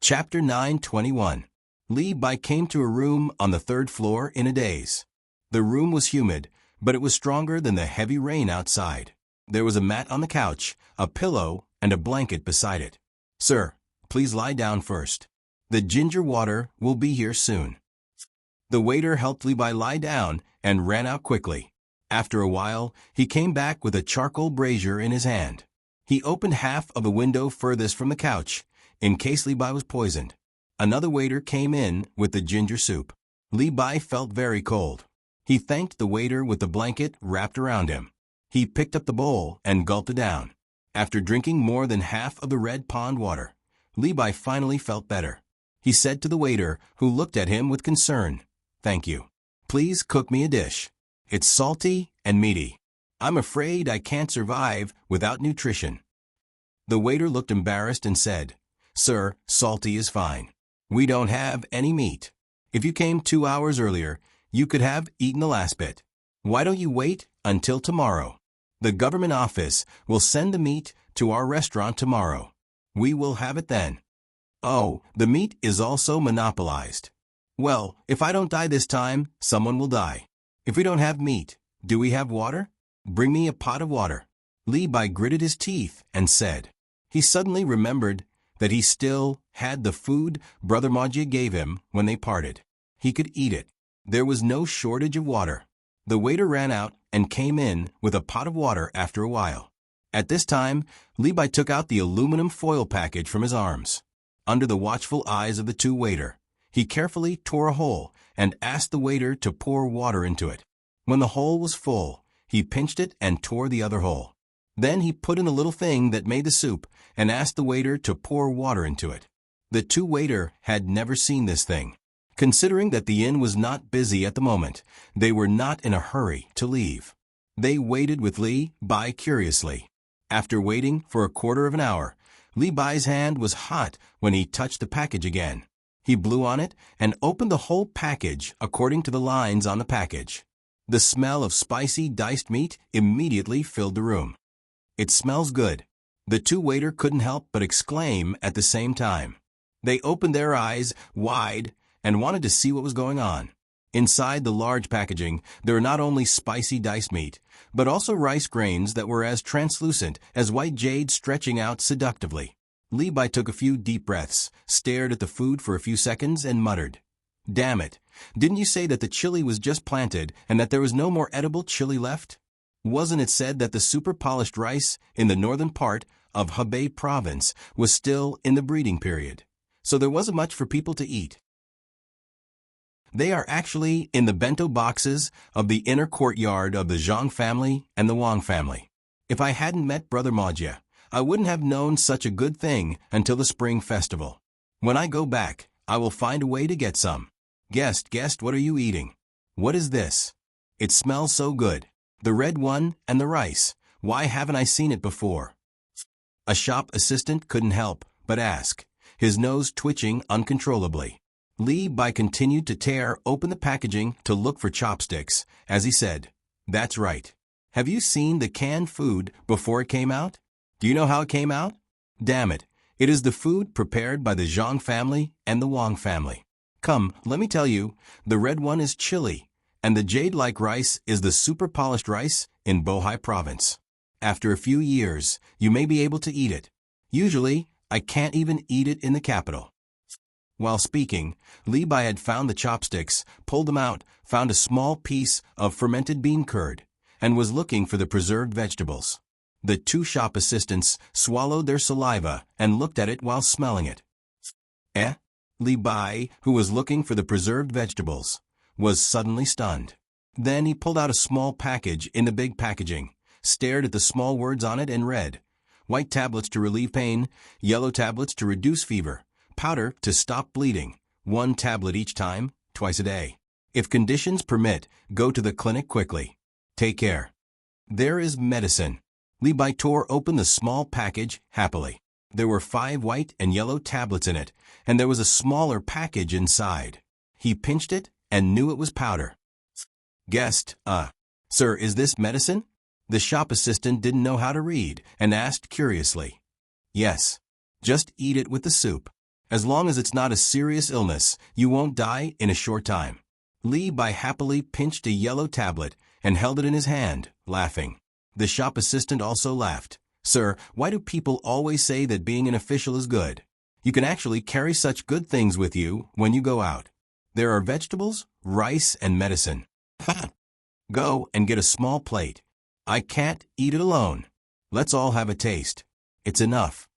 Chapter 9:21. Li Bai came to a room on the third floor in a daze. The room was humid, but it was stronger than the heavy rain outside. There was a mat on the couch, a pillow, and a blanket beside it. "Sir, please lie down first. The ginger water will be here soon." The waiter helped Li Bai lie down and ran out quickly. After a while, he came back with a charcoal brazier in his hand. He opened half of the window furthest from the couch, in case Li Bai was poisoned. Another waiter came in with the ginger soup. Li Bai felt very cold. He thanked the waiter with the blanket wrapped around him. He picked up the bowl and gulped it down. After drinking more than half of the red pond water, Li Bai finally felt better. He said to the waiter, who looked at him with concern, "Thank you. Please cook me a dish. It's salty and meaty. I'm afraid I can't survive without nutrition." The waiter looked embarrassed and said, "Sir, salty is fine. We don't have any meat. If you came 2 hours earlier, you could have eaten the last bit. Why don't you wait until tomorrow? The government office will send the meat to our restaurant tomorrow. We will have it then." "Oh, the meat is also monopolized. Well, if I don't die this time, someone will die. If we don't have meat, do we have water? Bring me a pot of water." Li Bai gritted his teeth and said. He suddenly remembered that he still had the food Brother Magia gave him when they parted. He could eat it. There was no shortage of water. The waiter ran out and came in with a pot of water after a while. At this time, Li Bai took out the aluminum foil package from his arms. Under the watchful eyes of the two waiters, he carefully tore a hole and asked the waiter to pour water into it. When the hole was full, he pinched it and tore the other hole. Then he put in the little thing that made the soup and asked the waiter to pour water into it. The two waiters had never seen this thing. Considering that the inn was not busy at the moment, they were not in a hurry to leave. They waited with Li Bai curiously. After waiting for a quarter of an hour, Li Bai's hand was hot when he touched the package again. He blew on it and opened the whole package according to the lines on the package. The smell of spicy diced meat immediately filled the room. "It smells good." The two waiters couldn't help but exclaim at the same time. They opened their eyes wide and wanted to see what was going on. Inside the large packaging, there were not only spicy diced meat, but also rice grains that were as translucent as white jade stretching out seductively. Li Bai took a few deep breaths, stared at the food for a few seconds, and muttered, "Damn it, didn't you say that the chili was just planted and that there was no more edible chili left? Wasn't it said that the super polished rice in the northern part of Hebei province was still in the breeding period? So there wasn't much for people to eat. They are actually in the bento boxes of the inner courtyard of the Zhang family and the Wang family. If I hadn't met Brother Magia, I wouldn't have known such a good thing until the spring festival. When I go back, I will find a way to get some." Guest, what are you eating? What is this? It smells so good. The red one and the rice. Why haven't I seen it before?" A shop assistant couldn't help but ask, his nose twitching uncontrollably. Li Bai continued to tear open the packaging to look for chopsticks, as he said, "That's right. Have you seen the canned food before it came out? Do you know how it came out? Damn it, it is the food prepared by the Zhang family and the Wang family. Come, let me tell you, the red one is chili, and the jade-like rice is the super-polished rice in Bohai province. After a few years, you may be able to eat it. Usually, I can't even eat it in the capital." While speaking, Li Bai had found the chopsticks, pulled them out, found a small piece of fermented bean curd, and was looking for the preserved vegetables. The two shop assistants swallowed their saliva and looked at it while smelling it. Li Bai, who was looking for the preserved vegetables, was suddenly stunned. Then he pulled out a small package in the big packaging, stared at the small words on it and read, "White tablets to relieve pain, yellow tablets to reduce fever, powder to stop bleeding, 1 tablet each time, twice a day. If conditions permit, go to the clinic quickly. Take care." There is medicine. Li Bai tore open the small package happily. There were 5 white and yellow tablets in it, and there was a smaller package inside. He pinched it and knew it was powder. Guest, "Sir, is this medicine?" The shop assistant didn't know how to read and asked curiously. "Yes. Just eat it with the soup." As long as it's not a serious illness, you won't die in a short time. Li Bai happily pinched a yellow tablet and held it in his hand, laughing. The shop assistant also laughed. Sir, why do people always say that being an official is good? You can actually carry such good things with you when you go out. There are vegetables, rice, and medicine. Go and get a small plate. I can't eat it alone. Let's all have a taste. It's enough.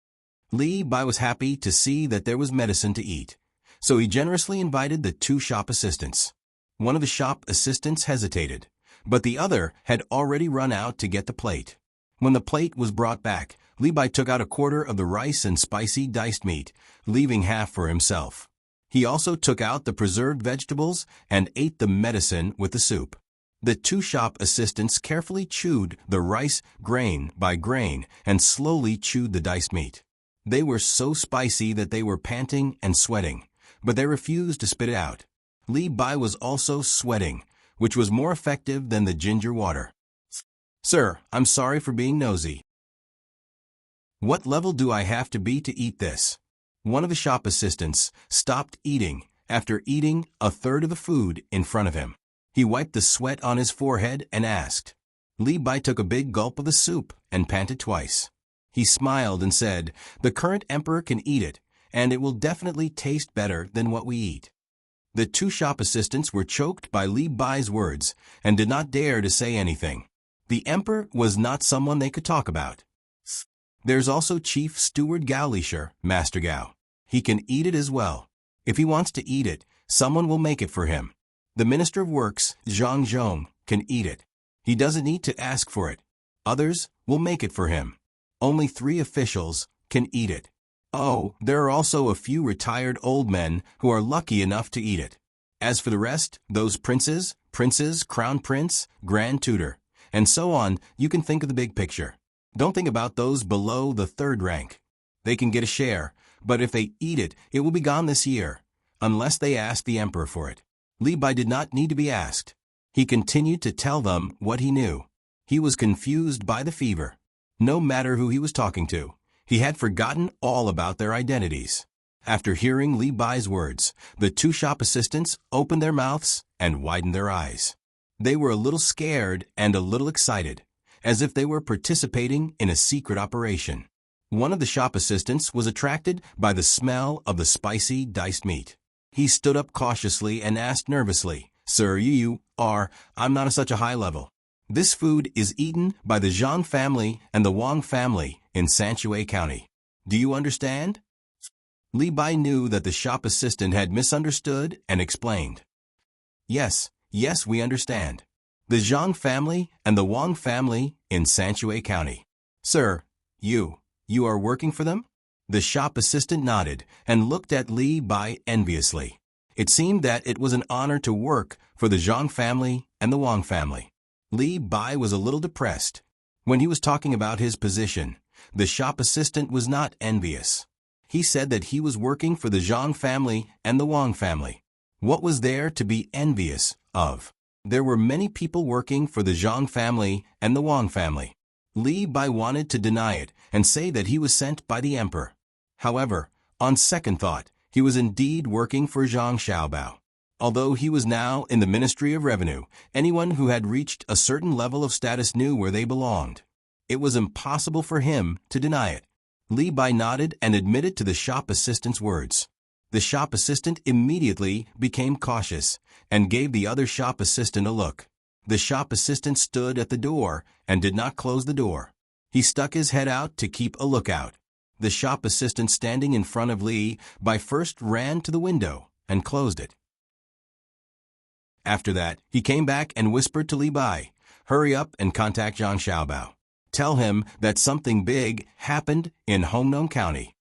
Li Bai was happy to see that there was medicine to eat, so he generously invited the 2 shop assistants. One of the shop assistants hesitated, but the other had already run out to get the plate. When the plate was brought back, Li Bai took out a quarter of the rice and spicy diced meat, leaving half for himself. He also took out the preserved vegetables and ate the medicine with the soup. The 2 shop assistants carefully chewed the rice grain by grain and slowly chewed the diced meat. They were so spicy that they were panting and sweating, but they refused to spit it out. Li Bai was also sweating, which was more effective than the ginger water. Sir, I'm sorry for being nosy. What level do I have to be to eat this? One of the shop assistants stopped eating after eating a third of the food in front of him. He wiped the sweat on his forehead and asked. Li Bai took a big gulp of the soup and panted twice. He smiled and said, the current emperor can eat it, and it will definitely taste better than what we eat. The 2 shop assistants were choked by Li Bai's words and did not dare to say anything. The emperor was not someone they could talk about. There's also Chief Steward Gao Lisher, Master Gao. He can eat it as well. If he wants to eat it, someone will make it for him. The Minister of Works, Zhang Zhong, can eat it. He doesn't need to ask for it. Others will make it for him. Only 3 officials can eat it. Oh, there are also a few retired old men who are lucky enough to eat it. As for the rest, those princes, crown prince, grand tutor, and so on, you can think of the big picture. Don't think about those below the 3rd rank. They can get a share, but if they eat it, it will be gone this year, unless they ask the emperor for it. Li Bai did not need to be asked. He continued to tell them what he knew. He was confused by the fever. No matter who he was talking to, he had forgotten all about their identities. After hearing Li Bai's words, the 2 shop assistants opened their mouths and widened their eyes. They were a little scared and a little excited, as if they were participating in a secret operation. One of the shop assistants was attracted by the smell of the spicy diced meat. He stood up cautiously and asked nervously, Sir, I'm not at such a high level. This food is eaten by the Zhang family and the Wang family in Sanshui County. Do you understand? Li Bai knew that the shop assistant had misunderstood and explained. Yes, we understand. The Zhang family and the Wang family in Sanshui County. Sir, you are working for them? The shop assistant nodded and looked at Li Bai enviously. It seemed that it was an honor to work for the Zhang family and the Wang family. Li Bai was a little depressed. When he was talking about his position, the shop assistant was not envious. He said that he was working for the Zhang family and the Wang family. What was there to be envious of? There were many people working for the Zhang family and the Wang family. Li Bai wanted to deny it and say that he was sent by the emperor. However, on second thought, he was indeed working for Zhang Xiaobao. Although he was now in the Ministry of Revenue, anyone who had reached a certain level of status knew where they belonged. It was impossible for him to deny it. Li Bai nodded and admitted to the shop assistant's words. The shop assistant immediately became cautious and gave the other shop assistant a look. The shop assistant stood at the door and did not close the door. He stuck his head out to keep a lookout. The shop assistant standing in front of Li Bai first ran to the window and closed it. After that, he came back and whispered to Li Bai, "Hurry up and contact Zhang Xiaobao. Tell him that something big happened in Hongnong County."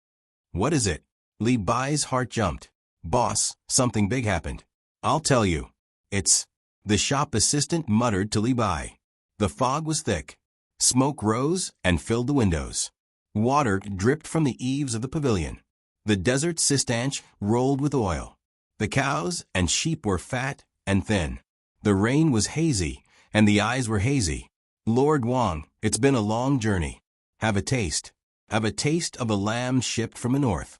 "What is it?" Li Bai's heart jumped. "Boss, something big happened. I'll tell you. It's..." The shop assistant muttered to Li Bai. The fog was thick. Smoke rose and filled the windows. Water dripped from the eaves of the pavilion. The desert cistanche rolled with oil. The cows and sheep were fat and thin. The rain was hazy, and the eyes were hazy. "Lord Wang, it's been a long journey. Have a taste. Have a taste of the lamb shipped from the north."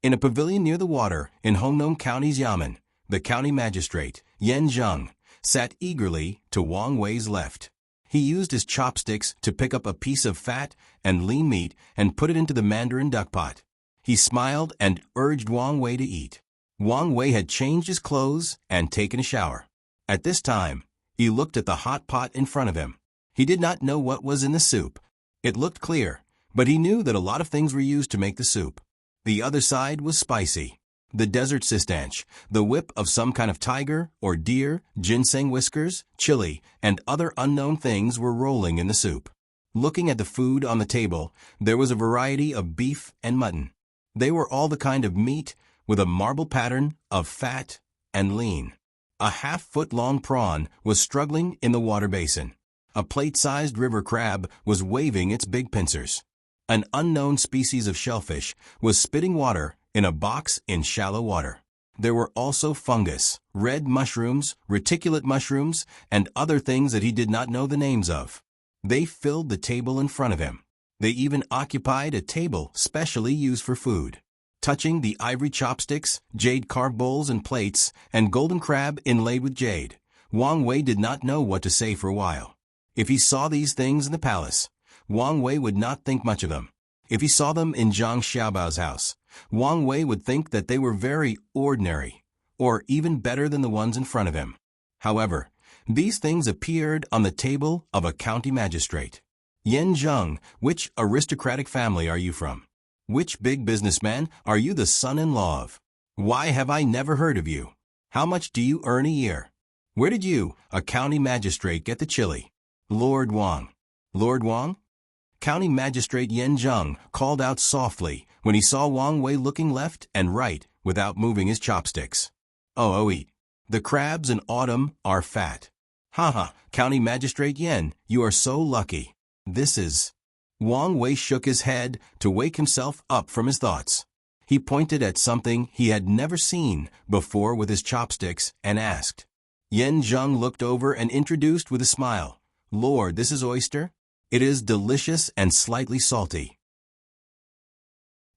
In a pavilion near the water in Hongnong County's Yamen, the county magistrate, Yan Zheng, sat eagerly to Wang Wei's left. He used his chopsticks to pick up a piece of fat and lean meat and put it into the mandarin duck pot. He smiled and urged Wang Wei to eat. Wang Wei had changed his clothes and taken a shower. At this time, he looked at the hot pot in front of him. He did not know what was in the soup. It looked clear, but he knew that a lot of things were used to make the soup. The other side was spicy. The desert sistanch, the whip of some kind of tiger or deer, ginseng whiskers, chili, and other unknown things were rolling in the soup. Looking at the food on the table, there was a variety of beef and mutton. They were all the kind of meat with a marble pattern of fat and lean. A half-foot-long prawn was struggling in the water basin. A plate-sized river crab was waving its big pincers. An unknown species of shellfish was spitting water in a box in shallow water. There were also fungus, red mushrooms, reticulate mushrooms, and other things that he did not know the names of. They filled the table in front of him. They even occupied a table specially used for food. Touching the ivory chopsticks, jade carved bowls and plates, and golden crab inlaid with jade, Wang Wei did not know what to say for a while. If he saw these things in the palace, Wang Wei would not think much of them. If he saw them in Zhang Xiaobao's house, Wang Wei would think that they were very ordinary, or even better than the ones in front of him. However, these things appeared on the table of a county magistrate. Yan Zheng, which aristocratic family are you from? Which big businessman are you the son-in-law of? Why have I never heard of you? How much do you earn a year? Where did you, a county magistrate, get the chili? Lord Wang. Lord Wang? County Magistrate Yan Zheng called out softly when he saw Wang Wei looking left and right without moving his chopsticks. Oh, eat. The crabs in autumn are fat. Ha, County Magistrate Yan, you are so lucky. This is... Wang Wei shook his head to wake himself up from his thoughts. He pointed at something he had never seen before with his chopsticks and asked. Yan Zheng looked over and introduced with a smile. Lord, this is oyster? It is delicious and slightly salty.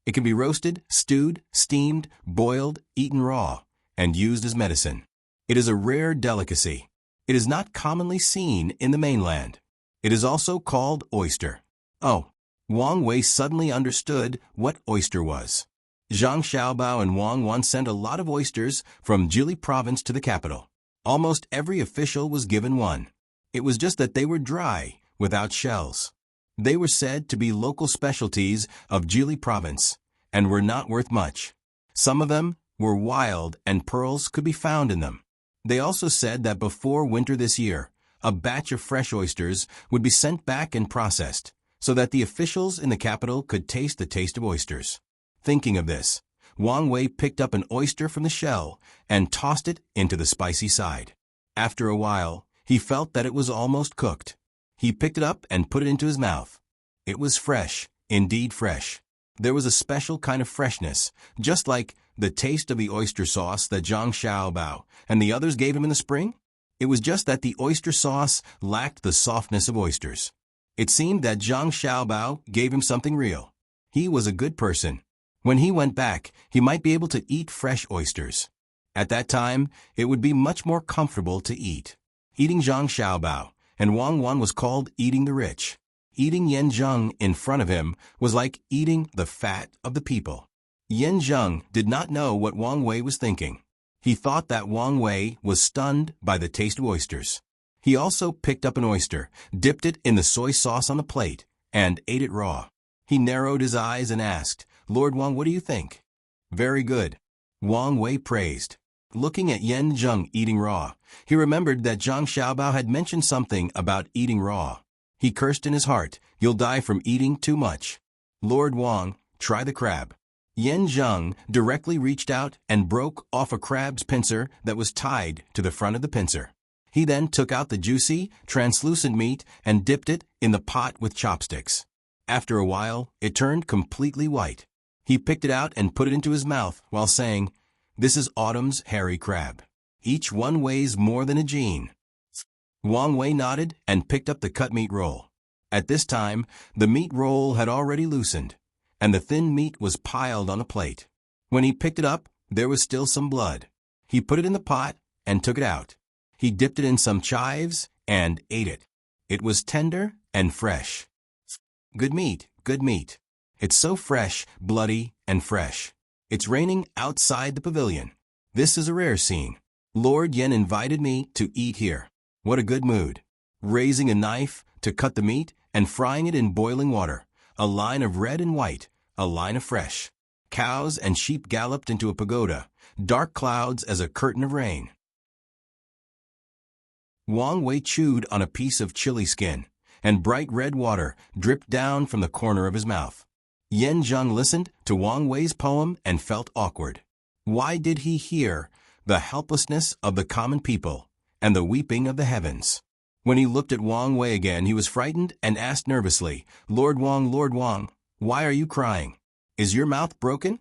It can be roasted, stewed, steamed, boiled, eaten raw, and used as medicine. It is a rare delicacy. It is not commonly seen in the mainland. It is also called oyster. Oh, Wang Wei suddenly understood what oyster was. Zhang Xiaobao and Wang Wan sent a lot of oysters from Jili province to the capital. Almost every official was given one. It was just that they were dry, without shells. They were said to be local specialties of Jili province and were not worth much. Some of them were wild and pearls could be found in them. They also said that before winter this year, a batch of fresh oysters would be sent back and processed so that the officials in the capital could taste the taste of oysters. Thinking of this, Wang Wei picked up an oyster from the shell and tossed it into the spicy side. After a while, he felt that it was almost cooked. He picked it up and put it into his mouth. It was fresh, indeed fresh. There was a special kind of freshness, just like the taste of the oyster sauce that Zhang Xiaobao and the others gave him in the spring. It was just that the oyster sauce lacked the softness of oysters. It seemed that Zhang Xiaobao gave him something real. He was a good person. When he went back, he might be able to eat fresh oysters. At that time, it would be much more comfortable to eat. Eating Zhang Xiaobao and Wang Wan was called eating the rich. Eating Yan Zheng in front of him was like eating the fat of the people. Yan Zheng did not know what Wang Wei was thinking. He thought that Wang Wei was stunned by the taste of oysters. He also picked up an oyster, dipped it in the soy sauce on the plate, and ate it raw. He narrowed his eyes and asked, Lord Wang, what do you think? Very good. Wang Wei praised. Looking at Yan Zheng eating raw, he remembered that Zhang Xiaobao had mentioned something about eating raw. He cursed in his heart, you'll die from eating too much. Lord Wang, try the crab. Yan Zheng directly reached out and broke off a crab's pincer that was tied to the front of the pincer. He then took out the juicy, translucent meat and dipped it in the pot with chopsticks. After a while, it turned completely white. He picked it out and put it into his mouth while saying, This is autumn's hairy crab. Each one weighs more than a jean. Wang Wei nodded and picked up the cut meat roll. At this time, the meat roll had already loosened, and the thin meat was piled on a plate. When he picked it up, there was still some blood. He put it in the pot and took it out. He dipped it in some chives and ate it. It was tender and fresh. Good meat, good meat. It's so fresh, bloody, and fresh. It's raining outside the pavilion. This is a rare scene. Lord Yen invited me to eat here. What a good mood. Raising a knife to cut the meat and frying it in boiling water. A line of red and white, a line of fresh. Cows and sheep galloped into a pagoda, dark clouds as a curtain of rain. Wang Wei chewed on a piece of chili skin, and bright red water dripped down from the corner of his mouth. Yen Zheng listened to Wang Wei's poem and felt awkward. Why did he hear the helplessness of the common people and the weeping of the heavens? When he looked at Wang Wei again, he was frightened and asked nervously, Lord Wang, why are you crying? Is your mouth broken?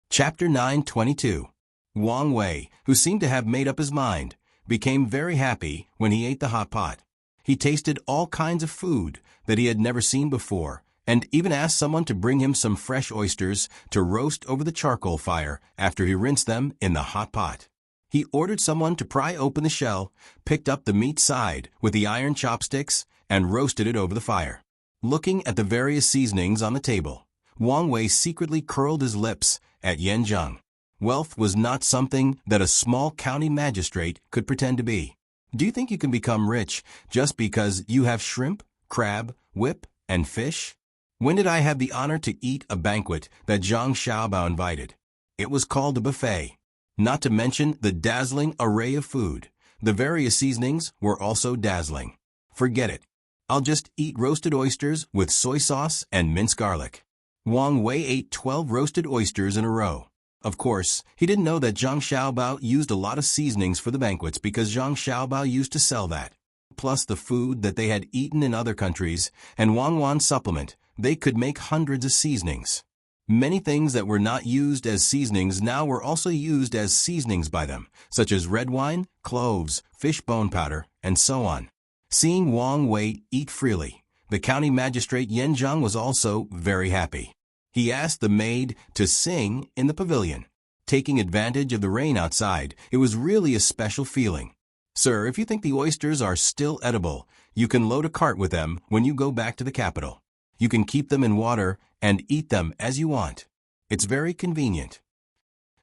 Chapter 9:22. Wang Wei, who seemed to have made up his mind, became very happy when he ate the hot pot. He tasted all kinds of food that he had never seen before, and even asked someone to bring him some fresh oysters to roast over the charcoal fire after he rinsed them in the hot pot. He ordered someone to pry open the shell, picked up the meat side with the iron chopsticks, and roasted it over the fire. Looking at the various seasonings on the table, Wang Wei secretly curled his lips at Yen Zheng. Wealth was not something that a small county magistrate could pretend to be. Do you think you can become rich just because you have shrimp, crab, whip, and fish? When did I have the honor to eat a banquet that Zhang Xiaobao invited? It was called a buffet. Not to mention the dazzling array of food. The various seasonings were also dazzling. Forget it. I'll just eat roasted oysters with soy sauce and minced garlic. Wang Wei ate 12 roasted oysters in a row. Of course, he didn't know that Zhang Xiaobao used a lot of seasonings for the banquets because Zhang Xiaobao used to sell that. Plus the food that they had eaten in other countries, and Wang Wan's supplement, they could make hundreds of seasonings. Many things that were not used as seasonings now were also used as seasonings by them, such as red wine, cloves, fish bone powder, and so on. Seeing Wang Wei eat freely, the county magistrate Yen Zheng was also very happy. He asked the maid to sing in the pavilion. Taking advantage of the rain outside, it was really a special feeling. Sir, if you think the oysters are still edible, you can load a cart with them when you go back to the capital. You can keep them in water and eat them as you want. It's very convenient.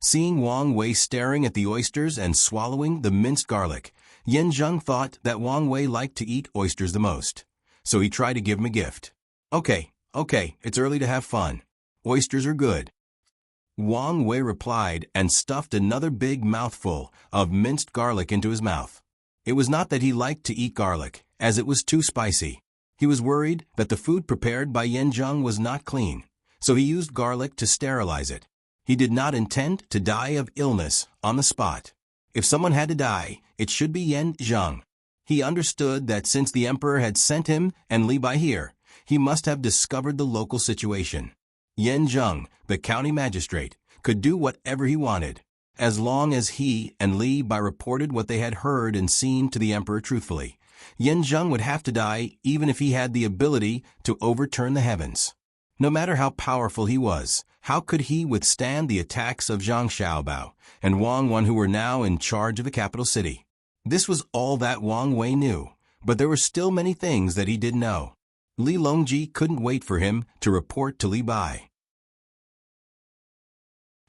Seeing Wang Wei staring at the oysters and swallowing the minced garlic, Yen Zheng thought that Wang Wei liked to eat oysters the most. So he tried to give him a gift. Okay, it's early to have fun. Oysters are good. Wang Wei replied and stuffed another big mouthful of minced garlic into his mouth. It was not that he liked to eat garlic, as it was too spicy. He was worried that the food prepared by Yen Zheng was not clean, so he used garlic to sterilize it. He did not intend to die of illness on the spot. If someone had to die, it should be Yen Zheng. He understood that since the emperor had sent him and Li Bai here, he must have discovered the local situation. Yen Zheng, the county magistrate, could do whatever he wanted, as long as he and Li Bai reported what they had heard and seen to the emperor truthfully. Yen Zheng would have to die even if he had the ability to overturn the heavens. No matter how powerful he was, how could he withstand the attacks of Zhang Xiaobao and Wang Wan, who were now in charge of the capital city? This was all that Wang Wei knew, but there were still many things that he didn't know. Li Longji couldn't wait for him to report to Li Bai.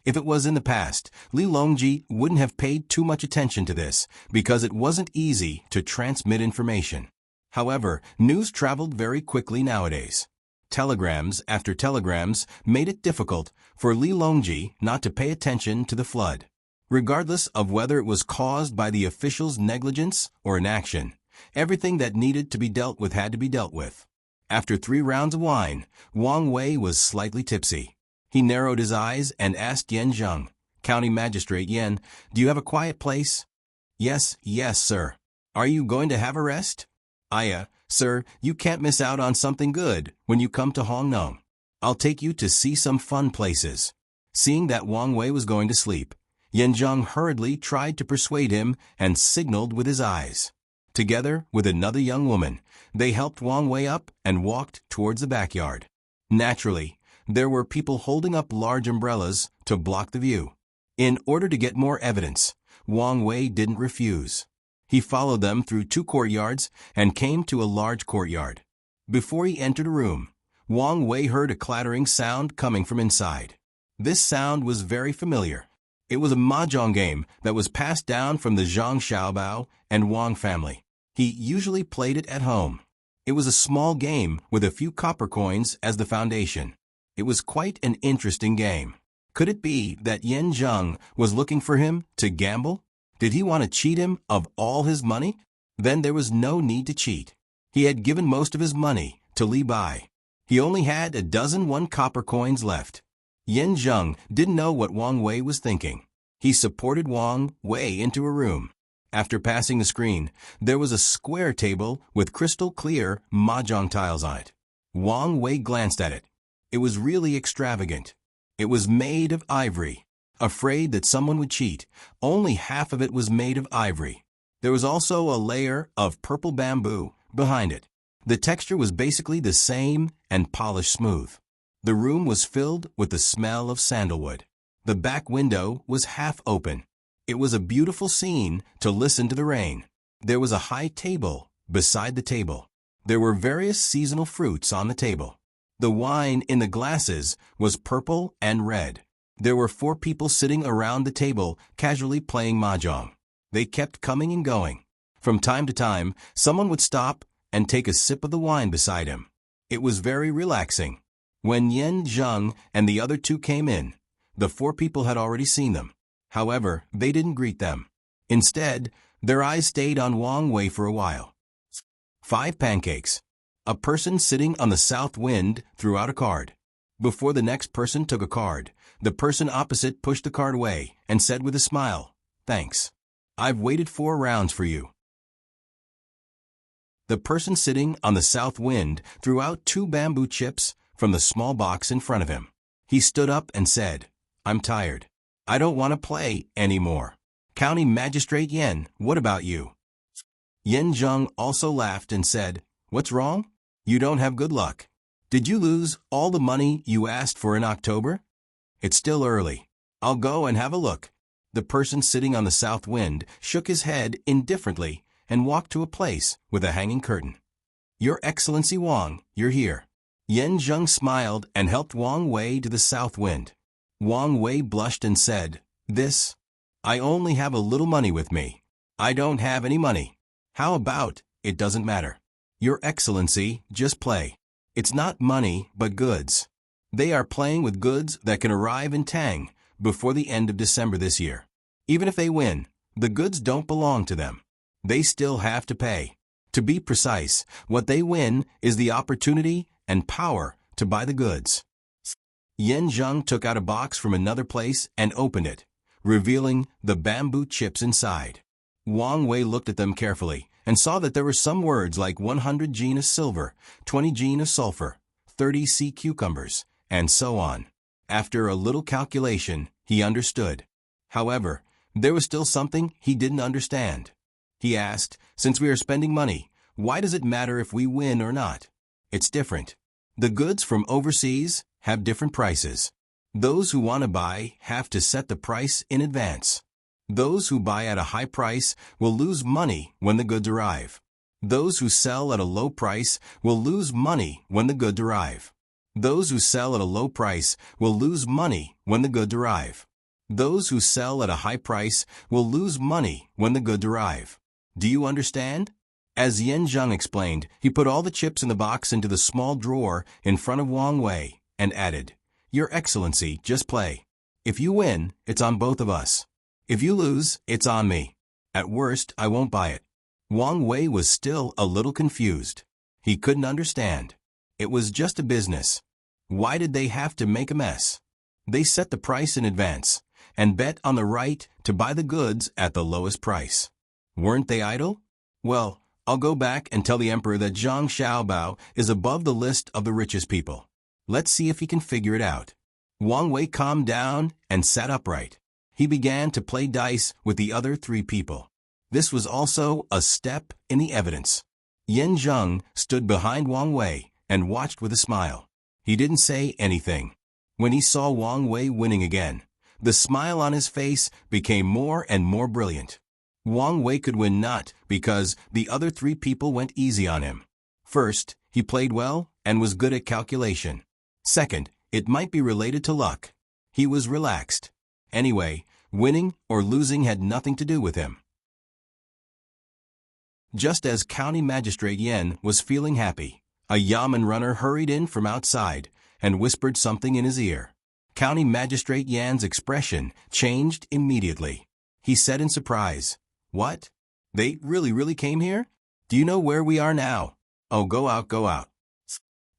If it was in the past, Li Longji wouldn't have paid too much attention to this because it wasn't easy to transmit information. However, news traveled very quickly nowadays. Telegrams after telegrams made it difficult for Li Longji not to pay attention to the flood. Regardless of whether it was caused by the official's negligence or inaction, everything that needed to be dealt with had to be dealt with. After 3 rounds of wine, Wang Wei was slightly tipsy. He narrowed his eyes and asked Yen Zheng, County Magistrate Yen, do you have a quiet place? Yes, sir. Are you going to have a rest? Sir, you can't miss out on something good when you come to Hong Nong. I'll take you to see some fun places. Seeing that Wang Wei was going to sleep, Yen Zheng hurriedly tried to persuade him and signaled with his eyes. Together with another young woman, they helped Wang Wei up and walked towards the backyard. Naturally, there were people holding up large umbrellas to block the view. In order to get more evidence, Wang Wei didn't refuse. He followed them through 2 courtyards and came to a large courtyard. Before he entered a room, Wang Wei heard a clattering sound coming from inside. This sound was very familiar. It was a mahjong game that was passed down from the Zhang Xiaobao and Wang family. He usually played it at home. It was a small game with a few copper coins as the foundation. It was quite an interesting game. Could it be that Yan Zheng was looking for him to gamble? Did he want to cheat him of all his money? Then there was no need to cheat. He had given most of his money to Li Bai. He only had a dozen 1 copper coins left. Yan Zheng didn't know what Wang Wei was thinking. He supported Wang Wei into a room. After passing the screen, there was a square table with crystal clear mahjong tiles on it. Wang Wei glanced at it. It was really extravagant. It was made of ivory. Afraid that someone would cheat, only half of it was made of ivory. There was also a layer of purple bamboo behind it. The texture was basically the same and polished smooth. The room was filled with the smell of sandalwood. The back window was half open. It was a beautiful scene to listen to the rain. There was a high table beside the table. There were various seasonal fruits on the table. The wine in the glasses was purple and red. There were 4 people sitting around the table casually playing mahjong. They kept coming and going. From time to time, someone would stop and take a sip of the wine beside him. It was very relaxing. When Yan Zheng and the other 2 came in, the 4 people had already seen them. However, they didn't greet them. Instead, their eyes stayed on Wang Wei for a while. 5 pancakes. A person sitting on the south wind threw out a card. Before the next person took a card, the person opposite pushed the card away and said with a smile, "Thanks. I've waited 4 rounds for you." The person sitting on the south wind threw out 2 bamboo chips from the small box in front of him. He stood up and said, "I'm tired. I don't want to play anymore. County Magistrate Yan, what about you?" Yan Zheng also laughed and said, "What's wrong? You don't have good luck. Did you lose all the money you asked for in October? It's still early. I'll go and have a look." The person sitting on the south wind shook his head indifferently and walked to a place with a hanging curtain. "Your Excellency Wang, you're here." Yan Zheng smiled and helped Wang Wei to the south wind. Wang Wei blushed and said, I only have a little money with me. I don't have any money." "How about, it doesn't matter. Your Excellency, just play. It's not money, but goods. They are playing with goods that can arrive in Tang before the end of December this year. Even if they win, the goods don't belong to them. They still have to pay. To be precise, what they win is the opportunity and power to buy the goods." Yan Zheng took out a box from another place and opened it, revealing the bamboo chips inside. Wang Wei looked at them carefully and saw that there were some words like 100 gene of silver, 20 gene of sulfur, 30 sea cucumbers, and so on. After a little calculation, he understood. However, there was still something he didn't understand. He asked, "Since we are spending money, why does it matter if we win or not?" "It's different. The goods from overseas have different prices. Those who want to buy have to set the price in advance. Those who buy at a high price will lose money when the goods arrive. Those who sell at a low price will lose money when the goods arrive. Those who sell at a low price will lose money when the goods arrive. Those who sell at a high price will lose money when the goods arrive. Do you understand?" As Yan Zheng explained, he put all the chips in the box into the small drawer in front of Wang Wei and added, "Your Excellency, just play. If you win, it's on both of us. If you lose, it's on me. At worst, I won't buy it." Wang Wei was still a little confused. He couldn't understand. It was just a business. Why did they have to make a mess? They set the price in advance and bet on the right to buy the goods at the lowest price. Weren't they idle? "Well, I'll go back and tell the emperor that Zhang Xiaobao is above the list of the richest people. Let's see if he can figure it out." Wang Wei calmed down and sat upright. He began to play dice with the other 3 people. This was also a step in the evidence. Yan Zheng stood behind Wang Wei and watched with a smile. He didn't say anything. When he saw Wang Wei winning again, the smile on his face became more and more brilliant. Wang Wei could win not because the other 3 people went easy on him. First, he played well and was good at calculation. Second, it might be related to luck. He was relaxed. Anyway, winning or losing had nothing to do with him. Just as County Magistrate Yen was feeling happy, a yamen runner hurried in from outside and whispered something in his ear. County Magistrate Yan's expression changed immediately. He said in surprise, "What? They really came here? Do you know where we are now? Oh, go out, go out."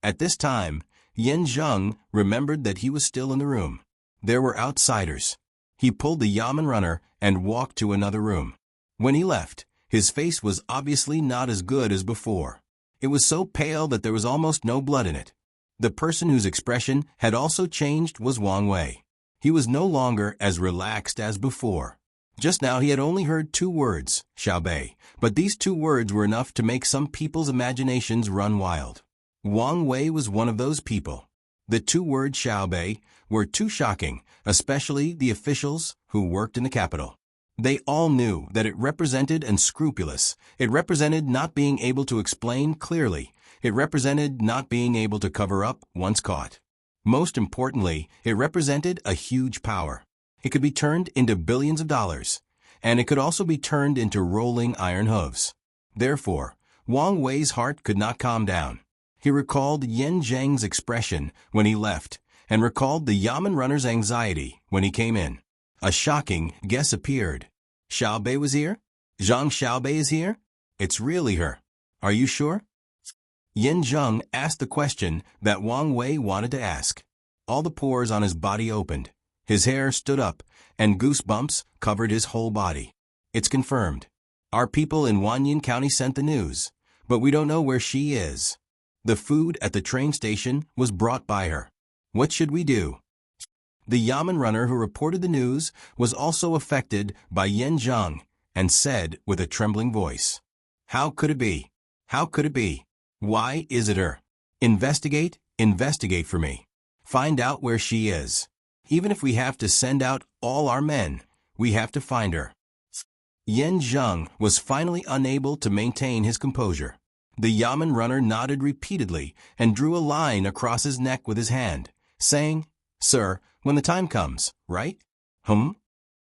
At this time, Yen Zheng remembered that he was still in the room. There were outsiders. He pulled the yamen runner and walked to another room. When he left, his face was obviously not as good as before. It was so pale that there was almost no blood in it. The person whose expression had also changed was Wang Wei. He was no longer as relaxed as before. Just now he had only heard 2 words, Xiaobei, but these 2 words were enough to make some people's imaginations run wild. Wang Wei was one of those people. The 2 words Xiaobei were too shocking, especially the officials who worked in the capital. They all knew that it represented unscrupulous. It represented not being able to explain clearly. It represented not being able to cover up once caught. Most importantly, it represented a huge power. It could be turned into billions of dollars, and it could also be turned into rolling iron hooves. Therefore, Wang Wei's heart could not calm down. He recalled Yen Zheng's expression when he left, and recalled the yamen runner's anxiety when he came in. A shocking guess appeared. Xiaobei was here? Zhang Xiaobei is here? It's really her. Are you sure? Yen Zheng asked the question that Wang Wei wanted to ask. All the pores on his body opened. His hair stood up, and goosebumps covered his whole body. It's confirmed. Our people in Wanyan County sent the news, but we don't know where she is. The food at the train station was brought by her. What should we do? The yamen runner who reported the news was also affected by Yen Zheng and said with a trembling voice, "How could it be? How could it be? Why is it her? Investigate for me. Find out where she is. Even if we have to send out all our men, we have to find her." Yen Zheng was finally unable to maintain his composure. The yamen runner nodded repeatedly and drew a line across his neck with his hand, saying, "Sir, when the time comes, right?"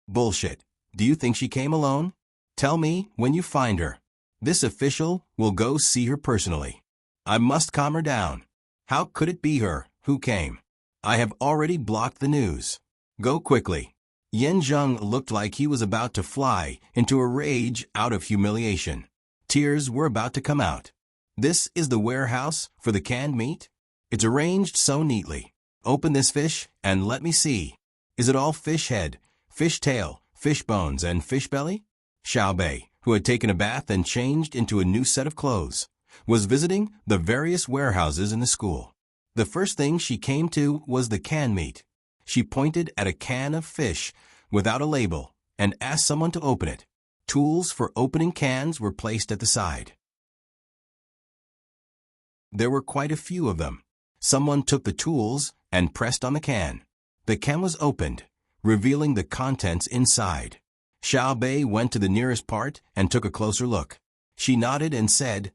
Bullshit. Do you think she came alone? Tell me when you find her. This official will go see her personally. I must calm her down. How could it be her who came? I have already blocked the news. Go quickly." Yen Zheng looked like he was about to fly into a rage out of humiliation. Tears were about to come out. This is the warehouse for the canned meat? It's arranged so neatly. Open this fish and let me see. Is it all fish head, fish tail, fish bones, and fish belly? Xiaobei, who had taken a bath and changed into a new set of clothes, was visiting the various warehouses in the school. The first thing she came to was the canned meat. She pointed at a can of fish without a label and asked someone to open it. Tools for opening cans were placed at the side. There were quite a few of them. Someone took the tools and pressed on the can. The can was opened, revealing the contents inside. Xiaobei went to the nearest part and took a closer look. She nodded and said,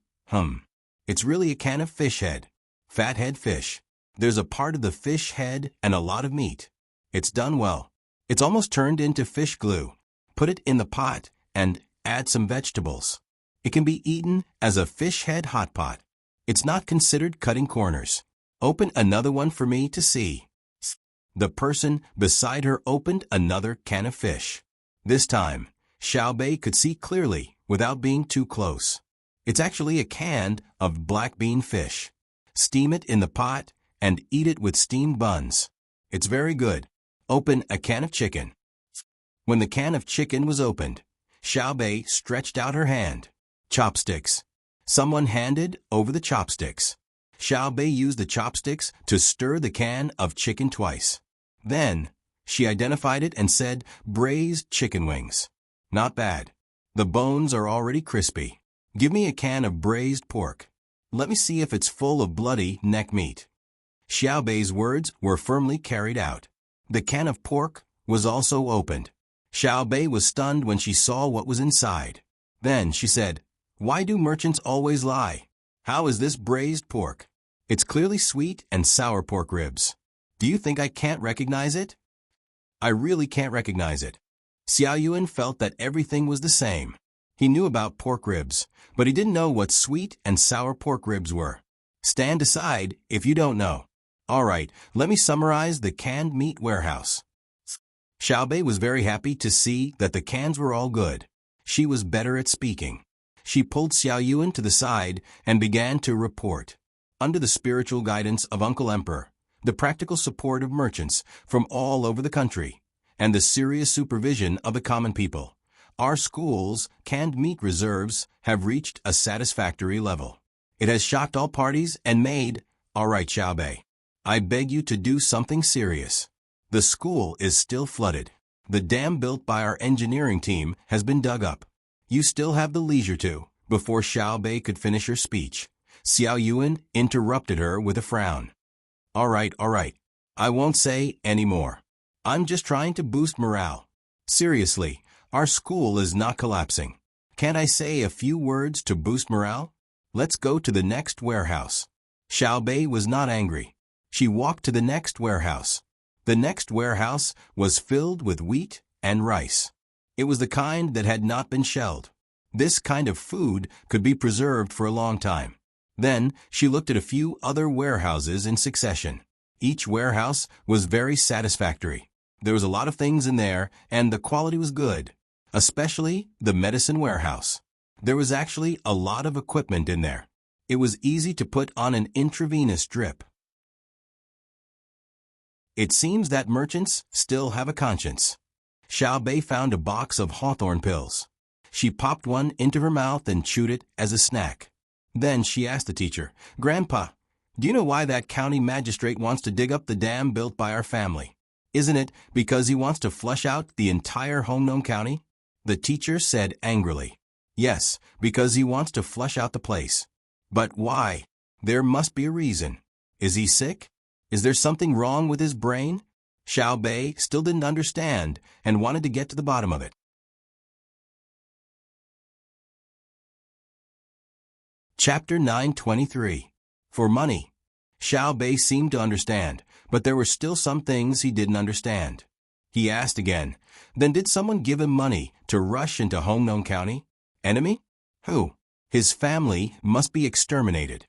It's really a can of fish head. Fathead fish. There's a part of the fish head and a lot of meat. It's done well. It's almost turned into fish glue. Put it in the pot and add some vegetables. It can be eaten as a fish head hot pot. It's not considered cutting corners. Open another one for me to see. The person beside her opened another can of fish. This time, Xiaobei could see clearly without being too close. It's actually a can of black bean fish. Steam it in the pot and eat it with steamed buns. It's very good. Open a can of chicken. When the can of chicken was opened, Xiaobei stretched out her hand. Chopsticks. Someone handed over the chopsticks. Xiaobei used the chopsticks to stir the can of chicken twice. Then, she identified it and said, braised chicken wings. Not bad. The bones are already crispy. Give me a can of braised pork. Let me see if it's full of bloody neck meat. Xiao Bei's words were firmly carried out. The can of pork was also opened. Xiao Bei was stunned when she saw what was inside. Then she said, "Why do merchants always lie? How is this braised pork? It's clearly sweet and sour pork ribs. Do you think I can't recognize it?" "I really can't recognize it." Xiao Yuan felt that everything was the same. He knew about pork ribs, but he didn't know what sweet and sour pork ribs were. Stand aside if you don't know. All right, let me summarize the canned meat warehouse. Xiao Bei was very happy to see that the cans were all good. She was better at speaking. She pulled Xiao Yuan to the side and began to report. Under the spiritual guidance of Uncle Emperor, the practical support of merchants from all over the country, and the serious supervision of the common people, our school's canned meat reserves have reached a satisfactory level. It has shocked all parties and made, all right, Xiao Bei, I beg you to do something serious. The school is still flooded. The dam built by our engineering team has been dug up. You still have the leisure to. Before Xiao Bei could finish her speech, Xiao Yuan interrupted her with a frown. All right. I won't say any more. I'm just trying to boost morale. Seriously, our school is not collapsing. Can't I say a few words to boost morale? Let's go to the next warehouse. Xiao Bei was not angry. She walked to the next warehouse. The next warehouse was filled with wheat and rice. It was the kind that had not been shelled. This kind of food could be preserved for a long time. Then she looked at a few other warehouses in succession. Each warehouse was very satisfactory. There was a lot of things in there, and the quality was good, especially the medicine warehouse. There was actually a lot of equipment in there. It was easy to put on an intravenous drip. It seems that merchants still have a conscience. Xiao Bei found a box of hawthorn pills. She popped one into her mouth and chewed it as a snack. Then she asked the teacher, "Grandpa, do you know why that county magistrate wants to dig up the dam built by our family? Isn't it because he wants to flush out the entire Hongnong County?" The teacher said angrily, "Yes, because he wants to flush out the place. But why? There must be a reason. Is he sick? Is there something wrong with his brain?" Xiao Bei still didn't understand and wanted to get to the bottom of it. Chapter 923. For money. Xiao Bei seemed to understand, but there were still some things he didn't understand. He asked again, "Then did someone give him money to rush into Hongnong County? Enemy? Who? His family must be exterminated."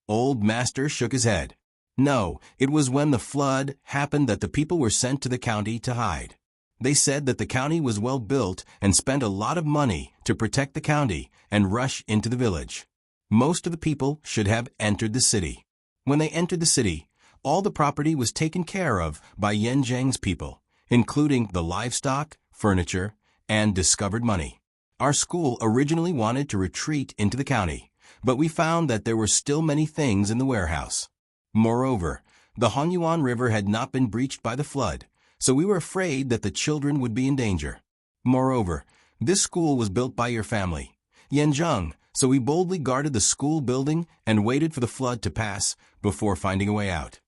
Old Master shook his head. No, it was when the flood happened that the people were sent to the county to hide. They said that the county was well built and spent a lot of money to protect the county and rush into the village. Most of the people should have entered the city. When they entered the city, all the property was taken care of by Yan Zheng's people, including the livestock, furniture, and discovered money. Our school originally wanted to retreat into the county, but we found that there were still many things in the warehouse. Moreover, the Honyuan River had not been breached by the flood, so we were afraid that the children would be in danger. Moreover, this school was built by your family, Yanzheng, so we boldly guarded the school building and waited for the flood to pass before finding a way out.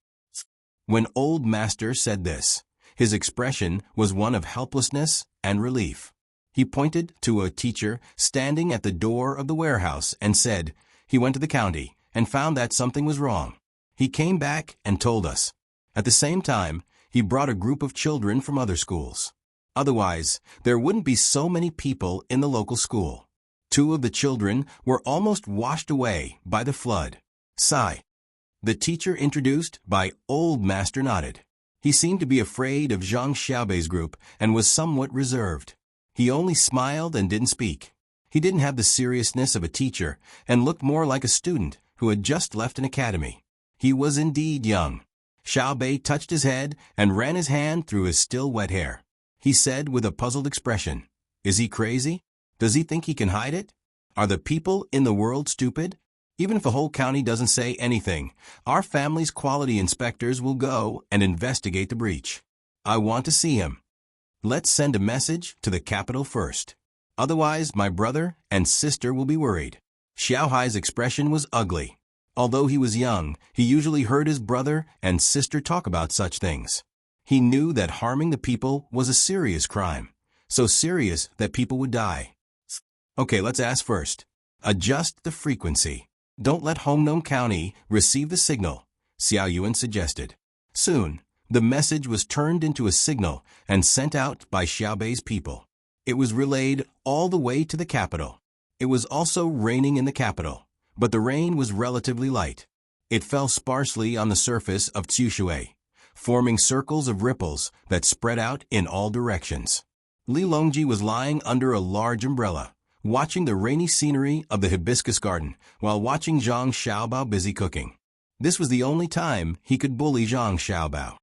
When Old Master said this, his expression was one of helplessness and relief. He pointed to a teacher standing at the door of the warehouse and said he went to the county and found that something was wrong. He came back and told us. At the same time, he brought a group of children from other schools. Otherwise, there wouldn't be so many people in the local school. 2 of the children were almost washed away by the flood. Sigh. The teacher introduced by Old Master nodded. He seemed to be afraid of Zhang Xiaobei's group and was somewhat reserved. He only smiled and didn't speak. He didn't have the seriousness of a teacher and looked more like a student who had just left an academy. He was indeed young. Xiao Bei touched his head and ran his hand through his still wet hair. He said with a puzzled expression, "Is he crazy? Does he think he can hide it? Are the people in the world stupid? Even if the whole county doesn't say anything, our family's quality inspectors will go and investigate the breach. I want to see him. Let's send a message to the capital first. Otherwise, my brother and sister will be worried." Xiao Hai's expression was ugly. Although he was young, he usually heard his brother and sister talk about such things. He knew that harming the people was a serious crime, so serious that people would die. Okay, let's ask first. Adjust the frequency. Don't let Homgnome County receive the signal, Xiao Yuan suggested. Soon, the message was turned into a signal and sent out by Xiaobei's people. It was relayed all the way to the capital. It was also raining in the capital, but the rain was relatively light. It fell sparsely on the surface of Tsushui, forming circles of ripples that spread out in all directions. Li Longji was lying under a large umbrella, watching the rainy scenery of the hibiscus garden while watching Zhang Xiaobao busy cooking. This was the only time he could bully Zhang Xiaobao.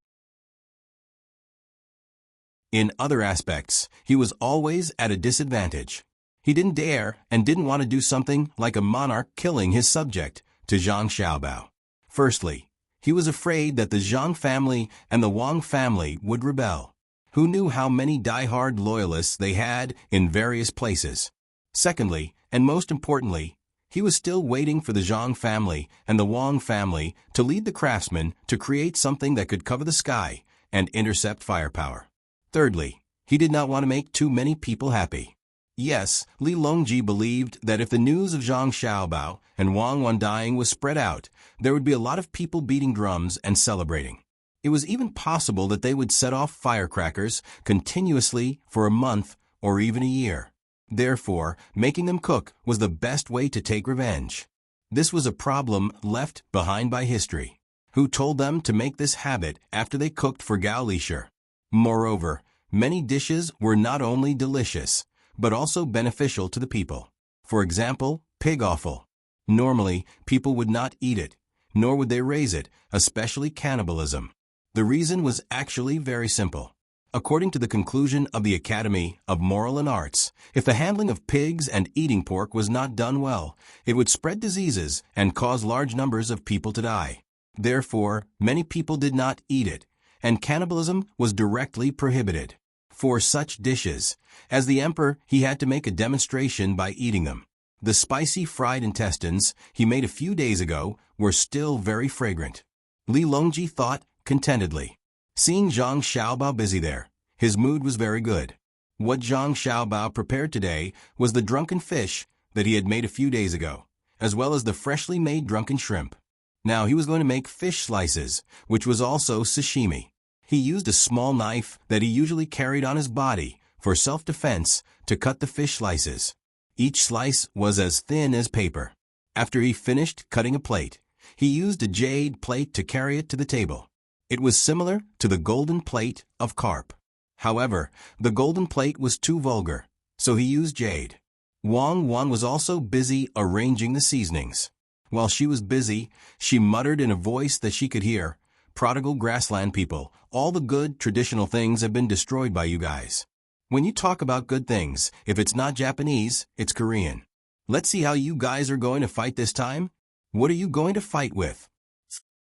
In other aspects, he was always at a disadvantage. He didn't dare and didn't want to do something like a monarch killing his subject to Zhang Xiaobao. Firstly, he was afraid that the Zhang family and the Wang family would rebel. Who knew how many die-hard loyalists they had in various places? Secondly, and most importantly, he was still waiting for the Zhang family and the Wang family to lead the craftsmen to create something that could cover the sky and intercept firepower. Thirdly, he did not want to make too many people happy. Yes, Li Longji believed that if the news of Zhang Xiaobao and Wang Wan dying was spread out, there would be a lot of people beating drums and celebrating. It was even possible that they would set off firecrackers continuously for a month or even a year. Therefore, making them cook was the best way to take revenge. This was a problem left behind by history. Who told them to make this habit after they cooked for Gao Lisher? Moreover, many dishes were not only delicious, but also beneficial to the people. For example, pig offal. Normally, people would not eat it, nor would they raise it, especially cannibalism. The reason was actually very simple. According to the conclusion of the Academy of Moral and Arts, if the handling of pigs and eating pork was not done well, it would spread diseases and cause large numbers of people to die. Therefore, many people did not eat it, and cannibalism was directly prohibited. For such dishes, as the emperor, he had to make a demonstration by eating them. The spicy fried intestines he made a few days ago were still very fragrant. Li Longji thought contentedly. Seeing Zhang Xiaobao busy there, his mood was very good. What Zhang Xiaobao prepared today was the drunken fish that he had made a few days ago, as well as the freshly made drunken shrimp. Now he was going to make fish slices, which was also sashimi. He used a small knife that he usually carried on his body for self-defense to cut the fish slices. Each slice was as thin as paper. After he finished cutting a plate, he used a jade plate to carry it to the table. It was similar to the golden plate of carp. However, the golden plate was too vulgar, so he used jade. Wang Wan was also busy arranging the seasonings. While she was busy, she muttered in a voice that she could hear, "Prodigal grassland people, all the good traditional things have been destroyed by you guys. When you talk about good things, if it's not Japanese, it's Korean. Let's see how you guys are going to fight this time. What are you going to fight with?"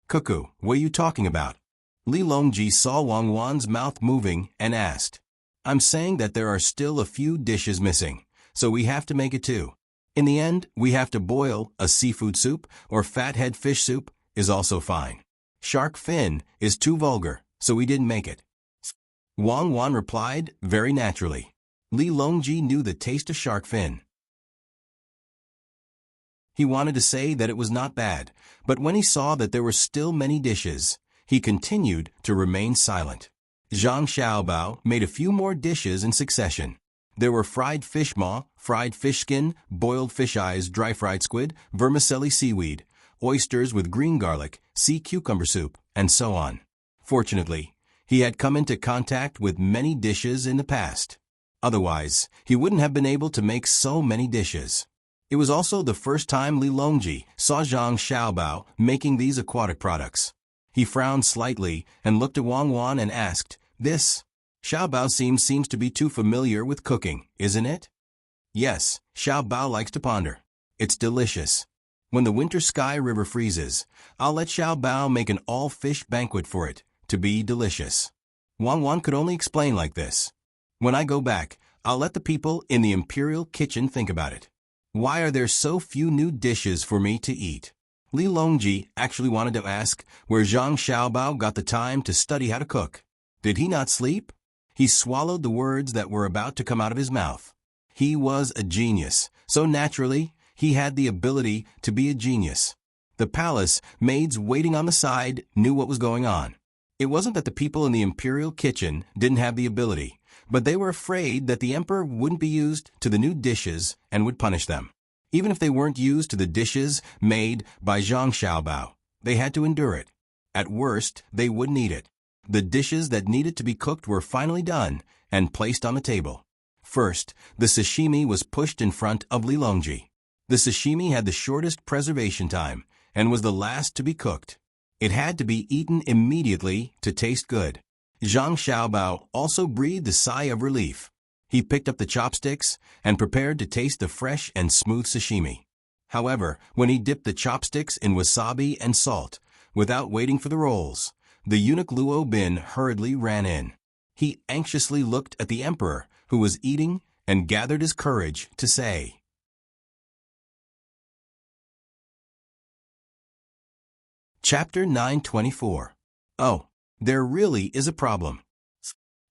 "Cuckoo, what are you talking about?" Li Longji saw Wang Wan's mouth moving and asked. "I'm saying that there are still a few dishes missing, so we have to make it too. In the end, we have to boil a seafood soup or fathead fish soup is also fine. Shark fin is too vulgar, so we didn't make it." Wang Wan replied very naturally. Li Longji knew the taste of shark fin. He wanted to say that it was not bad, but when he saw that there were still many dishes, he continued to remain silent. Zhang Xiaobao made a few more dishes in succession. There were fried fish maw, fried fish skin, boiled fish eyes, dry fried squid, vermicelli seaweed, oysters with green garlic, sea cucumber soup, and so on. Fortunately, he had come into contact with many dishes in the past. Otherwise, he wouldn't have been able to make so many dishes. It was also the first time Li Longji saw Zhang Xiaobao making these aquatic products. He frowned slightly and looked at Wang Wan and asked, "This Xiaobao seems to be too familiar with cooking, isn't it?" "Yes, Xiaobao likes to ponder. It's delicious. When the winter sky river freezes, I'll let Xiaobao make an all-fish banquet for it to be delicious." Wang Wan could only explain like this. "When I go back, I'll let the people in the imperial kitchen think about it. Why are there so few new dishes for me to eat? Li Longji actually wanted to ask where Zhang Xiaobao got the time to study how to cook. Did he not sleep? He swallowed the words that were about to come out of his mouth. He was a genius, so naturally, he had the ability to be a genius. The palace maids waiting on the side knew what was going on. It wasn't that the people in the imperial kitchen didn't have the ability, but they were afraid that the emperor wouldn't be used to the new dishes and would punish them. Even if they weren't used to the dishes made by Zhang Xiaobao, they had to endure it. At worst, they wouldn't eat it. The dishes that needed to be cooked were finally done and placed on the table. First, the sashimi was pushed in front of Li Longji. The sashimi had the shortest preservation time and was the last to be cooked. It had to be eaten immediately to taste good. Zhang Xiaobao also breathed a sigh of relief. He picked up the chopsticks and prepared to taste the fresh and smooth sashimi. However, when he dipped the chopsticks in wasabi and salt, without waiting for the rolls, the eunuch Luo Bin hurriedly ran in. He anxiously looked at the emperor, who was eating, and gathered his courage to say, Chapter 924. Oh, there really is a problem.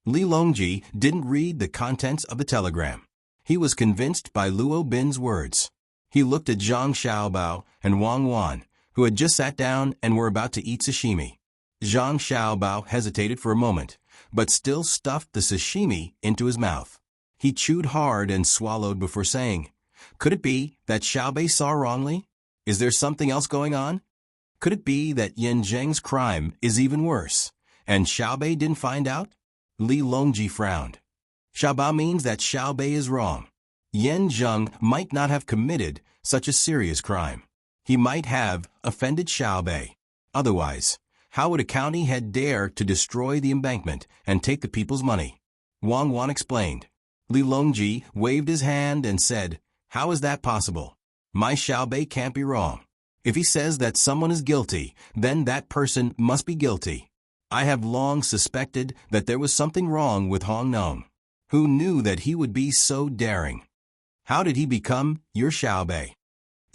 Li Longji didn't read the contents of the telegram. He was convinced by Luo Bin's words. He looked at Zhang Xiaobao and Wang Wan, who had just sat down and were about to eat sashimi. Zhang Xiaobao hesitated for a moment, but still stuffed the sashimi into his mouth. He chewed hard and swallowed before saying, "Could it be that Xiaobei saw wrongly? Is there something else going on? Could it be that Yan Zheng's crime is even worse, and Xiaobei didn't find out?" Li Longji frowned. Xiaobao means that Xiaobei is wrong. Yan Zheng might not have committed such a serious crime. He might have offended Xiaobei. Otherwise, how would a county head dare to destroy the embankment and take the people's money? Wang Wan explained. Li Longji waved his hand and said, "How is that possible? My Xiaobei can't be wrong. If he says that someone is guilty, then that person must be guilty. I have long suspected that there was something wrong with Hong Nong. Who knew that he would be so daring? How did he become your Xiaobei?"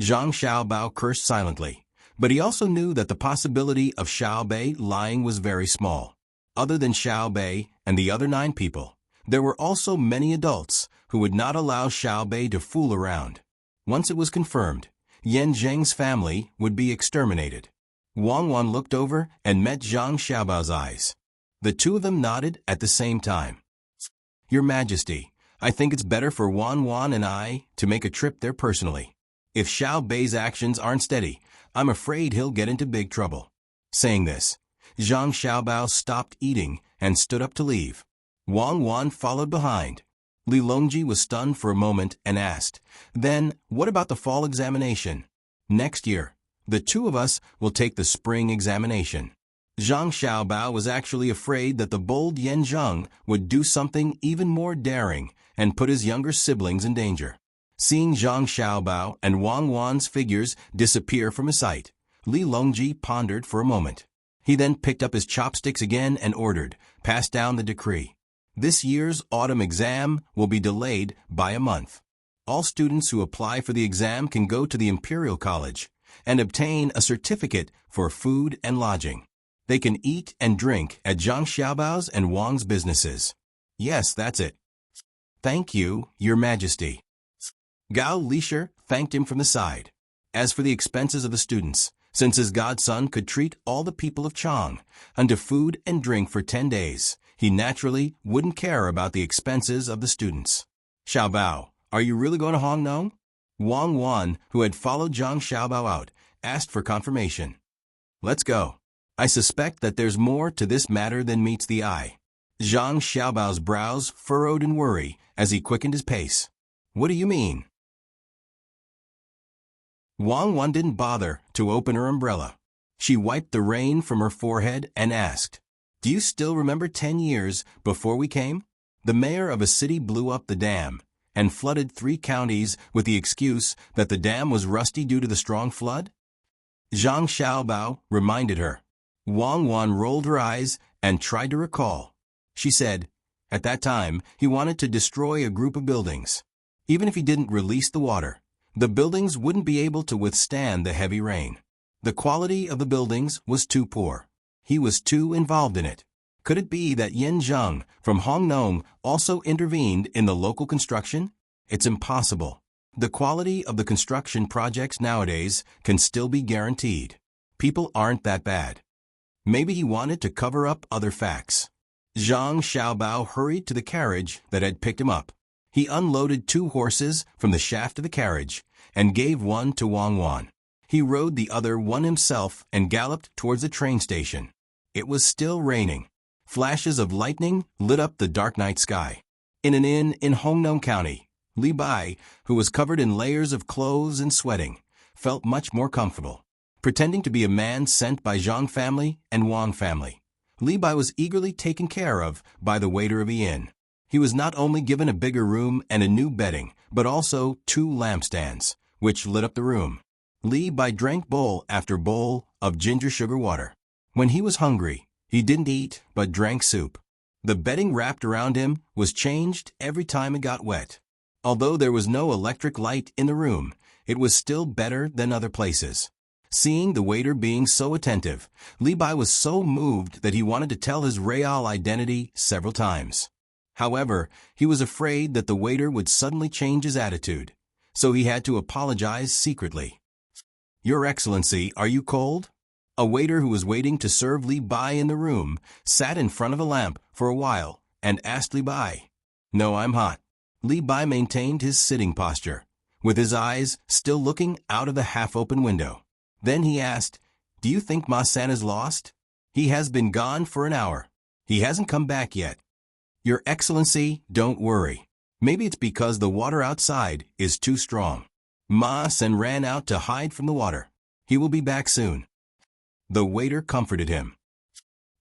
Zhang Xiaobao cursed silently, but he also knew that the possibility of Xiaobei lying was very small. Other than Xiaobei and the other 9 people, there were also many adults who would not allow Xiaobei to fool around. Once it was confirmed, Yan Zheng's family would be exterminated. Wang Wan looked over and met Zhang Xiaobao's eyes. The two of them nodded at the same time. "Your Majesty, I think it's better for Wang Wan and I to make a trip there personally. If Xiaobei's actions aren't steady, I'm afraid he'll get into big trouble." Saying this, Zhang Xiaobao stopped eating and stood up to leave. Wang Wan followed behind. Li Longji was stunned for a moment and asked, "Then, what about the fall examination? Next year, the two of us will take the spring examination." Zhang Xiaobao was actually afraid that the bold Yan Zheng would do something even more daring and put his younger siblings in danger. Seeing Zhang Xiaobao and Wang Wan's figures disappear from his sight, Li Longji pondered for a moment. He then picked up his chopsticks again and ordered, "Pass down the decree. This year's autumn exam will be delayed by a month. All students who apply for the exam can go to the Imperial College and obtain a certificate for food and lodging. They can eat and drink at Zhang Xiaobao's and Wang's businesses." "Yes, that's it." "Thank you, Your Majesty." Gao Lisher thanked him from the side. As for the expenses of the students, since his godson could treat all the people of Chang unto food and drink for 10 days, he naturally wouldn't care about the expenses of the students. "Xiaobao, are you really going to Hong Nong?" Wang Wan, who had followed Zhang Xiaobao out, asked for confirmation. "Let's go. I suspect that there's more to this matter than meets the eye." Zhang Xiaobao's brows furrowed in worry as he quickened his pace. "What do you mean?" Wang Wan didn't bother to open her umbrella. She wiped the rain from her forehead and asked, "Do you still remember 10 years before we came? The mayor of a city blew up the dam and flooded 3 counties with the excuse that the dam was rusty due to the strong flood?" Zhang Xiaobao reminded her. Wang Wan rolled her eyes and tried to recall. She said, "At that time, he wanted to destroy a group of buildings. Even if he didn't release the water, the buildings wouldn't be able to withstand the heavy rain. The quality of the buildings was too poor. He was too involved in it. Could it be that Yin Zheng from Hongnong also intervened in the local construction? It's impossible. The quality of the construction projects nowadays can still be guaranteed. People aren't that bad. Maybe he wanted to cover up other facts. Zhang Xiaobao hurried to the carriage that had picked him up. He unloaded 2 horses from the shaft of the carriage and gave one to Wang Wan. He rode the other one himself and galloped towards the train station. It was still raining. Flashes of lightning lit up the dark night sky. In an inn in Hongnong County, Li Bai, who was covered in layers of clothes and sweating, felt much more comfortable. Pretending to be a man sent by Zhang family and Wang family, Li Bai was eagerly taken care of by the waiter of the inn. He was not only given a bigger room and a new bedding, but also 2 lampstands, which lit up the room. Li Bai drank bowl after bowl of ginger sugar water. When he was hungry, he didn't eat but drank soup. The bedding wrapped around him was changed every time it got wet. Although there was no electric light in the room, it was still better than other places. Seeing the waiter being so attentive, Li Bai was so moved that he wanted to tell his real identity several times. However, he was afraid that the waiter would suddenly change his attitude, so he had to apologize secretly. "Your Excellency, are you cold?" A waiter who was waiting to serve Li Bai in the room sat in front of a lamp for a while and asked Li Bai. "No, I'm hot." Li Bai maintained his sitting posture, with his eyes still looking out of the half-open window. Then he asked, "Do you think Ma San is lost? He has been gone for an hour. He hasn't come back yet." "Your Excellency, don't worry. Maybe it's because the water outside is too strong. Ma San ran out to hide from the water. He will be back soon." The waiter comforted him.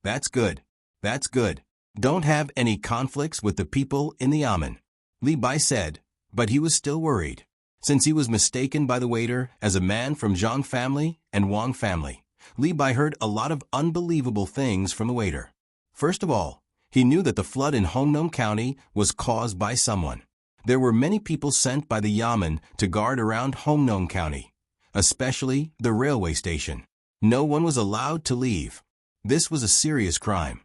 "That's good. That's good. Don't have any conflicts with the people in the yamen," Li Bai said, but he was still worried. Since he was mistaken by the waiter as a man from Zhang family and Wang family, Li Bai heard a lot of unbelievable things from the waiter. First of all, he knew that the flood in Hongnong County was caused by someone. There were many people sent by the yamen to guard around Hongnong County, especially the railway station. No one was allowed to leave. This was a serious crime.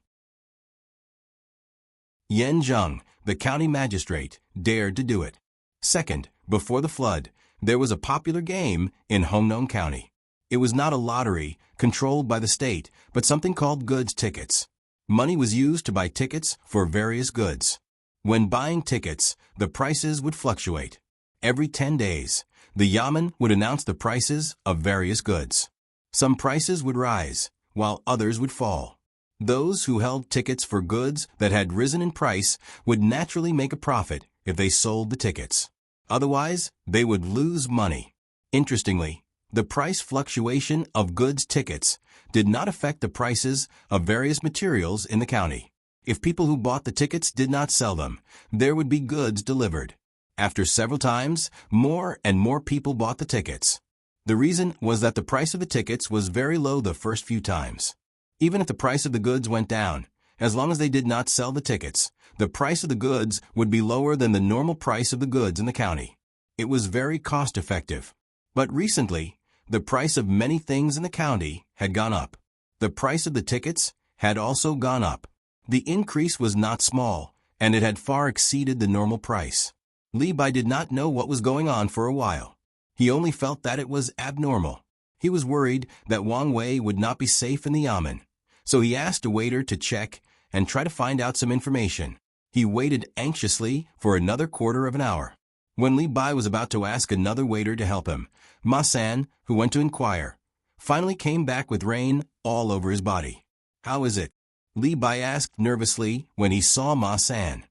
Yin Zheng, the county magistrate, dared to do it. Second, before the flood, there was a popular game in Hongnong County. It was not a lottery controlled by the state, but something called goods tickets. Money was used to buy tickets for various goods. When buying tickets, the prices would fluctuate. Every 10 days, the yamen would announce the prices of various goods. Some prices would rise, while others would fall. Those who held tickets for goods that had risen in price would naturally make a profit if they sold the tickets. Otherwise, they would lose money. Interestingly, the price fluctuation of goods tickets did not affect the prices of various materials in the county. If people who bought the tickets did not sell them, there would be goods delivered. After several times, more and more people bought the tickets. The reason was that the price of the tickets was very low the first few times. Even if the price of the goods went down, as long as they did not sell the tickets, the price of the goods would be lower than the normal price of the goods in the county. It was very cost-effective. But recently, the price of many things in the county had gone up. The price of the tickets had also gone up. The increase was not small, and it had far exceeded the normal price. Li Bai did not know what was going on for a while. He only felt that it was abnormal. He was worried that Wang Wei would not be safe in the yamen, so he asked a waiter to check and try to find out some information. He waited anxiously for another quarter of an hour. When Li Bai was about to ask another waiter to help him, Ma San, who went to inquire, finally came back with rain all over his body. "How is it?" Li Bai asked nervously when he saw Ma San.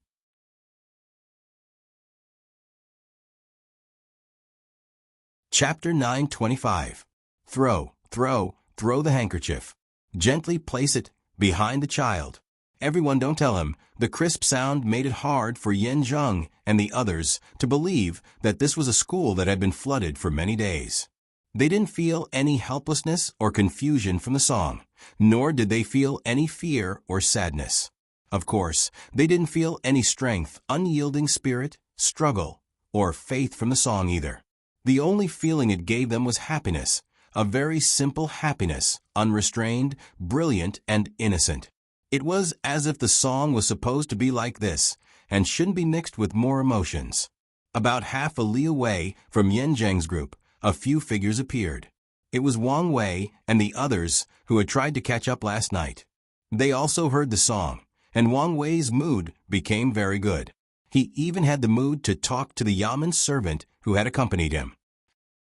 Chapter 9:25. Throw the handkerchief. Gently place it behind the child. Everyone don't tell him. The crisp sound made it hard for Yin Zheng and the others to believe that this was a school that had been flooded for many days. They didn't feel any helplessness or confusion from the song, nor did they feel any fear or sadness. Of course, they didn't feel any strength, unyielding spirit, struggle, or faith from the song either. The only feeling it gave them was happiness, a very simple happiness, unrestrained, brilliant, and innocent. It was as if the song was supposed to be like this, and shouldn't be mixed with more emotions. About half a li away from Yan Zheng's group, a few figures appeared. It was Wang Wei and the others who had tried to catch up last night. They also heard the song, and Wang Wei's mood became very good. He even had the mood to talk to the Yamen servant who had accompanied him.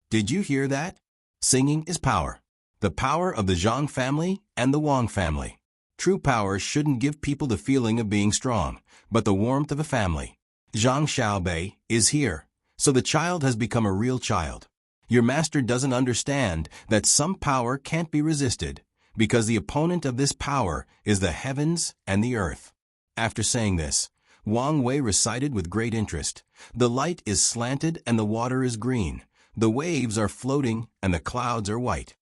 Did you hear that? Singing is power. The power of the Zhang family and the Wang family. True power shouldn't give people the feeling of being strong, but the warmth of a family. Zhang Xiaobei is here, so the child has become a real child. Your master doesn't understand that some power can't be resisted, because the opponent of this power is the heavens and the earth. After saying this, Wang Wei recited with great interest. The light is slanted and the water is green. The waves are floating and the clouds are white.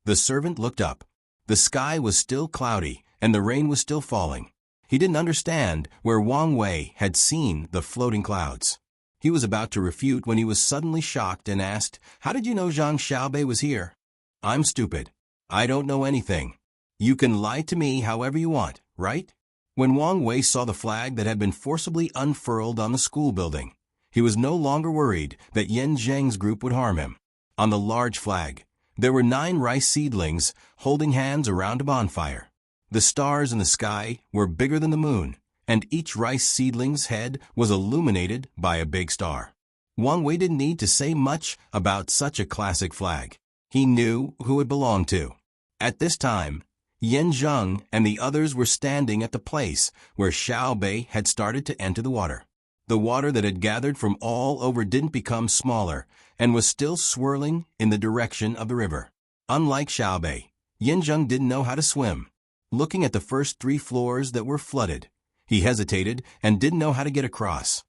The servant looked up. The sky was still cloudy and the rain was still falling. He didn't understand where Wang Wei had seen the floating clouds. He was about to refute when he was suddenly shocked and asked, "How did you know Zhang Xiaobei was here?" "I'm stupid. I don't know anything. You can lie to me however you want, right?" When Wang Wei saw the flag that had been forcibly unfurled on the school building, he was no longer worried that Yan Zheng's group would harm him. On the large flag, there were 9 rice seedlings holding hands around a bonfire. The stars in the sky were bigger than the moon, and each rice seedling's head was illuminated by a big star. Wang Wei didn't need to say much about such a classic flag. He knew who it belonged to. At this time, Yan Zheng and the others were standing at the place where Xiaobei had started to enter the water. The water that had gathered from all over didn't become smaller and was still swirling in the direction of the river. Unlike Xiaobei, Yan Zheng didn't know how to swim. Looking at the first 3 floors that were flooded, he hesitated and didn't know how to get across.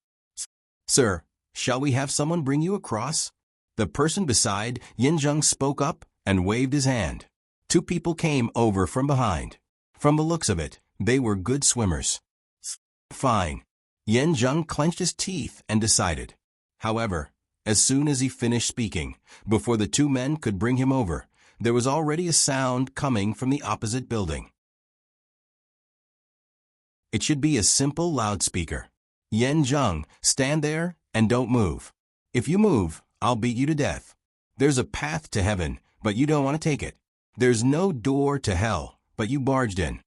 "Sir, shall we have someone bring you across?" The person beside Yan Zheng spoke up and waved his hand. 2 people came over from behind. From the looks of it, they were good swimmers. "Fine." Yan Zheng clenched his teeth and decided. However, as soon as he finished speaking, before the 2 men could bring him over, there was already a sound coming from the opposite building. It should be a simple loudspeaker. "Yan Zheng, stand there and don't move. If you move, I'll beat you to death. There's a path to heaven, but you don't want to take it. There's no door to hell, but you barged in."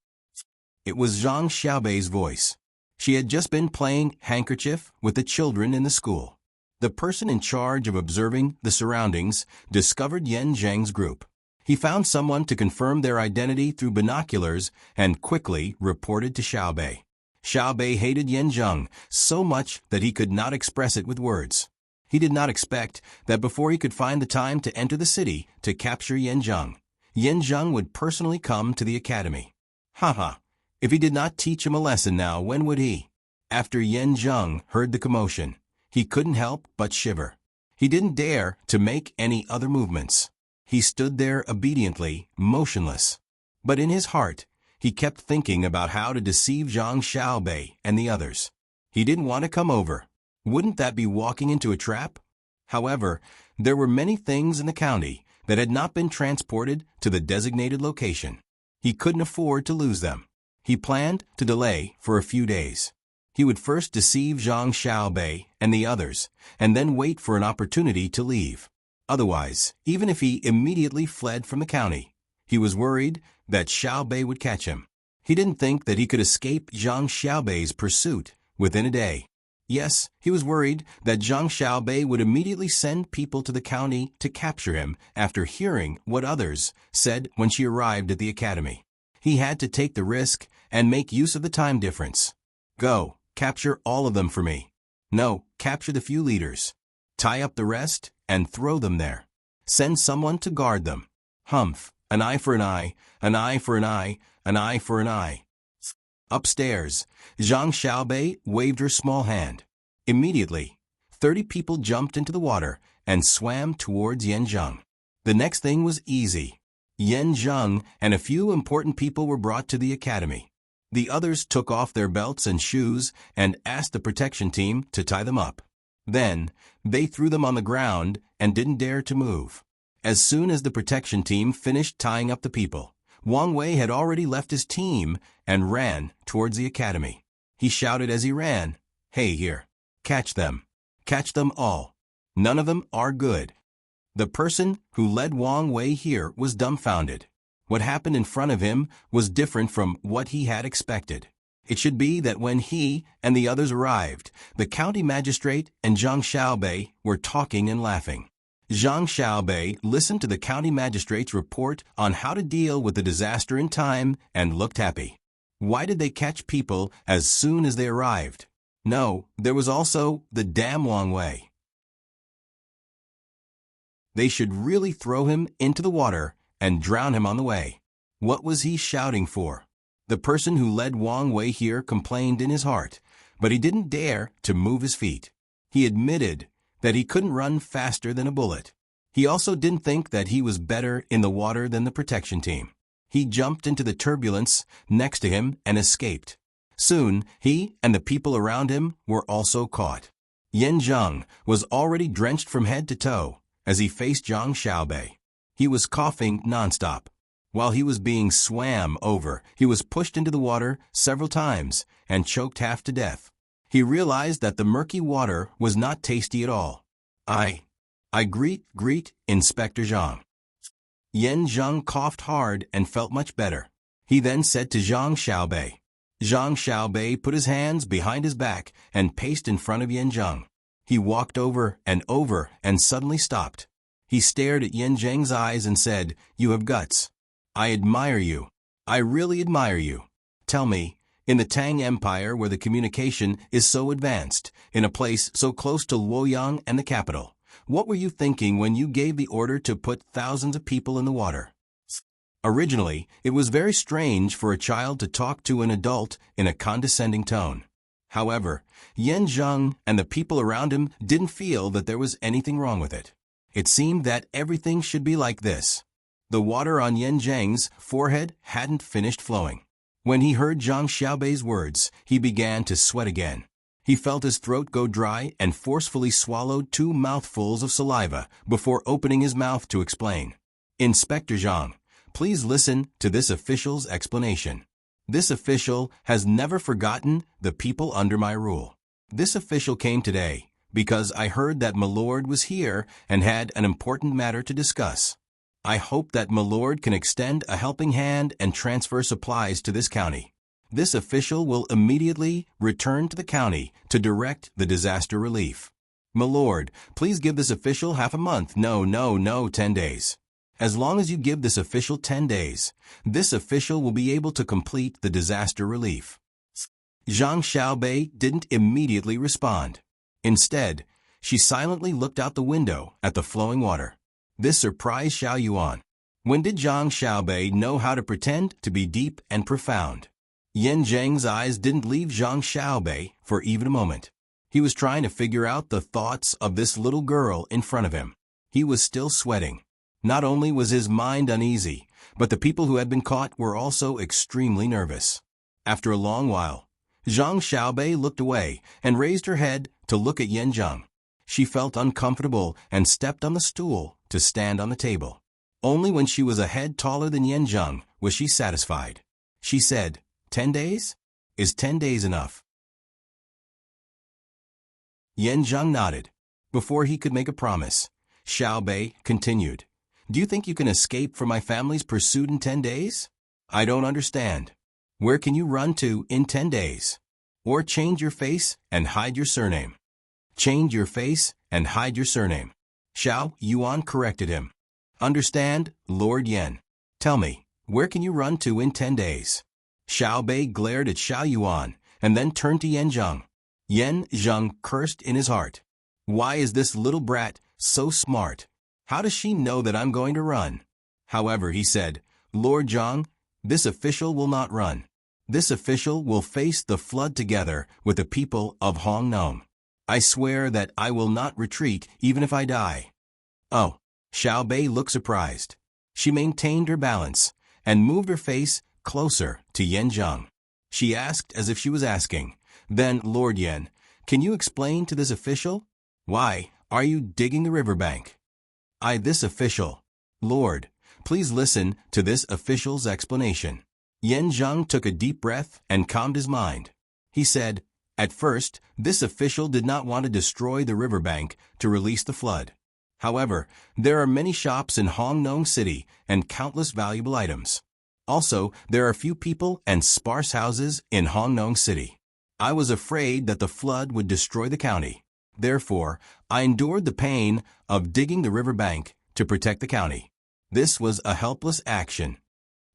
It was Zhang Xiaobei's voice. She had just been playing handkerchief with the children in the school. The person in charge of observing the surroundings discovered Yan Zheng's group. He found someone to confirm their identity through binoculars and quickly reported to Xiaobei. Xiaobei hated Yan Zheng so much that he could not express it with words. He did not expect that before he could find the time to enter the city to capture Yan Zheng would personally come to the academy. Haha, if he did not teach him a lesson now, when would he? After Yan Zheng heard the commotion, he couldn't help but shiver. He didn't dare to make any other movements. He stood there obediently, motionless. But in his heart, he kept thinking about how to deceive Zhang Xiaobei and the others. He didn't want to come over. Wouldn't that be walking into a trap? However, there were many things in the county that had not been transported to the designated location. He couldn't afford to lose them. He planned to delay for a few days. He would first deceive Zhang Xiaobei and the others, and then wait for an opportunity to leave. Otherwise, even if he immediately fled from the county, he was worried that Xiaobei would catch him. He didn't think that he could escape Zhang Xiaobei's pursuit within a day. Yes, he was worried that Zhang Xiaobei would immediately send people to the county to capture him after hearing what others said when she arrived at the academy. He had to take the risk and make use of the time difference. "Go, capture all of them for me." "No, capture the few leaders. Tie up the rest and throw them there. Send someone to guard them. Humph, an eye for an eye, an eye for an eye, an eye for an eye." Upstairs, Zhang Xiaobei waved her small hand. Immediately, 30 people jumped into the water and swam towards Yan Zheng. The next thing was easy. Yan Zheng and a few important people were brought to the academy. The others took off their belts and shoes and asked the protection team to tie them up. Then, they threw them on the ground and didn't dare to move. As soon as the protection team finished tying up the people, Wang Wei had already left his team and ran towards the academy. He shouted as he ran, "Hey here! Catch them! Catch them all! None of them are good!" The person who led Wang Wei here was dumbfounded. What happened in front of him was different from what he had expected. It should be that when he and the others arrived, the county magistrate and Zhang Xiaobei were talking and laughing. Zhang Xiaobei listened to the county magistrate's report on how to deal with the disaster in time and looked happy. Why did they catch people as soon as they arrived? No, there was also the damn Wang Wei. They should really throw him into the water and drown him on the way. What was he shouting for? The person who led Wang Wei here complained in his heart, but he didn't dare to move his feet. He admitted that he couldn't run faster than a bullet. He also didn't think that he was better in the water than the protection team. He jumped into the turbulence next to him and escaped. Soon, he and the people around him were also caught. Yan Zheng was already drenched from head to toe as he faced Zhang Xiaobei. He was coughing nonstop. While he was being swam over, he was pushed into the water several times and choked half to death. He realized that the murky water was not tasty at all. I greet, Inspector Zhang. Yan Zheng coughed hard and felt much better. He then said to Zhang Xiaobei. Zhang Xiaobei put his hands behind his back and paced in front of Yan Zheng. He walked over and suddenly stopped. He stared at Yan Zheng's eyes and said, "You have guts. I admire you. I really admire you. Tell me, in the Tang Empire where the communication is so advanced, in a place so close to Luoyang and the capital, what were you thinking when you gave the order to put thousands of people in the water?" Originally, it was very strange for a child to talk to an adult in a condescending tone. However, Yan Zheng and the people around him didn't feel that there was anything wrong with it. It seemed that everything should be like this. The water on Yan Zheng's forehead hadn't finished flowing. When he heard Zhang Xiaobei's words, he began to sweat again. He felt his throat go dry and forcefully swallowed 2 mouthfuls of saliva before opening his mouth to explain. "Inspector Zhang, please listen to this official's explanation. This official has never forgotten the people under my rule. This official came today because I heard that Milord was here and had an important matter to discuss. I hope that Milord can extend a helping hand and transfer supplies to this county. This official will immediately return to the county to direct the disaster relief. Milord, please give this official half a month. No, 10 days. As long as you give this official 10 days, this official will be able to complete the disaster relief." Zhang Xiaobei didn't immediately respond. Instead, she silently looked out the window at the flowing water. This surprised Xiao Yuan. When did Zhang Xiaobei know how to pretend to be deep and profound? Yan Zheng's eyes didn't leave Zhang Xiaobei for even a moment. He was trying to figure out the thoughts of this little girl in front of him. He was still sweating. Not only was his mind uneasy, but the people who had been caught were also extremely nervous. After a long while, Zhang Xiaobei looked away and raised her head to look at Yan Zheng. She felt uncomfortable and stepped on the stool to stand on the table. Only when she was a head taller than Yan Zheng was she satisfied. She said, 10 days? Is 10 days enough? Yan Zheng nodded. Before he could make a promise, Xiaobei continued. Do you think you can escape from my family's pursuit in 10 days? I don't understand. Where can you run to in 10 days? Or change your face and hide your surname. Change your face and hide your surname. Xiao Yuan corrected him. Understand, Lord Yan. Tell me, where can you run to in 10 days? Xiaobei glared at Xiao Yuan and then turned to Yan Zheng. Yan Zheng cursed in his heart. Why is this little brat so smart? How does she know that I'm going to run? However, he said, Lord Zhang, this official will not run. This official will face the flood together with the people of Hong Nong. I swear that I will not retreat even if I die. Oh, Xiaobei looked surprised. She maintained her balance and moved her face closer to Yan Zheng. She asked as if she was asking, Then, Lord Yan, can you explain to this official? Why are you digging the riverbank? This official, Lord, please listen to this official's explanation. Yan Zheng took a deep breath and calmed his mind. He said, at first, this official did not want to destroy the riverbank to release the flood. However, there are many shops in Hongnong City and countless valuable items. Also, there are few people and sparse houses in Hongnong City. I was afraid that the flood would destroy the county. Therefore, I endured the pain of digging the riverbank to protect the county. This was a helpless action.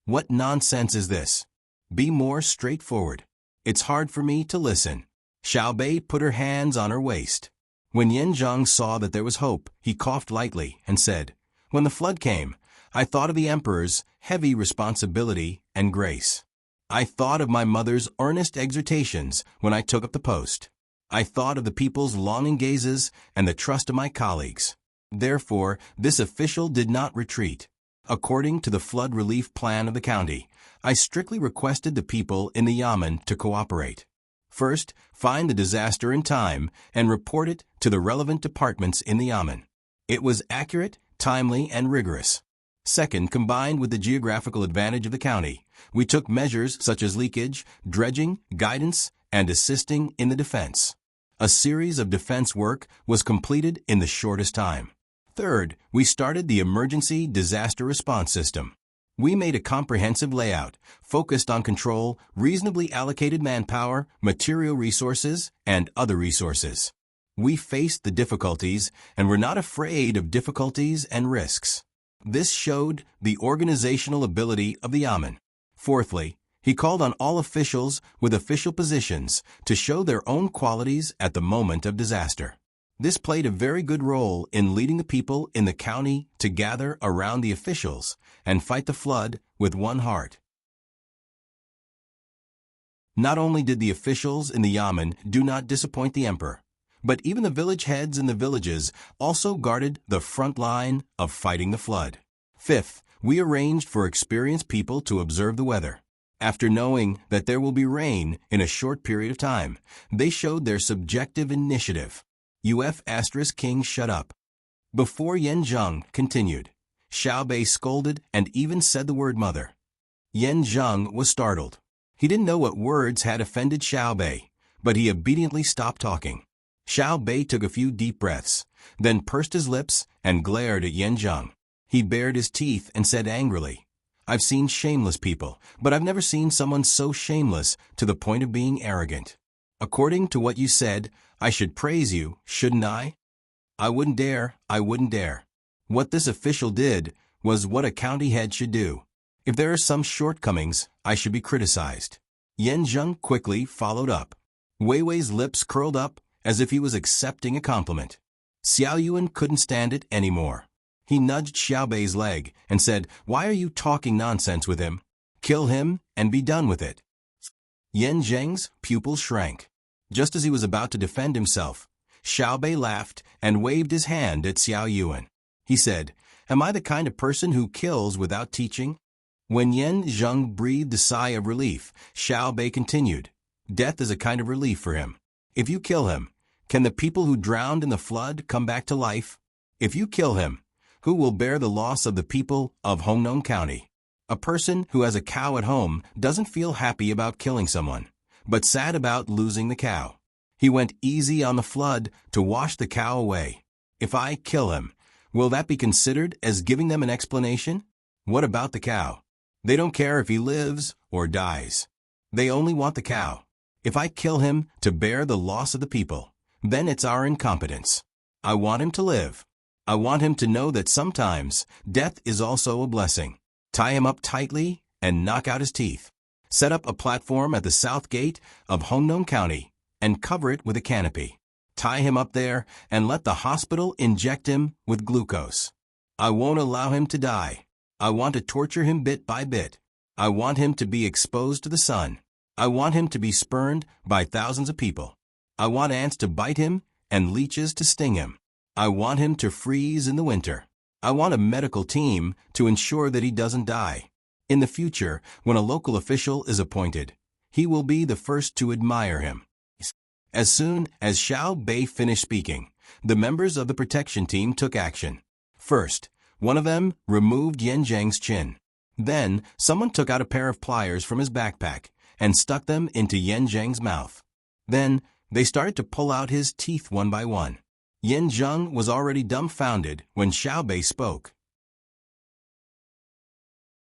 What nonsense is this? Be more straightforward. It's hard for me to listen. Xiaobei put her hands on her waist. When Yan Zheng saw that there was hope, he coughed lightly and said, when the flood came, I thought of the emperor's heavy responsibility and grace. I thought of my mother's earnest exhortations when I took up the post. I thought of the people's longing gazes and the trust of my colleagues. Therefore, this official did not retreat. According to the flood relief plan of the county, I strictly requested the people in the Yamen to cooperate. First, find the disaster in time and report it to the relevant departments in the Yamen. It was accurate, timely, and rigorous. Second, combined with the geographical advantage of the county, we took measures such as leakage, dredging, guidance, and assisting in the defense. A series of defense work was completed in the shortest time. Third, we started the emergency disaster response system. We made a comprehensive layout, focused on control, reasonably allocated manpower, material resources, and other resources. We faced the difficulties and were not afraid of difficulties and risks. This showed the organizational ability of the Yamen. Fourthly, he called on all officials with official positions to show their own qualities at the moment of disaster. This played a very good role in leading the people in the county to gather around the officials and fight the flood with one heart. Not only did the officials in the Yamen do not disappoint the emperor, but even the village heads in the villages also guarded the front line of fighting the flood. Fifth, we arranged for experienced people to observe the weather. After knowing that there will be rain in a short period of time, they showed their subjective initiative. King shut up. Before Yan Zheng continued, Xiaobei scolded and even said the word mother. Yan Zheng was startled. He didn't know what words had offended Xiaobei, but he obediently stopped talking. Xiaobei took a few deep breaths, then pursed his lips and glared at Yan Zheng. He bared his teeth and said angrily, I've seen shameless people, but I've never seen someone so shameless to the point of being arrogant. According to what you said, I should praise you, shouldn't I? I wouldn't dare. What this official did was what a county head should do. If there are some shortcomings, I should be criticized. Yan Zheng quickly followed up. Wei Wei's lips curled up as if he was accepting a compliment. Xiao Yuan couldn't stand it anymore. He nudged Xiaobei's leg and said, why are you talking nonsense with him? Kill him and be done with it. Yan Zheng's pupil shrank. Just as he was about to defend himself, Xiaobei laughed and waved his hand at Xiao Yuan. He said, am I the kind of person who kills without teaching? When Yan Zheng breathed a sigh of relief, Xiaobei continued, death is a kind of relief for him. If you kill him, can the people who drowned in the flood come back to life? If you kill him, who will bear the loss of the people of Hongnong County? A person who has a cow at home doesn't feel happy about killing someone, but sad about losing the cow. He went easy on the flood to wash the cow away. If I kill him, will that be considered as giving them an explanation? What about the cow? They don't care if he lives or dies. They only want the cow. If I kill him to bear the loss of the people, then it's our incompetence. I want him to live. I want him to know that sometimes death is also a blessing. Tie him up tightly and knock out his teeth. Set up a platform at the south gate of Hongnong County and cover it with a canopy. Tie him up there and let the hospital inject him with glucose. I won't allow him to die. I want to torture him bit by bit. I want him to be exposed to the sun. I want him to be spurned by thousands of people. I want ants to bite him and leeches to sting him. I want him to freeze in the winter. I want a medical team to ensure that he doesn't die. In the future, when a local official is appointed, he will be the first to admire him. As soon as Xiaobei finished speaking, the members of the protection team took action. First, One of them removed Yan Zhang's chin. Then, someone took out a pair of pliers from his backpack and stuck them into Yan Zhang's mouth. Then, they started to pull out his teeth one by one. Yan Zhang was already dumbfounded when Xiao Bei spoke.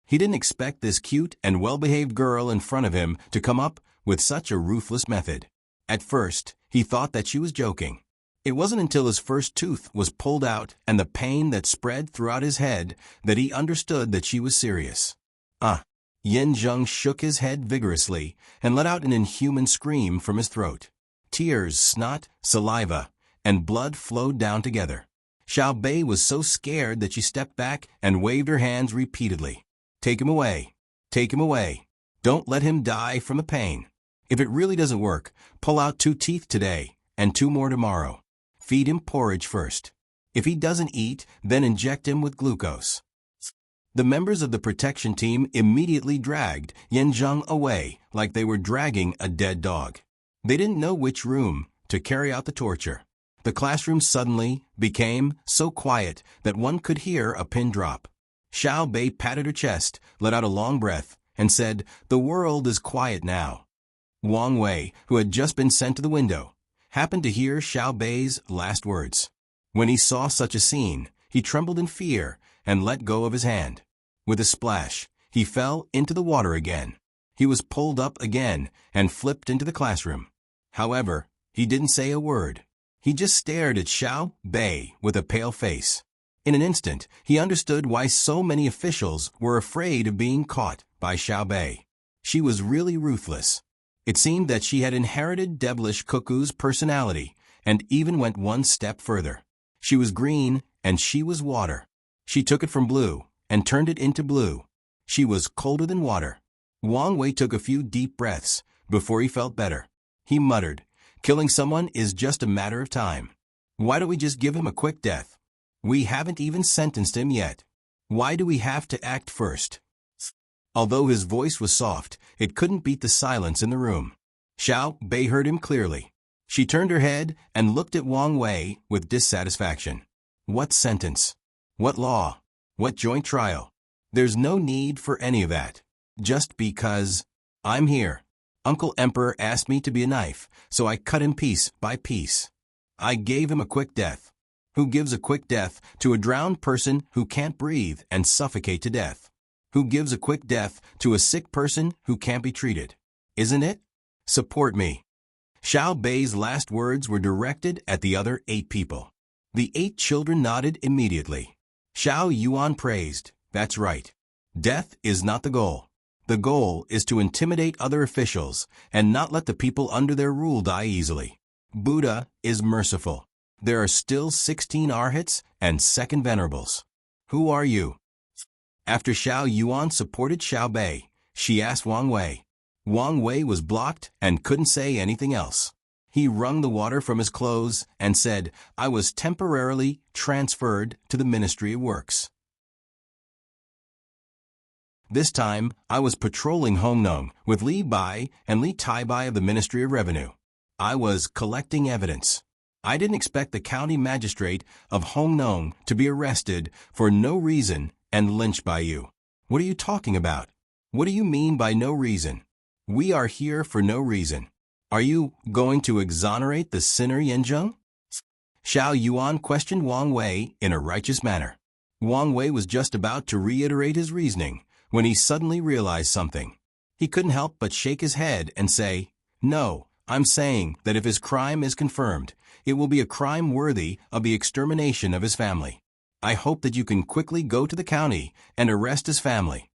He didn't expect this cute and well-behaved girl in front of him to come up with such a ruthless method. At first, he thought that she was joking. It wasn't until his first tooth was pulled out and the pain that spread throughout his head that he understood that she was serious. Yan Zhang shook his head vigorously and let out an inhuman scream from his throat. Tears, snot, saliva, and blood flowed down together. Xiao Bei was so scared that she stepped back and waved her hands repeatedly. Take him away. Take him away. Don't let him die from the pain. If it really doesn't work, pull out 2 teeth today and 2 more tomorrow. Feed him porridge first. If he doesn't eat, then inject him with glucose. The members of the protection team immediately dragged Yan Zhang away like they were dragging a dead dog. They didn't know which room to carry out the torture. The classroom suddenly became so quiet that one could hear a pin drop. Xiao Bei patted her chest, let out a long breath, and said, "The world is quiet now." Wang Wei, who had just been sent to the window, happened to hear Xiao Bei's last words. When he saw such a scene, he trembled in fear and let go of his hand. With a splash, he fell into the water again. He was pulled up again and flipped into the classroom. However, he didn't say a word. He just stared at Xiao Bei with a pale face. In an instant, he understood why so many officials were afraid of being caught by Xiao Bei. She was really ruthless. It seemed that she had inherited devilish Cuckoo's personality and even went one step further. She was green and she was water. She took it from blue and turned it into blue. She was colder than water. Wang Wei took a few deep breaths before he felt better. He muttered, "Killing someone is just a matter of time. Why don't we just give him a quick death? We haven't even sentenced him yet. Why do we have to act first?" Although his voice was soft, it couldn't beat the silence in the room. Xiao Bei heard him clearly. She turned her head and looked at Wang Wei with dissatisfaction. What sentence? What law? What joint trial? There's no need for any of that. Just because I'm here. Uncle Emperor asked me to be a knife, so I cut him piece by piece. I gave him a quick death. Who gives a quick death to a drowned person who can't breathe and suffocate to death? Who gives a quick death to a sick person who can't be treated? Isn't it? Support me. Xiao Bei's last words were directed at the other 8 people. The 8 children nodded immediately. Xiao Yuan praised, "That's right. Death is not the goal. The goal is to intimidate other officials and not let the people under their rule die easily. Buddha is merciful. There are still 16 arhats and second venerables. Who are you?" After Xiao Yuan supported Xiao Bei, she asked Wang Wei. Wang Wei was blocked and couldn't say anything else. He wrung the water from his clothes and said, "I was temporarily transferred to the Ministry of Works. This time, I was patrolling Hongnong with Li Bai and Li Taibai of the Ministry of Revenue. I was collecting evidence. I didn't expect the county magistrate of Hongnong to be arrested for no reason and lynched by you. What are you talking about? What do you mean by no reason? We are here for no reason. Are you going to exonerate the sinner Yan Zhang?" Xiao Yuan questioned Wang Wei in a righteous manner. Wang Wei was just about to reiterate his reasoning when he suddenly realized something. He couldn't help but shake his head and say, "No, I'm saying that if his crime is confirmed, it will be a crime worthy of the extermination of his family. I hope that you can quickly go to the county and arrest his family."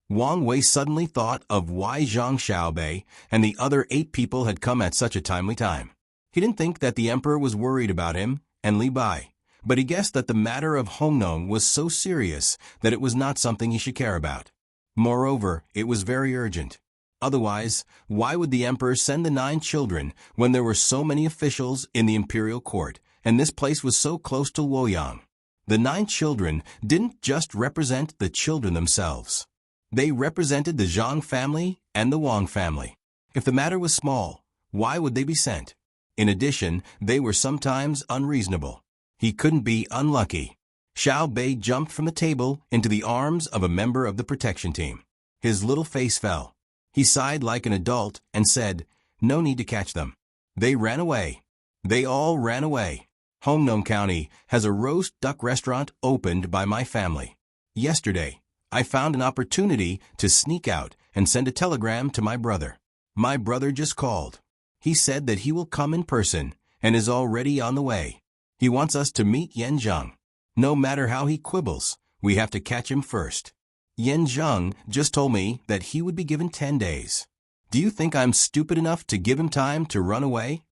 Wang Wei suddenly thought of why Zhang Xiaobei and the other 8 people had come at such a timely time. He didn't think that the emperor was worried about him and Li Bai, but he guessed that the matter of Hongnong was so serious that it was not something he should care about. Moreover, it was very urgent. Otherwise, why would the emperor send the 9 children when there were so many officials in the imperial court and this place was so close to Luoyang? The 9 children didn't just represent the children themselves. They represented the Zhang family and the Wang family. If the matter was small, why would they be sent? In addition, they were sometimes unreasonable. He couldn't be unlucky. Xiao Bei jumped from the table into the arms of a member of the protection team. His little face fell. He sighed like an adult and said, "No need to catch them. They ran away. They all ran away. Hongnong County has a roast duck restaurant opened by my family. Yesterday, I found an opportunity to sneak out and send a telegram to my brother. My brother just called. He said that he will come in person and is already on the way. He wants us to meet Yan Zheng. No matter how he quibbles, we have to catch him first. Yan Zheng just told me that he would be given 10 days. Do you think I'm stupid enough to give him time to run away?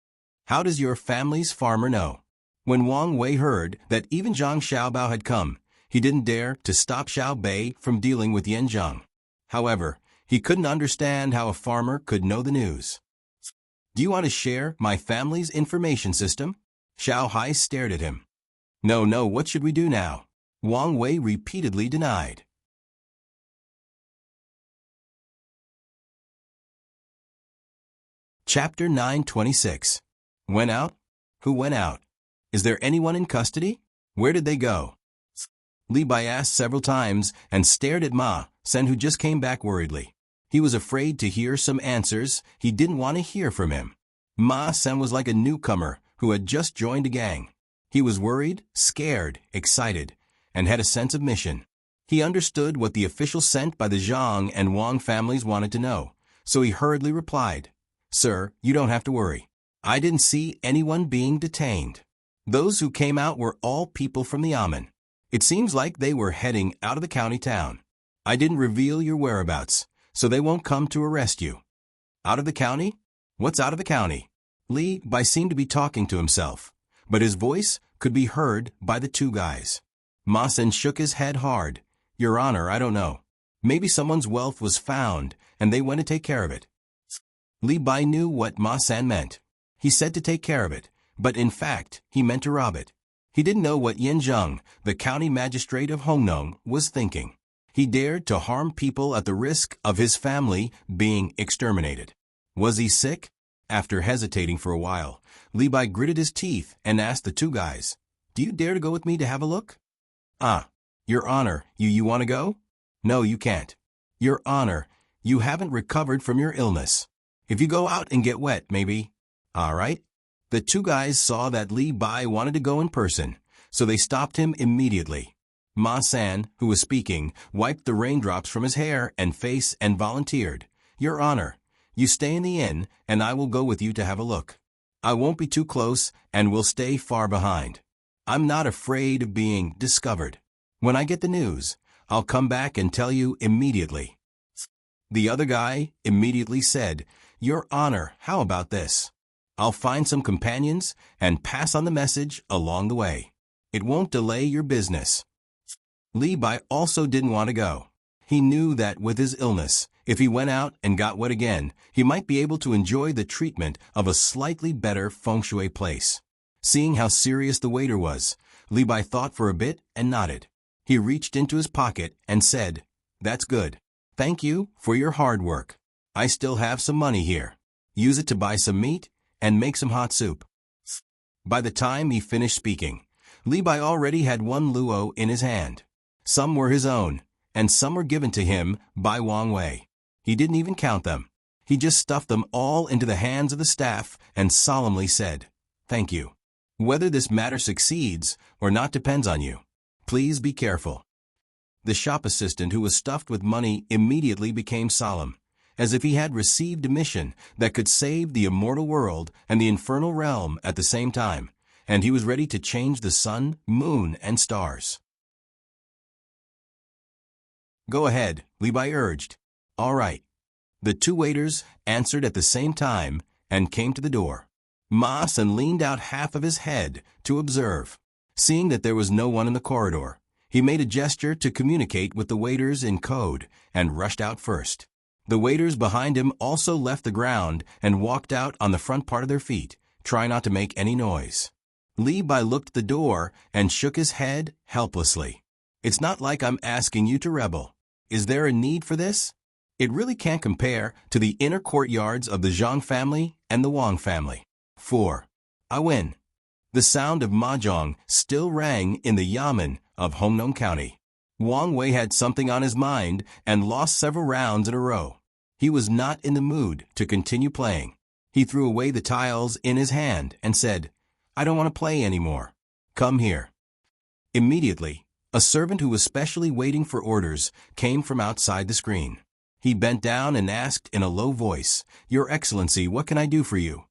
How does your family's farmer know?" When Wang Wei heard that even Zhang Xiaobao had come, he didn't dare to stop Xiao Bei from dealing with Yan Zheng. However, he couldn't understand how a farmer could know the news. "Do you want to share my family's information system?" Xiao Hai stared at him. No, what should we do now?" Wang Wei repeatedly denied. Chapter 926. Went out? Who went out? Is there anyone in custody? Where did they go? Li Bai asked several times and stared at Ma Sen, who just came back worriedly. He was afraid to hear some answers he didn't want to hear from him. Ma Sen was like a newcomer who had just joined a gang. He was worried, scared, excited, and had a sense of mission. He understood what the officials sent by the Zhang and Wang families wanted to know, so he hurriedly replied, "Sir, you don't have to worry. I didn't see anyone being detained. Those who came out were all people from the Amen. It seems like they were heading out of the county town. I didn't reveal your whereabouts, so they won't come to arrest you." "Out of the county? What's out of the county?" Li Bai seemed to be talking to himself, but his voice could be heard by the two guys. Ma Sen shook his head hard. "Your Honor, I don't know. Maybe someone's wealth was found, and they went to take care of it." Li Bai knew what Ma Sen meant. He said to take care of it, but in fact, he meant to rob it. He didn't know what Yan Zheng, the county magistrate of Hongnong, was thinking. He dared to harm people at the risk of his family being exterminated. Was he sick? After hesitating for a while, Li Bai gritted his teeth and asked the two guys, "Do you dare to go with me to have a look?" Your Honor, you want to go?" "No, you can't." "Your Honor, you haven't recovered from your illness. If you go out and get wet, maybe." "All right." The two guys saw that Li Bai wanted to go in person, so they stopped him immediately. Ma San, who was speaking, wiped the raindrops from his hair and face and volunteered, "Your Honor, you stay in the inn, and I will go with you to have a look. I won't be too close, and will stay far behind. I'm not afraid of being discovered. When I get the news, I'll come back and tell you immediately." The other guy immediately said, "Your Honor, how about this? I'll find some companions and pass on the message along the way. It won't delay your business." Li Bai also didn't want to go. He knew that with his illness, if he went out and got wet again, he might be able to enjoy the treatment of a slightly better feng shui place. Seeing how serious the waiter was, Li Bai thought for a bit and nodded. He reached into his pocket and said, "That's good. Thank you for your hard work. I still have some money here. Use it to buy some meat and make some hot soup." By the time he finished speaking, Li Bai already had 1 luo in his hand. Some were his own, and some were given to him by Wang Wei. He didn't even count them. He just stuffed them all into the hands of the staff and solemnly said, "Thank you. Whether this matter succeeds or not depends on you. Please be careful." The shop assistant, who was stuffed with money, immediately became solemn, as if he had received a mission that could save the immortal world and the infernal realm at the same time, and he was ready to change the sun, moon, and stars. "Go ahead," Li Bai urged. "All right." The two waiters answered at the same time and came to the door. Ma Sen leaned out half of his head to observe. Seeing that there was no one in the corridor, he made a gesture to communicate with the waiters in code and rushed out first. The waiters behind him also left the ground and walked out on the front part of their feet, trying not to make any noise. Li Bai looked at the door and shook his head helplessly. "It's not like I'm asking you to rebel. Is there a need for this? It really can't compare to the inner courtyards of the Zhang family and the Wang family." 4. I win. The sound of mahjong still rang in the yamen of Homnong County. Wang Wei had something on his mind and lost several rounds in a row. He was not in the mood to continue playing. He threw away the tiles in his hand and said, "I don't want to play anymore. Come here." Immediately, a servant who was specially waiting for orders came from outside the screen. He bent down and asked in a low voice, "Your Excellency, what can I do for you?"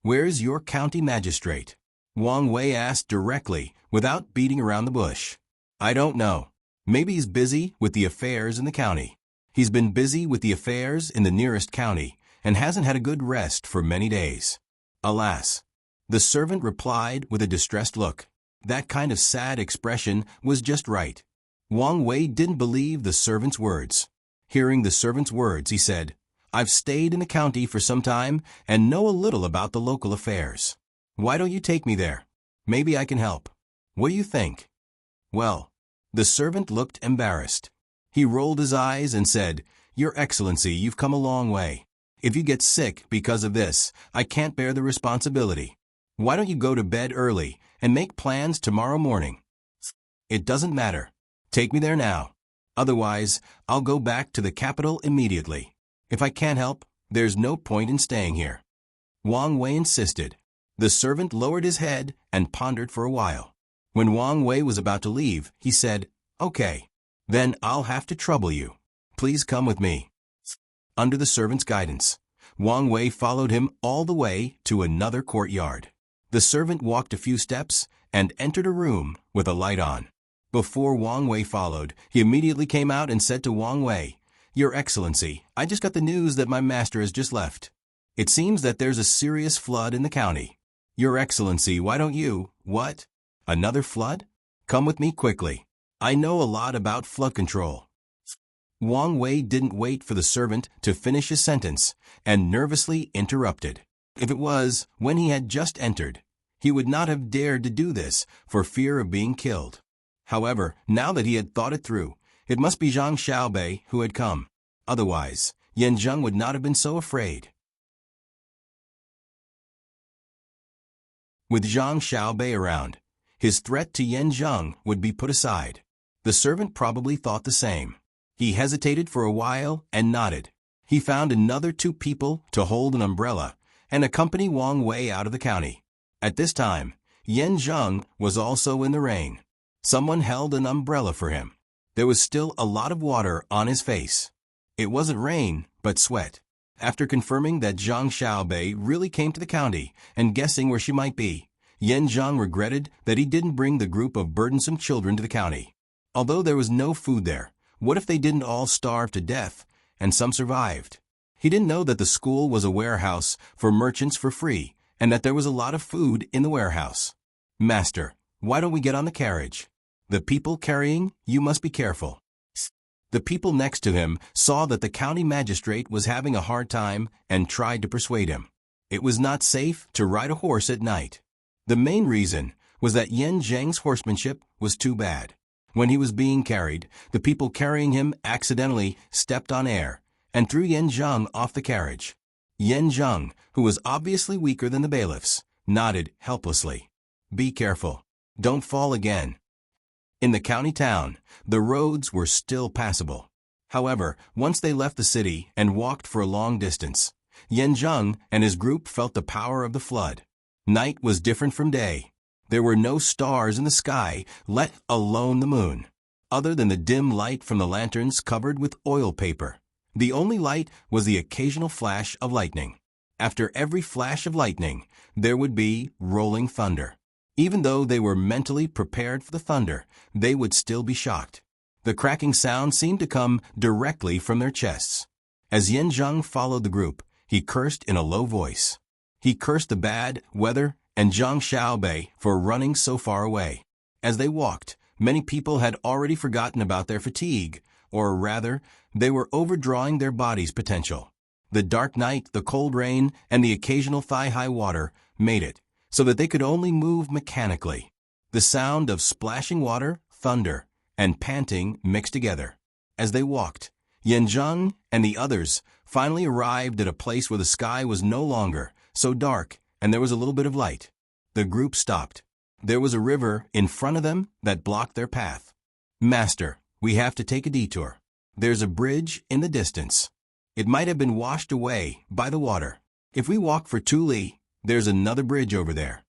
"Where's your county magistrate?" Wang Wei asked directly, without beating around the bush. "I don't know. Maybe he's busy with the affairs in the county. He's been busy with the affairs in the nearest county and hasn't had a good rest for many days." "Alas." The servant replied with a distressed look. That kind of sad expression was just right. Wang Wei didn't believe the servant's words. Hearing the servant's words, he said, "I've stayed in the county for some time and know a little about the local affairs. Why don't you take me there? Maybe I can help. What do you think?" "Well," the servant looked embarrassed. He rolled his eyes and said, "Your Excellency, you've come a long way. If you get sick because of this, I can't bear the responsibility. Why don't you go to bed early and make plans tomorrow morning?" "It doesn't matter. Take me there now. Otherwise, I'll go back to the capital immediately. If I can't help, there's no point in staying here." Wang Wei insisted. The servant lowered his head and pondered for a while. When Wang Wei was about to leave, he said, "Okay, then I'll have to trouble you. Please come with me." Under the servant's guidance, Wang Wei followed him all the way to another courtyard. The servant walked a few steps and entered a room with a light on. Before Wang Wei followed, he immediately came out and said to Wang Wei, "Your Excellency, I just got the news that my master has just left. It seems that there's a serious flood in the county. Your Excellency, why don't you—" "What? Another flood? Come with me quickly. I know a lot about flood control." Wang Wei didn't wait for the servant to finish his sentence and nervously interrupted. If it was when he had just entered, he would not have dared to do this for fear of being killed. However, now that he had thought it through, it must be Zhang Xiaobei who had come. Otherwise, Yan Zheng would not have been so afraid. With Zhang Xiaobei around, his threat to Yan Zheng would be put aside. The servant probably thought the same. He hesitated for a while and nodded. He found another 2 people to hold an umbrella and accompany Wang Wei out of the county. At this time, Yan Zheng was also in the rain. Someone held an umbrella for him. There was still a lot of water on his face. It wasn't rain, but sweat. After confirming that Zhang Xiaobei really came to the county and guessing where she might be, Yan Zheng regretted that he didn't bring the group of burdensome children to the county. Although there was no food there, what if they didn't all starve to death and some survived? He didn't know that the school was a warehouse for merchants for free and that there was a lot of food in the warehouse. "Master, why don't we get on the carriage? The people carrying, you must be careful." The people next to him saw that the county magistrate was having a hard time and tried to persuade him. It was not safe to ride a horse at night. The main reason was that Yan Zheng's horsemanship was too bad. When he was being carried, the people carrying him accidentally stepped on air and threw Yan Zheng off the carriage. Yan Zheng, who was obviously weaker than the bailiffs, nodded helplessly. "Be careful. Don't fall again." In the county town, the roads were still passable. However, once they left the city and walked for a long distance, Yan Zheng and his group felt the power of the flood. Night was different from day. There were no stars in the sky, let alone the moon, other than the dim light from the lanterns covered with oil paper. The only light was the occasional flash of lightning. After every flash of lightning, there would be rolling thunder. Even though they were mentally prepared for the thunder, they would still be shocked. The cracking sound seemed to come directly from their chests. As Yan Zheng followed the group, he cursed in a low voice. He cursed the bad weather and Zhang Xiaobei for running so far away. As they walked, many people had already forgotten about their fatigue, or rather, they were overdrawing their body's potential. The dark night, the cold rain, and the occasional thigh-high water made it so that they could only move mechanically. The sound of splashing water, thunder, and panting mixed together. As they walked, Yan Zheng and the others finally arrived at a place where the sky was no longer so dark and there was a little bit of light. The group stopped. There was a river in front of them that blocked their path. Master, we have to take a detour. There's a bridge in the distance. It might have been washed away by the water. If we walk for 2 li, there's another bridge over there.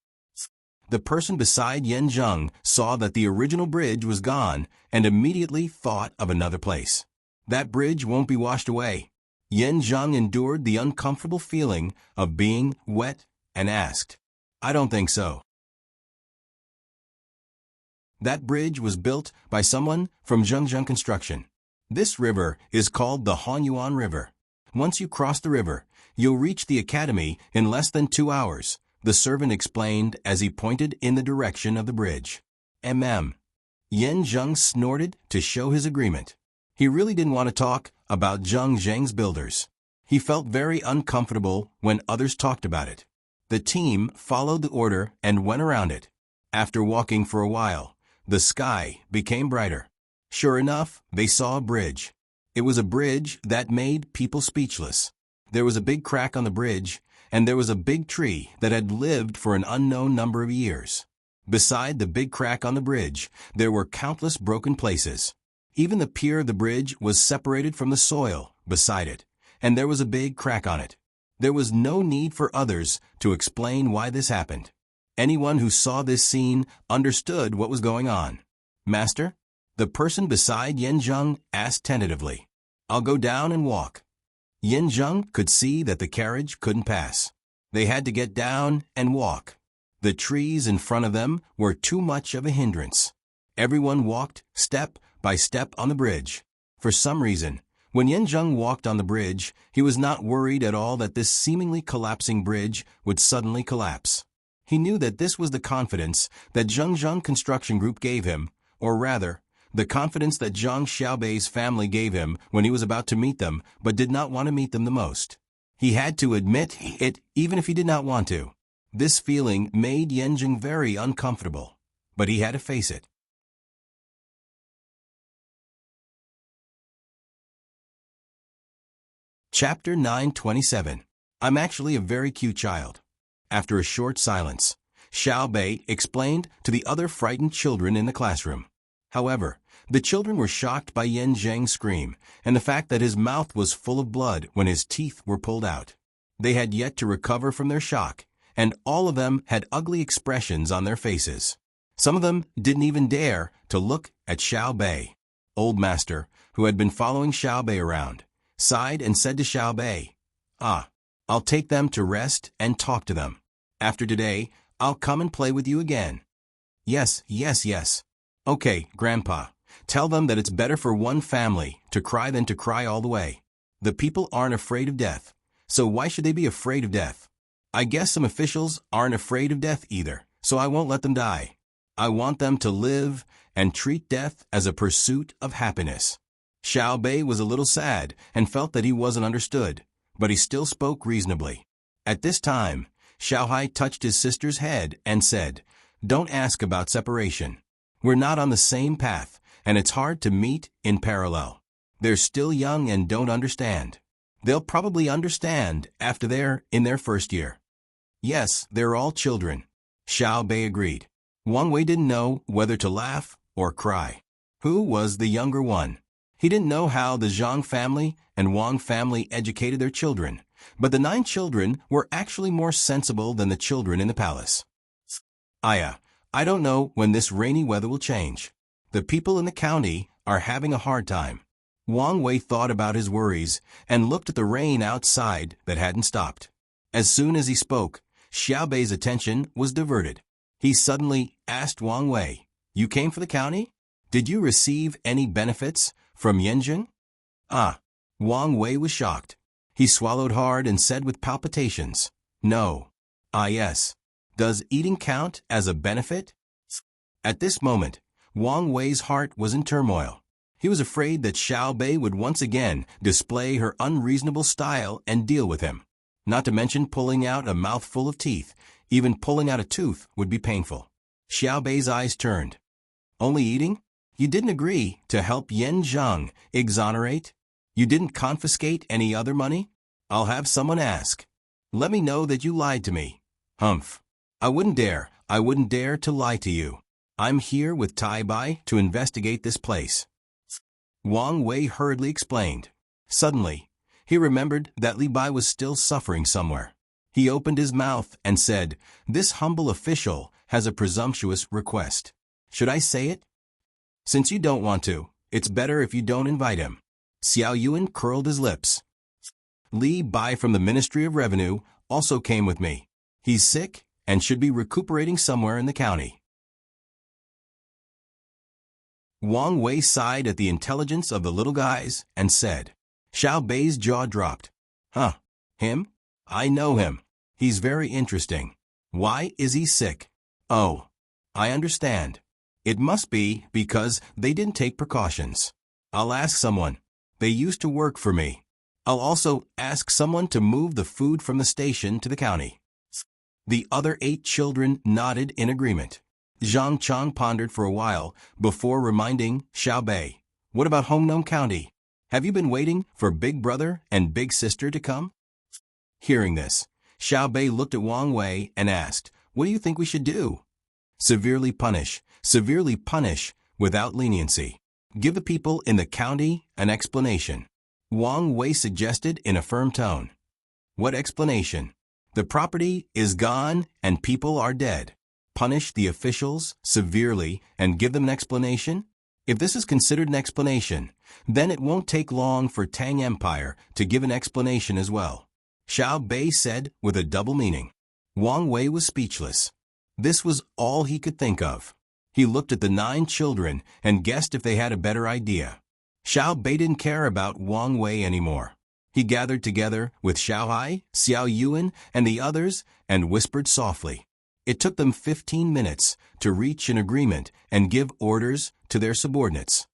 The person beside Yen Zheng saw that the original bridge was gone and immediately thought of another place. That bridge won't be washed away. Yen Zheng endured the uncomfortable feeling of being wet and asked, I don't think so. That bridge was built by someone from Zhengzheng Construction. This river is called the Hanyuan River. Once you cross the river, you'll reach the academy in less than 2 hours, the servant explained as he pointed in the direction of the bridge. Yen Zheng snorted to show his agreement. He really didn't want to talk about Zheng Zheng's builders. He felt very uncomfortable when others talked about it. The team followed the order and went around it. After walking for a while, the sky became brighter. Sure enough, they saw a bridge. It was a bridge that made people speechless. There was a big crack on the bridge, and there was a big tree that had lived for an unknown number of years. Beside the big crack on the bridge, there were countless broken places. Even the pier of the bridge was separated from the soil beside it, and there was a big crack on it. There was no need for others to explain why this happened. Anyone who saw this scene understood what was going on. Master? The person beside Yen Zheng asked tentatively. I'll go down and walk. Yen Zheng could see that the carriage couldn't pass. They had to get down and walk. The trees in front of them were too much of a hindrance. Everyone walked step by step on the bridge. For some reason, when Yen Zheng walked on the bridge, he was not worried at all that this seemingly collapsing bridge would suddenly collapse. He knew that this was the confidence that Zhengzheng Construction Group gave him, or rather, the confidence that Zhang Xiaobei's family gave him when he was about to meet them but did not want to meet them the most. He had to admit it even if he did not want to. This feeling made Yen Zheng very uncomfortable, but he had to face it. Chapter 927. I'm actually a very cute child. After a short silence, Xiaobei explained to the other frightened children in the classroom. However, the children were shocked by Yen Zheng's scream and the fact that his mouth was full of blood when his teeth were pulled out. They had yet to recover from their shock, and all of them had ugly expressions on their faces. Some of them didn't even dare to look at Xiaobei. Old Master, who had been following Xiaobei around, sighed and said to Xiaobei, I'll take them to rest and talk to them. After today, I'll come and play with you again. Yes. Okay, Grandpa. Tell them that it's better for one family to cry than to cry all the way. The people aren't afraid of death, so why should they be afraid of death? I guess some officials aren't afraid of death either, so I won't let them die. I want them to live and treat death as a pursuit of happiness. Xiaobei was a little sad and felt that he wasn't understood, but he still spoke reasonably. At this time, Xiaohai touched his sister's head and said, Don't ask about separation. We're not on the same path, and it's hard to meet in parallel. They're still young and don't understand. They'll probably understand after they're in their first year. Yes, they're all children. Xiaobei agreed. Wang Wei didn't know whether to laugh or cry. Who was the younger one? He didn't know how the Zhang family and Wang family educated their children, but the 9 children were actually more sensible than the children in the palace. I don't know when this rainy weather will change. The people in the county are having a hard time. Wang Wei thought about his worries and looked at the rain outside that hadn't stopped. As soon as he spoke, Xiaobei's attention was diverted. He suddenly asked Wang Wei, You came for the county? Did you receive any benefits from Yanjing? Wang Wei was shocked. He swallowed hard and said with palpitations, No. Yes. Does eating count as a benefit? At this moment, Wang Wei's heart was in turmoil. He was afraid that Xiaobei would once again display her unreasonable style and deal with him. Not to mention pulling out a mouthful of teeth. Even pulling out a tooth would be painful. Xiaobei's eyes turned. Only eating? You didn't agree to help Yen Zheng exonerate? You didn't confiscate any other money? I'll have someone ask. Let me know that you lied to me. Humph. I wouldn't dare to lie to you. I'm here with Tai Bai to investigate this place. Wang Wei hurriedly explained. Suddenly, he remembered that Li Bai was still suffering somewhere. He opened his mouth and said, "This humble official has a presumptuous request. Should I say it?" "Since you don't want to, it's better if you don't invite him." Xiao Yuan curled his lips. "Li Bai from the Ministry of Revenue also came with me. He's sick and should be recuperating somewhere in the county." Wang Wei sighed at the intelligence of the little guys and said. Xiao Bei's jaw dropped. "Huh, him? I know him. He's very interesting. Why is he sick? Oh, I understand. It must be because they didn't take precautions. I'll ask someone. They used to work for me. I'll also ask someone to move the food from the station to the county." The other 8 children nodded in agreement. Zhang Chang pondered for a while before reminding Xiao Bei, "What about Hongnong County? Have you been waiting for Big Brother and Big Sister to come?" Hearing this, Xiao Bei looked at Wang Wei and asked, "What do you think we should do?" Severely punish without leniency. Give the people in the county an explanation," Wang Wei suggested in a firm tone. "What explanation?" "The property is gone and people are dead. Punish the officials severely and give them an explanation? If this is considered an explanation, then it won't take long for Tang Empire to give an explanation as well," Xiao Bei said with a double meaning. Wang Wei was speechless. This was all he could think of. He looked at the 9 children and guessed if they had a better idea. Xiao Bei didn't care about Wang Wei anymore. He gathered together with Xiao Hai, Xiao Yuan, and the others and whispered softly. It took them 15 minutes to reach an agreement and give orders to their subordinates.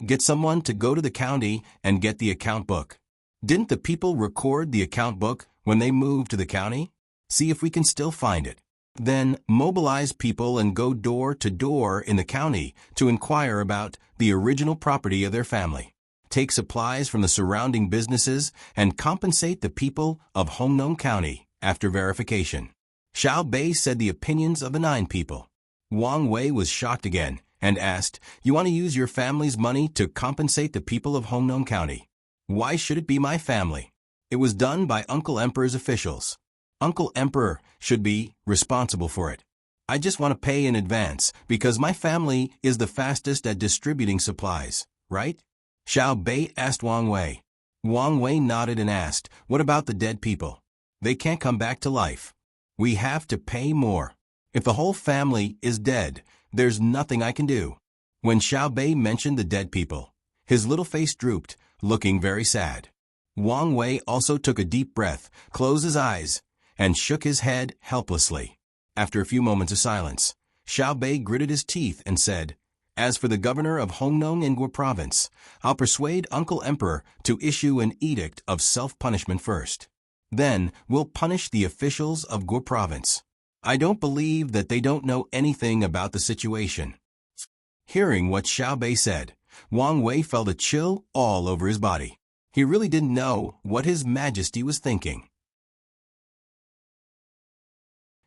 "Get someone to go to the county and get the account book. Didn't the people record the account book when they moved to the county? See if we can still find it. Then mobilize people and go door to door in the county to inquire about the original property of their family. Take supplies from the surrounding businesses and compensate the people of Hongnong County after verification." Xiao Bei said the opinions of the 9 people. Wang Wei was shocked again and asked, "You want to use your family's money to compensate the people of Hongnong County? Why should it be my family? It was done by Uncle Emperor's officials. Uncle Emperor should be responsible for it. I just want to pay in advance because my family is the fastest at distributing supplies, right?" Xiao Bei asked Wang Wei. Wang Wei nodded and asked, "What about the dead people? They can't come back to life. We have to pay more. If the whole family is dead, there's nothing I can do." When Xiao Bei mentioned the dead people, his little face drooped, looking very sad. Wang Wei also took a deep breath, closed his eyes, and shook his head helplessly. After a few moments of silence, Xiao Bei gritted his teeth and said, "As for the governor of Hongnong Ingwa province, I'll persuade Uncle Emperor to issue an edict of self-punishment first. Then we'll punish the officials of Guo province. I don't believe that they don't know anything about the situation." Hearing what Xiao Bei said, Wang Wei felt a chill all over his body. He really didn't know what His Majesty was thinking.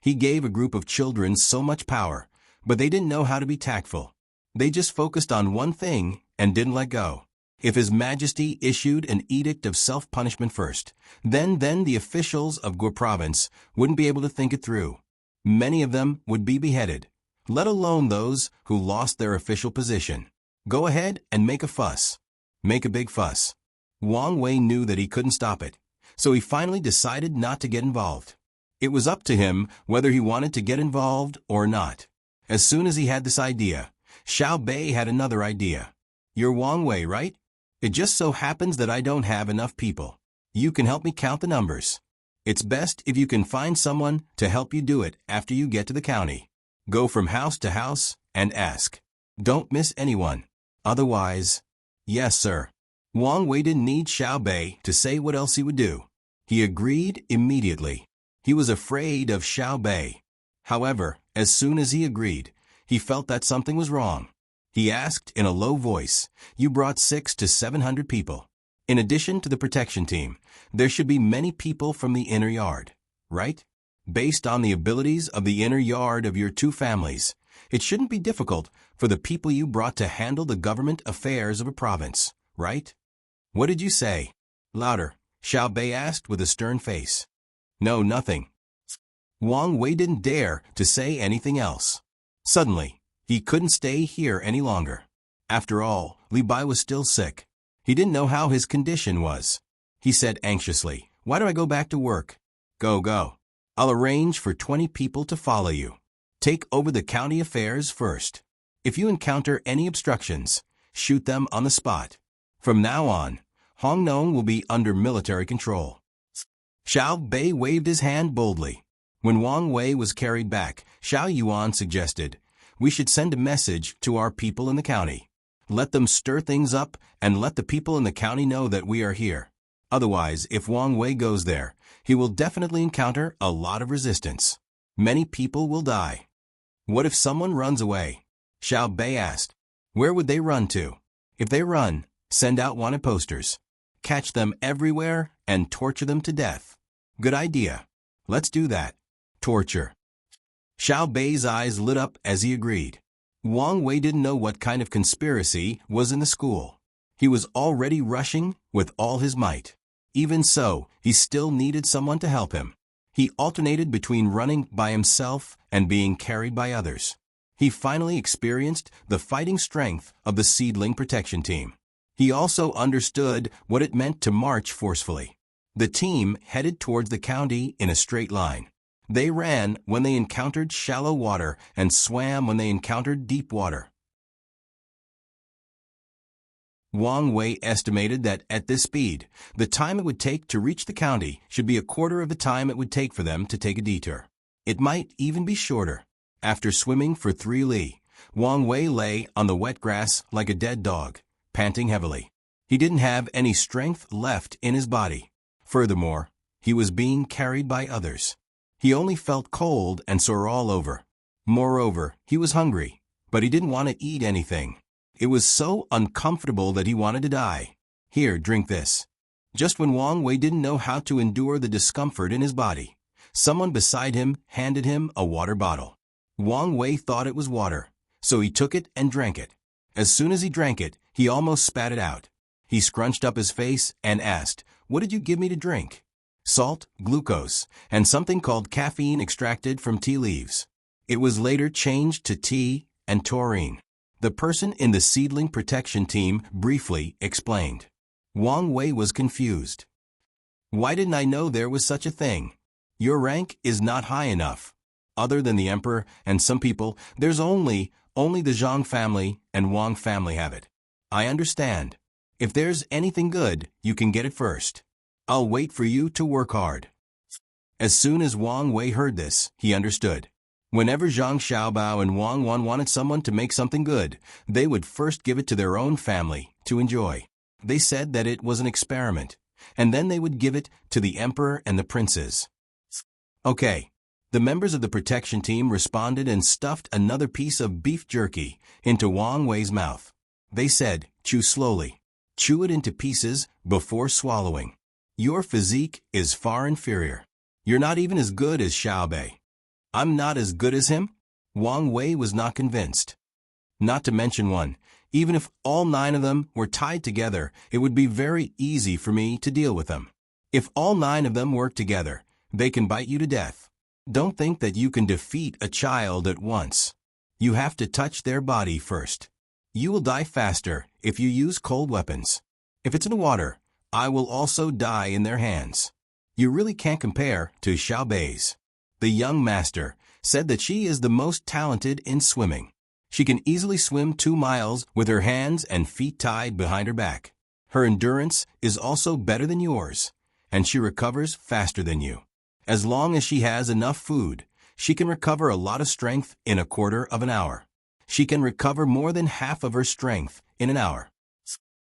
He gave a group of children so much power, but they didn't know how to be tactful. They just focused on one thing and didn't let go. If His Majesty issued an edict of self-punishment first, then the officials of Guo province wouldn't be able to think it through. Many of them would be beheaded, let alone those who lost their official position. Go ahead and make a fuss. Make a big fuss. Wang Wei knew that he couldn't stop it, so he finally decided not to get involved. It was up to him whether he wanted to get involved or not. As soon as he had this idea, Xiao Bei had another idea. "You're Wang Wei, right? It just so happens that I don't have enough people. You can help me count the numbers. It's best if you can find someone to help you do it after you get to the county. Go from house to house and ask. Don't miss anyone. Otherwise..." "Yes, sir." Wang Wei didn't need Xiao Bei to say what else he would do. He agreed immediately. He was afraid of Xiao Bei. However, as soon as he agreed, he felt that something was wrong. He asked in a low voice, "You brought 600 to 700 people. In addition to the protection team, there should be many people from the inner yard, right?" Based on the abilities of the inner yard of your two families, it shouldn't be difficult for the people you brought to handle the government affairs of a province, right? What did you say? Louder, Xiao Bei asked with a stern face. No, nothing. Wang Wei didn't dare to say anything else. Suddenly, he couldn't stay here any longer. After all, Li Bai was still sick. He didn't know how his condition was. He said anxiously, "Why do I go back to work?" Go. I'll arrange for 20 people to follow you. Take over the county affairs first. If you encounter any obstructions, shoot them on the spot. From now on, Hong Nong will be under military control. Xiao Bei waved his hand boldly. When Wang Wei was carried back, Xiao Yuan suggested, "We should send a message to our people in the county. Let them stir things up and let the people in the county know that we are here. Otherwise, if Wang Wei goes there, he will definitely encounter a lot of resistance. Many people will die." What if someone runs away? Xiao Bei asked. Where would they run to? If they run, send out wanted posters. Catch them everywhere and torture them to death. Good idea. Let's do that. Torture. Xiao Bei's eyes lit up as he agreed. Wang Wei didn't know what kind of conspiracy was in the school. He was already rushing with all his might. Even so, he still needed someone to help him. He alternated between running by himself and being carried by others. He finally experienced the fighting strength of the Seedling Protection Team. He also understood what it meant to march forcefully. The team headed towards the county in a straight line. They ran when they encountered shallow water and swam when they encountered deep water. Wang Wei estimated that at this speed, the time it would take to reach the county should be a quarter of the time it would take for them to take a detour. It might even be shorter. After swimming for 3 li, Wang Wei lay on the wet grass like a dead dog, panting heavily. He didn't have any strength left in his body. Furthermore, he was being carried by others. He only felt cold and sore all over. Moreover, he was hungry, but he didn't want to eat anything. It was so uncomfortable that he wanted to die. Here, drink this. Just when Wang Wei didn't know how to endure the discomfort in his body, someone beside him handed him a water bottle. Wang Wei thought it was water, so he took it and drank it. As soon as he drank it, he almost spat it out. He scrunched up his face and asked, "What did you give me to drink?" Salt, glucose, and something called caffeine extracted from tea leaves. It was later changed to tea and taurine. The person in the Seedling Protection Team briefly explained. Wang Wei was confused. Why didn't I know there was such a thing? Your rank is not high enough. Other than the emperor and some people, there's only the Zhang family and Wang family have it. I understand. If there's anything good, you can get it first. I'll wait for you to work hard. As soon as Wang Wei heard this, he understood. Whenever Zhang Xiaobao and Wang Wan wanted someone to make something good, they would first give it to their own family to enjoy. They said that it was an experiment, and then they would give it to the emperor and the princes. Okay. The members of the protection team responded and stuffed another piece of beef jerky into Wang Wei's mouth. They said, "Chew slowly. Chew it into pieces before swallowing. Your physique is far inferior. You're not even as good as Xiao Bei." I'm not as good as him? Wang Wei was not convinced. Not to mention one, even if all 9 of them were tied together, it would be very easy for me to deal with them. If all 9 of them work together, they can bite you to death. Don't think that you can defeat a child at once. You have to touch their body first. You will die faster if you use cold weapons. If it's in water, I will also die in their hands. You really can't compare to Xiao Bei's. The young master said that she is the most talented in swimming. She can easily swim 2 miles with her hands and feet tied behind her back. Her endurance is also better than yours, and she recovers faster than you. As long as she has enough food, she can recover a lot of strength in a quarter of an hour. She can recover more than half of her strength in an hour.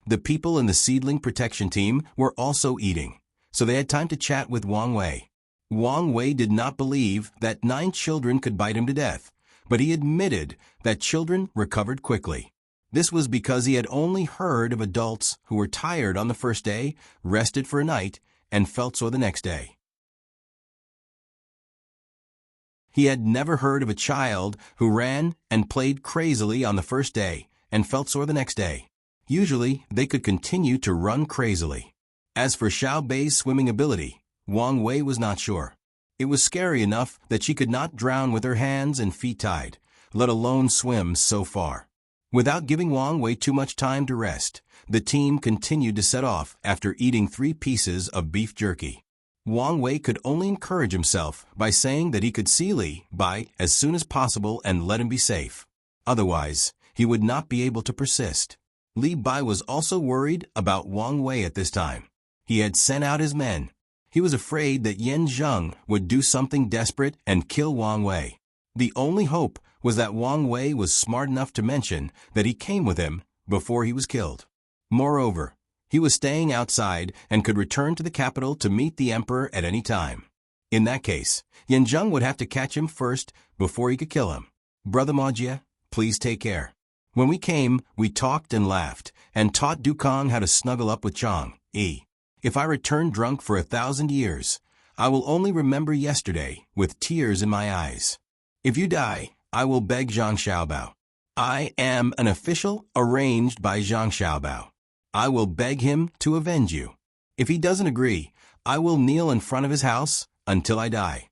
The people in the Seedling Protection Team were also eating, so they had time to chat with Wang Wei. Wang Wei did not believe that 9 children could bite him to death, but he admitted that children recovered quickly. This was because he had only heard of adults who were tired on the first day, rested for a night, and felt sore the next day. He had never heard of a child who ran and played crazily on the first day and felt sore the next day. Usually, they could continue to run crazily. As for Xiao Bei's swimming ability, Wang Wei was not sure. It was scary enough that she could not drown with her hands and feet tied, let alone swim so far. Without giving Wang Wei too much time to rest, the team continued to set off after eating 3 pieces of beef jerky. Wang Wei could only encourage himself by saying that he could see Li Bai as soon as possible and let him be safe. Otherwise, he would not be able to persist. Li Bai was also worried about Wang Wei at this time. He had sent out his men. He was afraid that Yan Zheng would do something desperate and kill Wang Wei. The only hope was that Wang Wei was smart enough to mention that he came with him before he was killed. Moreover, he was staying outside and could return to the capital to meet the emperor at any time. In that case, Yan Zheng would have to catch him first before he could kill him. Brother Maojie, please take care. When we came, we talked and laughed, and taught Dukong how to snuggle up with Chang. If I return drunk for 1,000 years, I will only remember yesterday with tears in my eyes. If you die, I will beg Zhang Xiaobao. I am an official arranged by Zhang Xiaobao. I will beg him to avenge you. If he doesn't agree, I will kneel in front of his house until I die.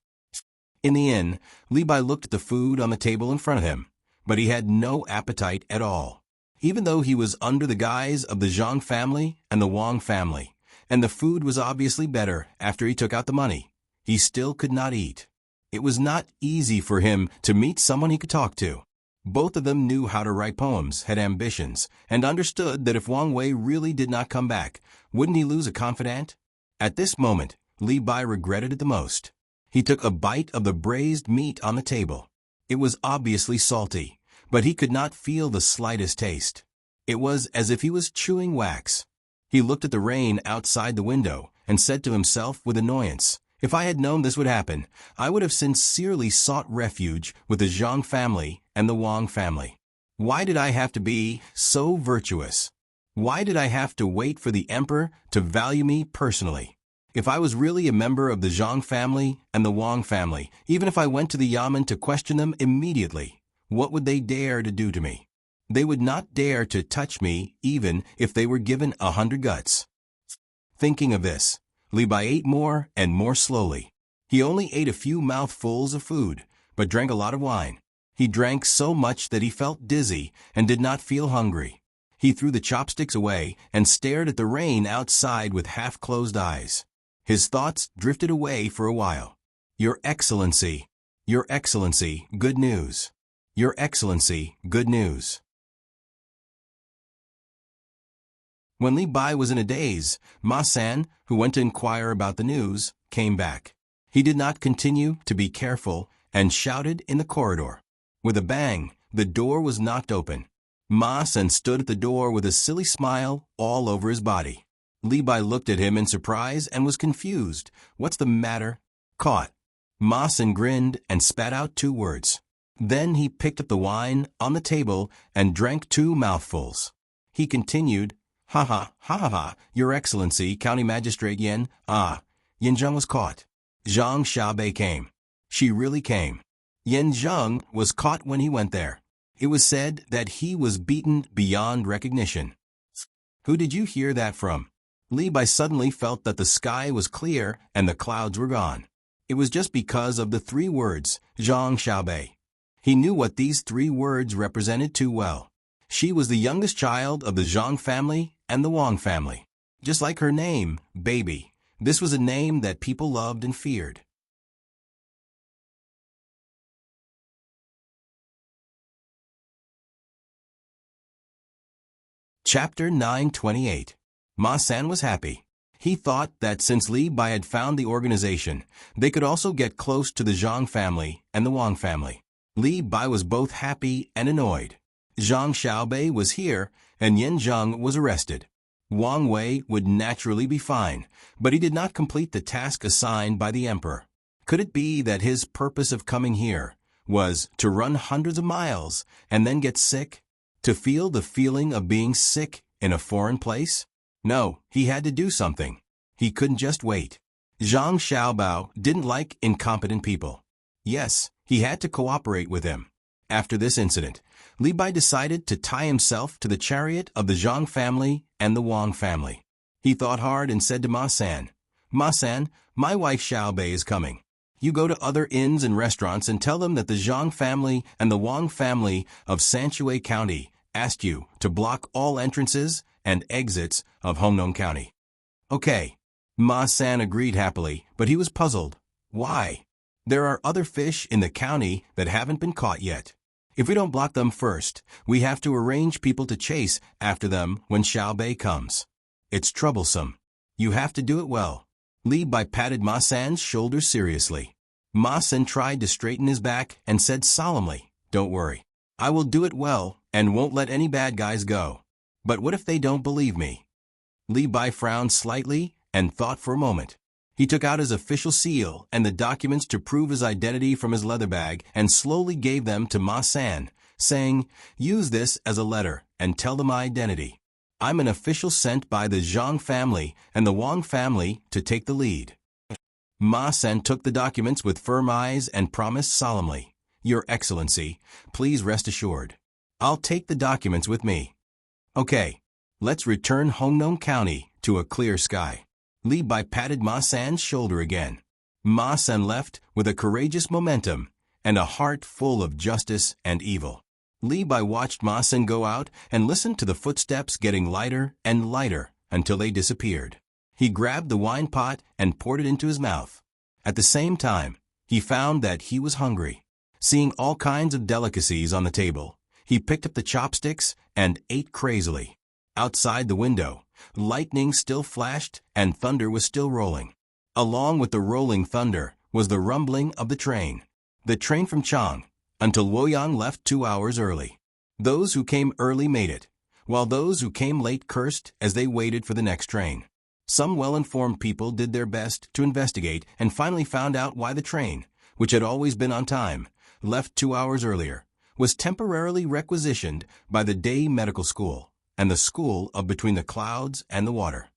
In the inn, Li Bai looked at the food on the table in front of him, but he had no appetite at all. Even though he was under the guise of the Zhang family and the Wang family, and the food was obviously better after he took out the money, he still could not eat. It was not easy for him to meet someone he could talk to. Both of them knew how to write poems, had ambitions, and understood that if Wang Wei really did not come back, wouldn't he lose a confidant? At this moment, Li Bai regretted it the most. He took a bite of the braised meat on the table. It was obviously salty, but he could not feel the slightest taste. It was as if he was chewing wax. He looked at the rain outside the window and said to himself with annoyance, if I had known this would happen, I would have sincerely sought refuge with the Zhang family and the Wang family. Why did I have to be so virtuous? Why did I have to wait for the emperor to value me personally? If I was really a member of the Zhang family and the Wang family, even if I went to the Yamen to question them immediately, what would they dare to do to me? They would not dare to touch me even if they were given 100 guts. Thinking of this, Li Bai ate more and more slowly. He only ate a few mouthfuls of food, but drank a lot of wine. He drank so much that he felt dizzy and did not feel hungry. He threw the chopsticks away and stared at the rain outside with half-closed eyes. His thoughts drifted away for a while. Your Excellency, good news. Your Excellency, good news. When Li Bai was in a daze, Ma San, who went to inquire about the news, came back. He did not continue to be careful and shouted in the corridor. With a bang, the door was knocked open. Ma San stood at the door with a silly smile all over his body. Li Bai looked at him in surprise and was confused. What's the matter? Caught. Ma San grinned and spat out 2 words. Then he picked up the wine on the table and drank 2 mouthfuls. He continued, Ha ha, ha ha ha, Your Excellency, County Magistrate Yan Zheng was caught. Zhang Xiaobei came. She really came. Yan Zheng was caught when he went there. It was said that he was beaten beyond recognition. Who did you hear that from? Li Bai suddenly felt that the sky was clear and the clouds were gone. It was just because of the 3 words, Zhang Xiaobei. He knew what these 3 words represented too well. She was the youngest child of the Zhang family and the Wang family. Just like her name, Baby, this was a name that people loved and feared. Chapter 928. Ma San was happy. He thought that since Li Bai had found the organization, they could also get close to the Zhang family and the Wang family. Li Bai was both happy and annoyed. Zhang Xiaobei was here, and Yan Zheng was arrested. Wang Wei would naturally be fine, but he did not complete the task assigned by the emperor. Could it be that his purpose of coming here was to run hundreds of miles and then get sick? To feel the feeling of being sick in a foreign place? No, he had to do something. He couldn't just wait. Zhang Xiaobao didn't like incompetent people. Yes, he had to cooperate with him. After this incident, Li Bai decided to tie himself to the chariot of the Zhang family and the Wang family. He thought hard and said to Ma San, "Ma San, my wife Xiao Bei is coming. You go to other inns and restaurants and tell them that the Zhang family and the Wang family of Sanshui County asked you to block all entrances and exits of Hongnong County." Okay. Ma San agreed happily, but he was puzzled. Why? There are other fish in the county that haven't been caught yet. If we don't block them first, we have to arrange people to chase after them when Xiao Bei comes. It's troublesome. You have to do it well. Li Bai patted Ma San's shoulder seriously. Ma San tried to straighten his back and said solemnly, "Don't worry. I will do it well and won't let any bad guys go. But what if they don't believe me?" Li Bai frowned slightly and thought for a moment. He took out his official seal and the documents to prove his identity from his leather bag and slowly gave them to Ma San, saying, "Use this as a letter and tell them my identity. I'm an official sent by the Zhang family and the Wang family to take the lead." Ma San took the documents with firm eyes and promised solemnly, "Your Excellency, please rest assured. I'll take the documents with me. Okay, let's return Hongnong County to a clear sky." Li Bai patted Ma San's shoulder again. Ma San left with a courageous momentum and a heart full of justice and evil. Li Bai watched Ma San go out and listened to the footsteps getting lighter and lighter until they disappeared. He grabbed the wine pot and poured it into his mouth. At the same time, he found that he was hungry. Seeing all kinds of delicacies on the table, he picked up the chopsticks and ate crazily. Outside the window, lightning still flashed and thunder was still rolling. Along with the rolling thunder was the rumbling of the train. The train from Chang, until Luoyang left 2 hours early. Those who came early made it, while those who came late cursed as they waited for the next train. Some well-informed people did their best to investigate and finally found out why the train, which had always been on time, left 2 hours earlier, was temporarily requisitioned by the day medical school and the school of between the clouds and the water.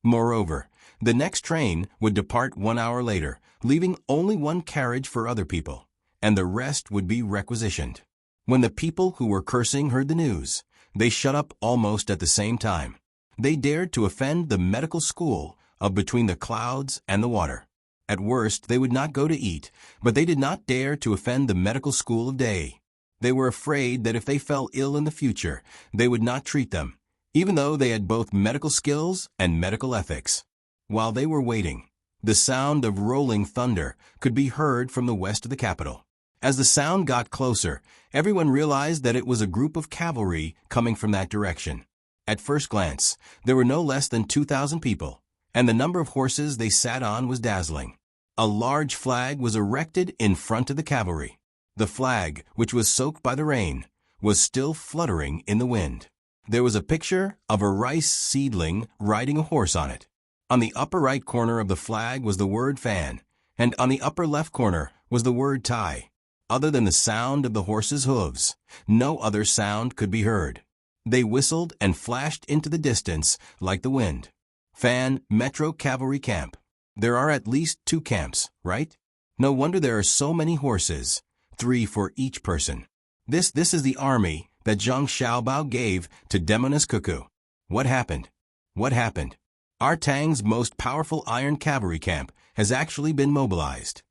Moreover, the next train would depart 1 hour later, leaving only one carriage for other people, and the rest would be requisitioned. When the people who were cursing heard the news, they shut up almost at the same time. They dared to offend the medical school of between the clouds and the water. At worst, they would not go to eat, but they did not dare to offend the medical school of day. They were afraid that if they fell ill in the future, they would not treat them, even though they had both medical skills and medical ethics. While they were waiting, the sound of rolling thunder could be heard from the west of the capital. As the sound got closer, everyone realized that it was a group of cavalry coming from that direction. At first glance, there were no less than 2,000 people, and the number of horses they sat on was dazzling. A large flag was erected in front of the cavalry. The flag, which was soaked by the rain, was still fluttering in the wind. There was a picture of a rice seedling riding a horse on it. On the upper right corner of the flag was the word fan, and on the upper left corner was the word tie. Other than the sound of the horse's hooves, no other sound could be heard. They whistled and flashed into the distance like the wind. Fan Metro Cavalry Camp. There are at least 2 camps, right? No wonder there are so many horses, 3 for each person. This is the army that Zhang Xiaobao gave to Demoness Cuckoo. What happened? What happened? Our Tang's most powerful iron cavalry camp has actually been mobilized.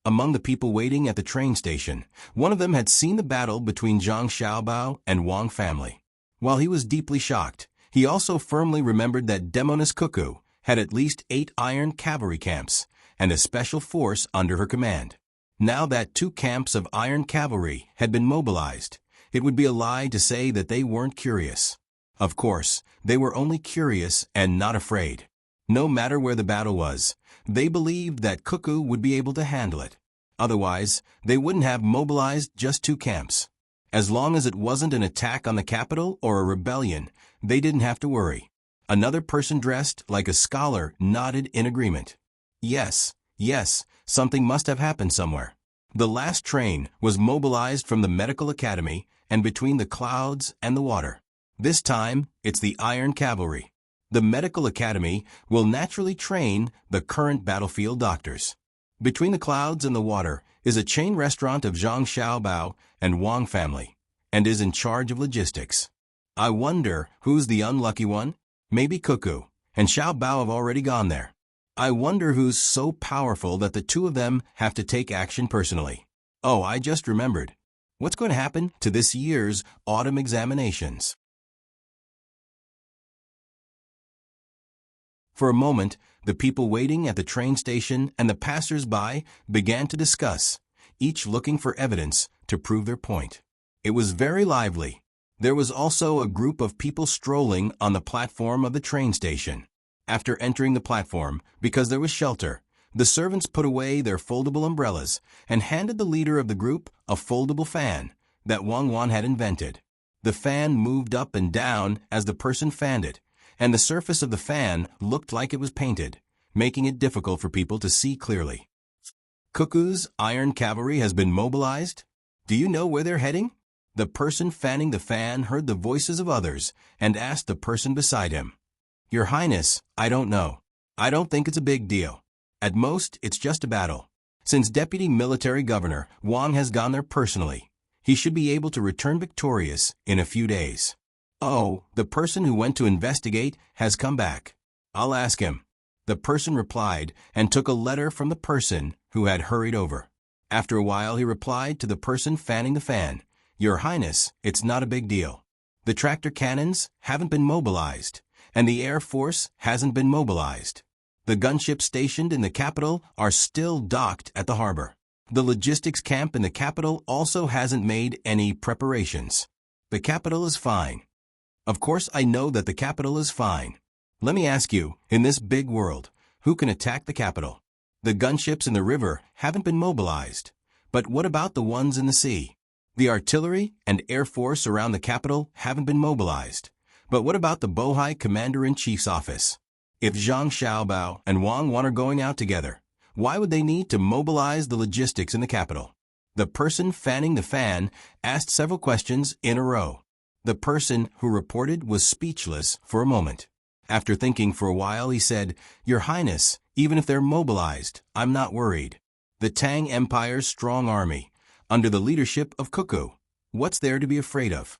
Among the people waiting at the train station, one of them had seen the battle between Zhang Xiaobao and Wang family. While he was deeply shocked, he also firmly remembered that Demoness Cuckoo had at least 8 iron cavalry camps and a special force under her command. Now that 2 camps of iron cavalry had been mobilized, it would be a lie to say that they weren't curious. Of course, they were only curious and not afraid. No matter where the battle was, they believed that Cuckoo would be able to handle it. Otherwise, they wouldn't have mobilized just 2 camps. As long as it wasn't an attack on the capital or a rebellion, they didn't have to worry. Another person dressed like a scholar nodded in agreement. Yes, something must have happened somewhere. The last train was mobilized from the medical academy and between the clouds and the water. This time, it's the iron cavalry. The medical academy will naturally train the current battlefield doctors. Between the clouds and the water is a chain restaurant of Zhang Xiaobao and Wang family, and is in charge of logistics. I wonder who's the unlucky one? Maybe Cuckoo and Xiaobao have already gone there. I wonder who's so powerful that the two of them have to take action personally. Oh, I just remembered. What's going to happen to this year's autumn examinations? For a moment, the people waiting at the train station and the passers-by began to discuss, each looking for evidence to prove their point. It was very lively. There was also a group of people strolling on the platform of the train station. After entering the platform, because there was shelter, the servants put away their foldable umbrellas and handed the leader of the group a foldable fan that Wang Wan had invented. The fan moved up and down as the person fanned it, and the surface of the fan looked like it was painted, making it difficult for people to see clearly. Cuckoo's iron cavalry has been mobilized. Do you know where they're heading? The person fanning the fan heard the voices of others and asked the person beside him. Your Highness, I don't know. I don't think it's a big deal. At most, it's just a battle. Since Deputy Military Governor Wang has gone there personally, he should be able to return victorious in a few days. Oh, the person who went to investigate has come back. I'll ask him. The person replied and took a letter from the person who had hurried over. After a while, he replied to the person fanning the fan, Your Highness, it's not a big deal. The tractor cannons haven't been mobilized, and the Air Force hasn't been mobilized. The gunships stationed in the capital are still docked at the harbor. The logistics camp in the capital also hasn't made any preparations. The capital is fine. Of course, I know that the capital is fine. Let me ask you, in this big world, who can attack the capital? The gunships in the river haven't been mobilized. But what about the ones in the sea? The artillery and air force around the capital haven't been mobilized. But what about the Bohai Commander-in-Chief's office? If Zhang Xiaobao and Wang Wan are going out together, why would they need to mobilize the logistics in the capital? The person fanning the fan asked several questions in a row. The person who reported was speechless for a moment. After thinking for a while, he said, Your Highness, even if they're mobilized, I'm not worried. The Tang Empire's strong army, under the leadership of Cuckoo, what's there to be afraid of?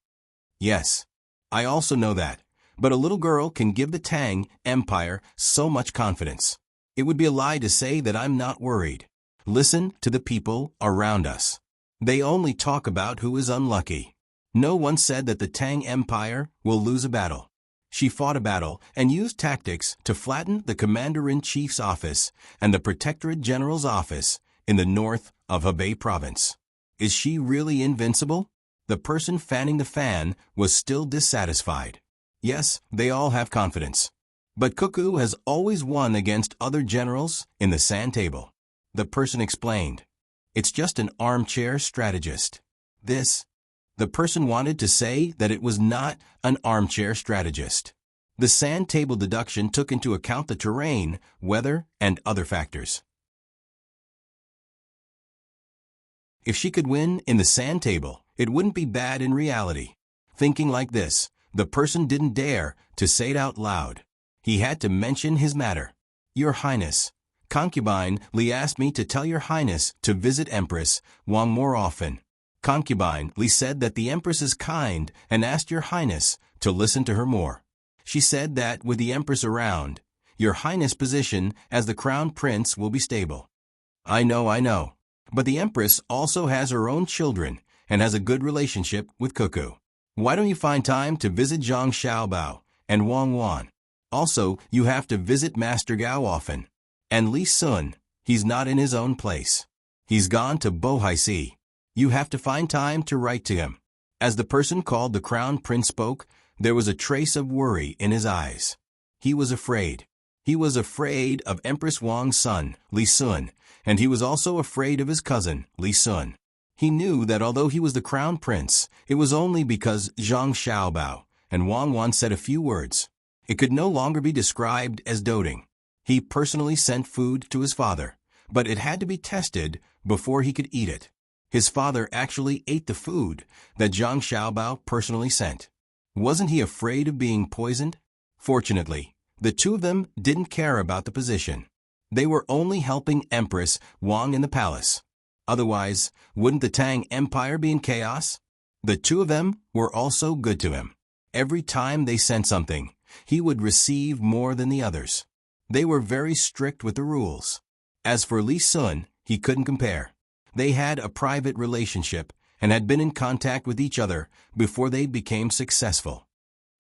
Yes, I also know that, but a little girl can give the Tang Empire so much confidence. It would be a lie to say that I'm not worried. Listen to the people around us. They only talk about who is unlucky. No one said that the Tang Empire will lose a battle. She fought a battle and used tactics to flatten the Commander-in-Chief's office and the Protectorate General's office in the north of Hebei Province. Is she really invincible? The person fanning the fan was still dissatisfied. Yes, they all have confidence. But Cuckoo has always won against other generals in the sand table. The person explained. It's just an armchair strategist. The person wanted to say that it was not an armchair strategist. The sand table deduction took into account the terrain, weather, and other factors. If she could win in the sand table, it wouldn't be bad in reality. Thinking like this, the person didn't dare to say it out loud. He had to mention his matter. Your Highness, Concubine Li asked me to tell Your Highness to visit Empress Wang more often. Concubine Li said that the Empress is kind and asked Your Highness to listen to her more. She said that with the Empress around, Your Highness' position as the Crown Prince will be stable. I know. But the Empress also has her own children and has a good relationship with Cuckoo. Why don't you find time to visit Zhang Xiaobao and Wang Wan? Also, you have to visit Master Gao often. And Li Sun, he's not in his own place. He's gone to Bohai Sea. You have to find time to write to him. As the person called the Crown Prince spoke, there was a trace of worry in his eyes. He was afraid. He was afraid of Empress Wang's son, Li Sun, and he was also afraid of his cousin, Li Sun. He knew that although he was the Crown Prince, it was only because Zhang Xiaobao and Wang Wan said a few words. It could no longer be described as doting. He personally sent food to his father, but it had to be tested before he could eat it. His father actually ate the food that Zhang Xiaobao personally sent. Wasn't he afraid of being poisoned? Fortunately, The two of them didn't care about the position. They were only helping Empress Wang in the palace. Otherwise, wouldn't the Tang Empire be in chaos? The two of them were also good to him. Every time they sent something, he would receive more than the others. They were very strict with the rules. As for Li Sun, he couldn't compare. They had a private relationship and had been in contact with each other before they became successful.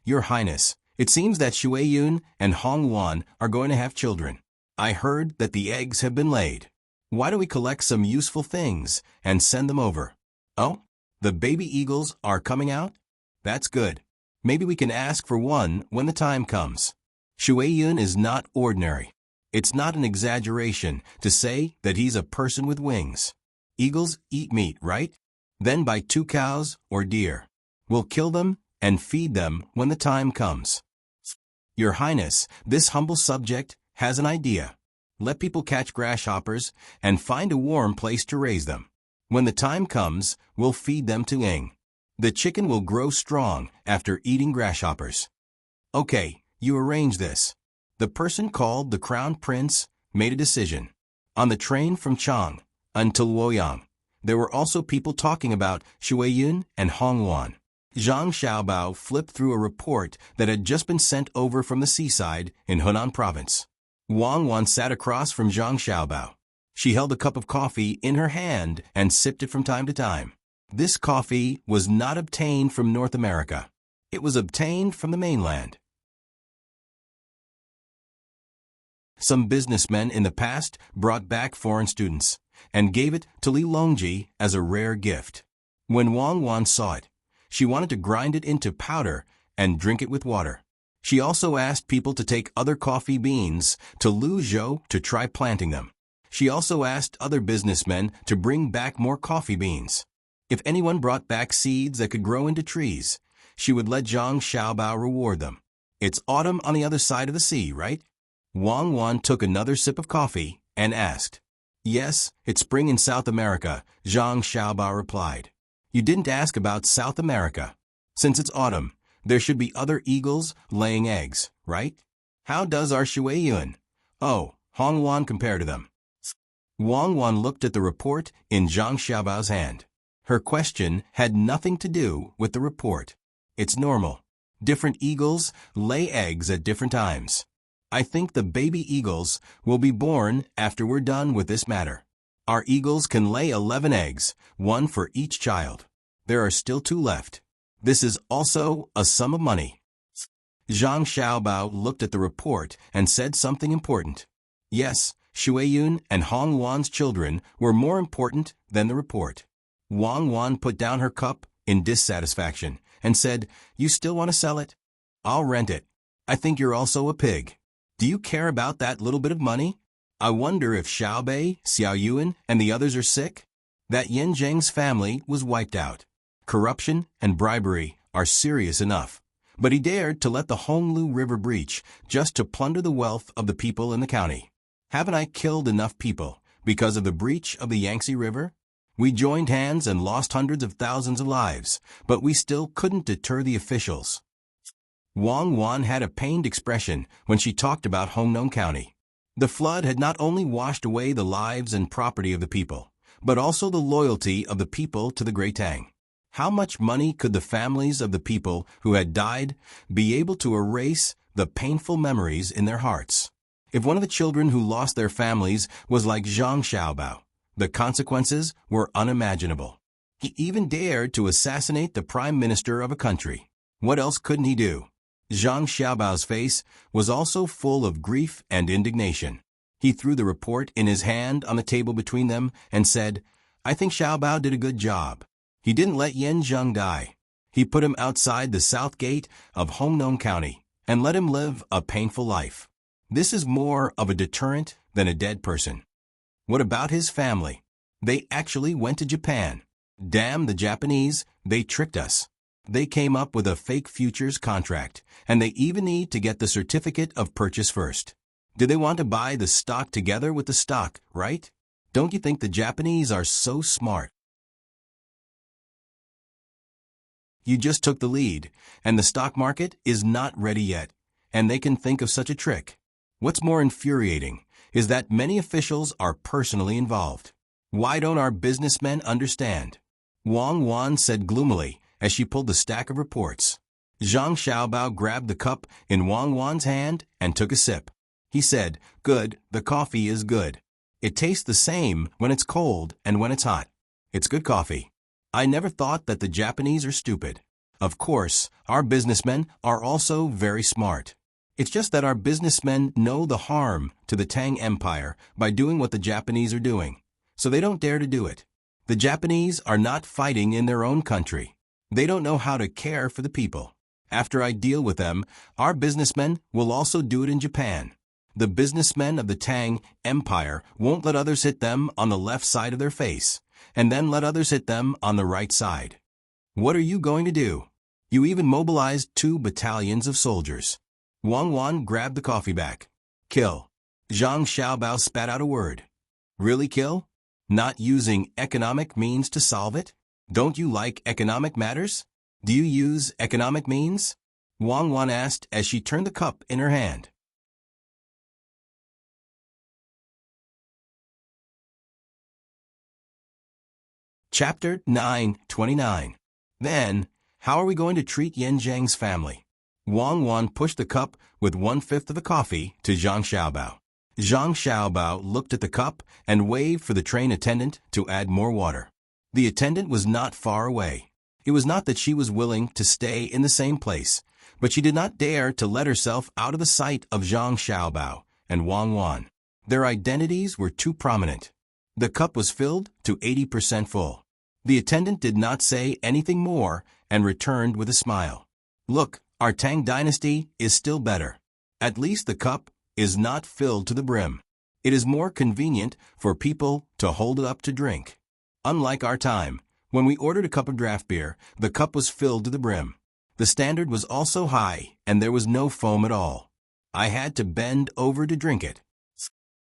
Your Highness, it seems that Shui Yun and Hong Wan are going to have children. I heard that the eggs have been laid. Why don't we collect some useful things and send them over? Oh, the baby eagles are coming out? That's good. Maybe we can ask for one when the time comes. Shui Yun is not ordinary. It's not an exaggeration to say that he's a person with wings. Eagles eat meat, right? Then buy 2 cows or deer. We'll kill them and feed them when the time comes. Your Highness, this humble subject has an idea. Let people catch grasshoppers and find a warm place to raise them. When the time comes, we'll feed them to Ing. The chicken will grow strong after eating grasshoppers. Okay, you arrange this. The person called the Crown Prince made a decision. On the train from Chang until Luoyang, there were also people talking about Shui Yun and Hong Wan. Zhang Xiaobao flipped through a report that had just been sent over from the seaside in Hunan province. Wang Wan sat across from Zhang Xiaobao. She held a cup of coffee in her hand and sipped it from time to time. This coffee was not obtained from North America. It was obtained from the mainland. Some businessmen in the past brought back foreign students and gave it to Li Longji as a rare gift. When Wang Wan saw it, she wanted to grind it into powder and drink it with water. She also asked people to take other coffee beans to Luzhou to try planting them. She also asked other businessmen to bring back more coffee beans. If anyone brought back seeds that could grow into trees, she would let Zhang Xiaobao reward them. It's autumn on the other side of the sea, right? Wang Wan took another sip of coffee and asked. Yes, it's spring in South America, Zhang Xiaobao replied. You didn't ask about South America. Since it's autumn, there should be other eagles laying eggs, right? How does our Shui Yun? Oh, Hong Wan compare to them? Wang Wan looked at the report in Zhang Xiaobao's hand. Her question had nothing to do with the report. It's normal. Different eagles lay eggs at different times. I think the baby eagles will be born after we're done with this matter. Our eagles can lay 11 eggs, 1 for each child. There are still 2 left. This is also a sum of money. Zhang Xiaobao looked at the report and said something important. Yes, Shui Yun and Hong Wan's children were more important than the report. Wang Wan put down her cup in dissatisfaction and said, You still want to sell it? I'll rent it. I think you're also a pig. Do you care about that little bit of money? I wonder if Xiaobei, Xiao Yuan, and the others are sick? That Yin Zheng's family was wiped out. Corruption and bribery are serious enough. But he dared to let the Honglu River breach just to plunder the wealth of the people in the county. Haven't I killed enough people because of the breach of the Yangtze River? We joined hands and lost hundreds of thousands of lives, but we still couldn't deter the officials. Wang Wan had a pained expression when she talked about Hongnon County. The flood had not only washed away the lives and property of the people, but also the loyalty of the people to the Great Tang. How much money could the families of the people who had died be able to erase the painful memories in their hearts? If one of the children who lost their families was like Zhang Xiaobao, the consequences were unimaginable. He even dared to assassinate the prime minister of a country. What else couldn't he do? Zhang Xiaobao's face was also full of grief and indignation. He threw the report in his hand on the table between them and said, I think Xiaobao did a good job. He didn't let Yen Zheng die. He put him outside the south gate of Hongnon County and let him live a painful life. This is more of a deterrent than a dead person. What about his family? They actually went to Japan. Damn the Japanese, they tricked us. They came up with a fake futures contract, and they even need to get the certificate of purchase first. Do they want to buy the stock together with the stock, right? Don't you think the Japanese are so smart? You just took the lead, and the stock market is not ready yet, and they can think of such a trick. What's more infuriating is that many officials are personally involved. Why don't our businessmen understand? Wang Wan said gloomily as she pulled the stack of reports. Zhang Xiaobao grabbed the cup in Wang Wan's hand and took a sip. He said, "Good, the coffee is good. It tastes the same when it's cold and when it's hot. It's good coffee. I never thought that the Japanese are stupid. Of course, our businessmen are also very smart. It's just that our businessmen know the harm to the Tang Empire by doing what the Japanese are doing, so they don't dare to do it. The Japanese are not fighting in their own country. They don't know how to care for the people. After I deal with them, our businessmen will also do it in Japan. The businessmen of the Tang Empire won't let others hit them on the left side of their face, and then let others hit them on the right side. What are you going to do? You even mobilized 2 battalions of soldiers." Wang Wan grabbed the coffee back. "Kill." Zhang Xiaobao spat out a word. "Really kill? Not using economic means to solve it? Don't you like economic matters? Do you use economic means?" Wang Wan asked as she turned the cup in her hand. Chapter 9:29. Then, how are we going to treat Yan Zhang's family? Wang Wan pushed the cup with 1/5 of the coffee to Zhang Xiaobao. Zhang Xiaobao looked at the cup and waved for the train attendant to add more water. The attendant was not far away. It was not that she was willing to stay in the same place, but she did not dare to let herself out of the sight of Zhang Xiaobao and Wang Wan. Their identities were too prominent. The cup was filled to 80% full. The attendant did not say anything more and returned with a smile. "Look, our Tang Dynasty is still better. At least the cup is not filled to the brim. It is more convenient for people to hold it up to drink. Unlike our time, when we ordered a cup of draft beer, the cup was filled to the brim. The standard was also high, and there was no foam at all. I had to bend over to drink it."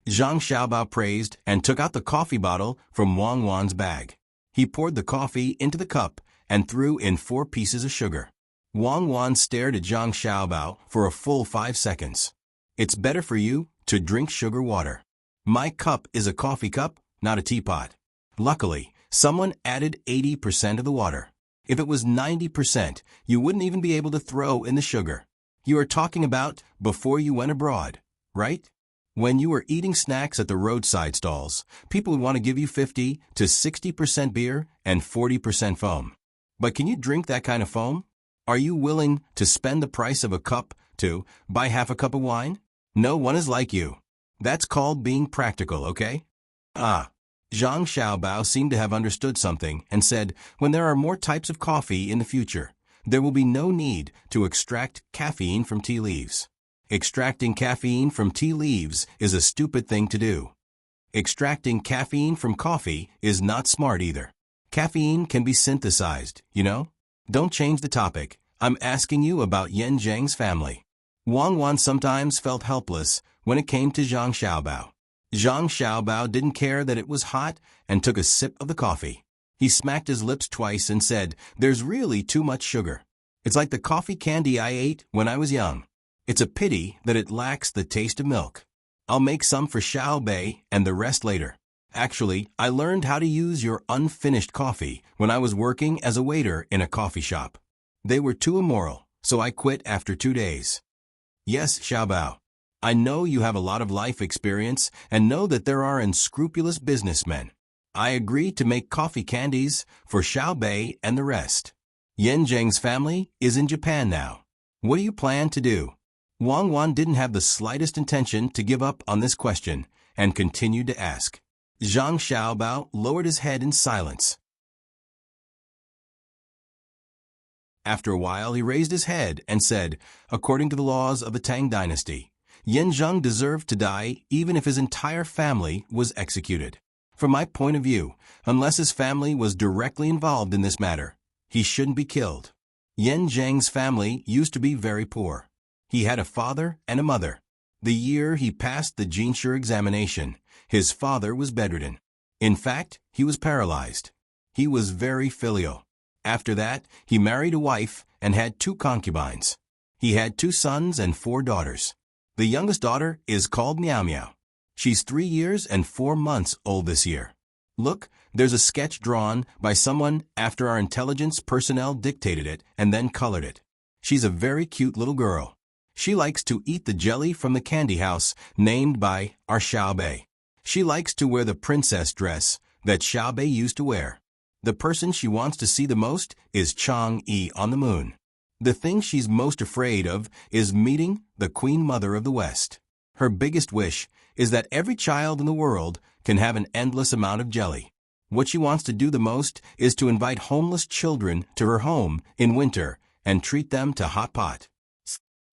Zhang Xiaobao praised and took out the coffee bottle from Wang Wan's bag. He poured the coffee into the cup and threw in 4 pieces of sugar. Wang Wan stared at Zhang Xiaobao for a full 5 seconds. "It's better for you to drink sugar water. My cup is a coffee cup, not a teapot. Luckily, someone added 80% of the water. If it was 90%, you wouldn't even be able to throw in the sugar. You are talking about before you went abroad, right? When you were eating snacks at the roadside stalls, people would want to give you 50 to 60% beer and 40% foam. But can you drink that kind of foam? Are you willing to spend the price of a cup to buy half a cup of wine? No one is like you. That's called being practical, okay?" Zhang Xiaobao seemed to have understood something and said, "When there are more types of coffee in the future, there will be no need to extract caffeine from tea leaves. Extracting caffeine from tea leaves is a stupid thing to do. Extracting caffeine from coffee is not smart either. Caffeine can be synthesized, you know? Don't change the topic. I'm asking you about Yan Zhang's family." Wang Wan sometimes felt helpless when it came to Zhang Xiaobao. Zhang Xiaobao didn't care that it was hot and took a sip of the coffee. He smacked his lips twice and said, "There's really too much sugar. It's like the coffee candy I ate when I was young. It's a pity that it lacks the taste of milk. I'll make some for Xiao Bei and the rest later. Actually, I learned how to use your unfinished coffee when I was working as a waiter in a coffee shop. They were too immoral, so I quit after 2 days." "Yes, Xiaobao. I know you have a lot of life experience and know that there are unscrupulous businessmen. I agree to make coffee candies for Xiao Bei and the rest. Yan Zhang's family is in Japan now. What do you plan to do?" Wang Wan didn't have the slightest intention to give up on this question and continued to ask. Zhang Xiaobao lowered his head in silence. After a while, he raised his head and said, "According to the laws of the Tang Dynasty, Yan Zhang deserved to die even if his entire family was executed. From my point of view, unless his family was directly involved in this matter, he shouldn't be killed. Yan Zhang's family used to be very poor. He had a father and a mother. The year he passed the Jinshu examination, his father was bedridden. In fact, he was paralyzed. He was very filial. After that, he married a wife and had 2 concubines. He had 2 sons and 4 daughters. The youngest daughter is called Meow Meow. She's 3 years and 4 months old this year. Look, there's a sketch drawn by someone after our intelligence personnel dictated it and then colored it. She's a very cute little girl. She likes to eat the jelly from the candy house named by our Xiaobei. She likes to wear the princess dress that Xiaobei used to wear. The person she wants to see the most is Chang'e on the moon. The thing she's most afraid of is meeting the Queen Mother of the West. Her biggest wish is that every child in the world can have an endless amount of jelly. What she wants to do the most is to invite homeless children to her home in winter and treat them to hot pot.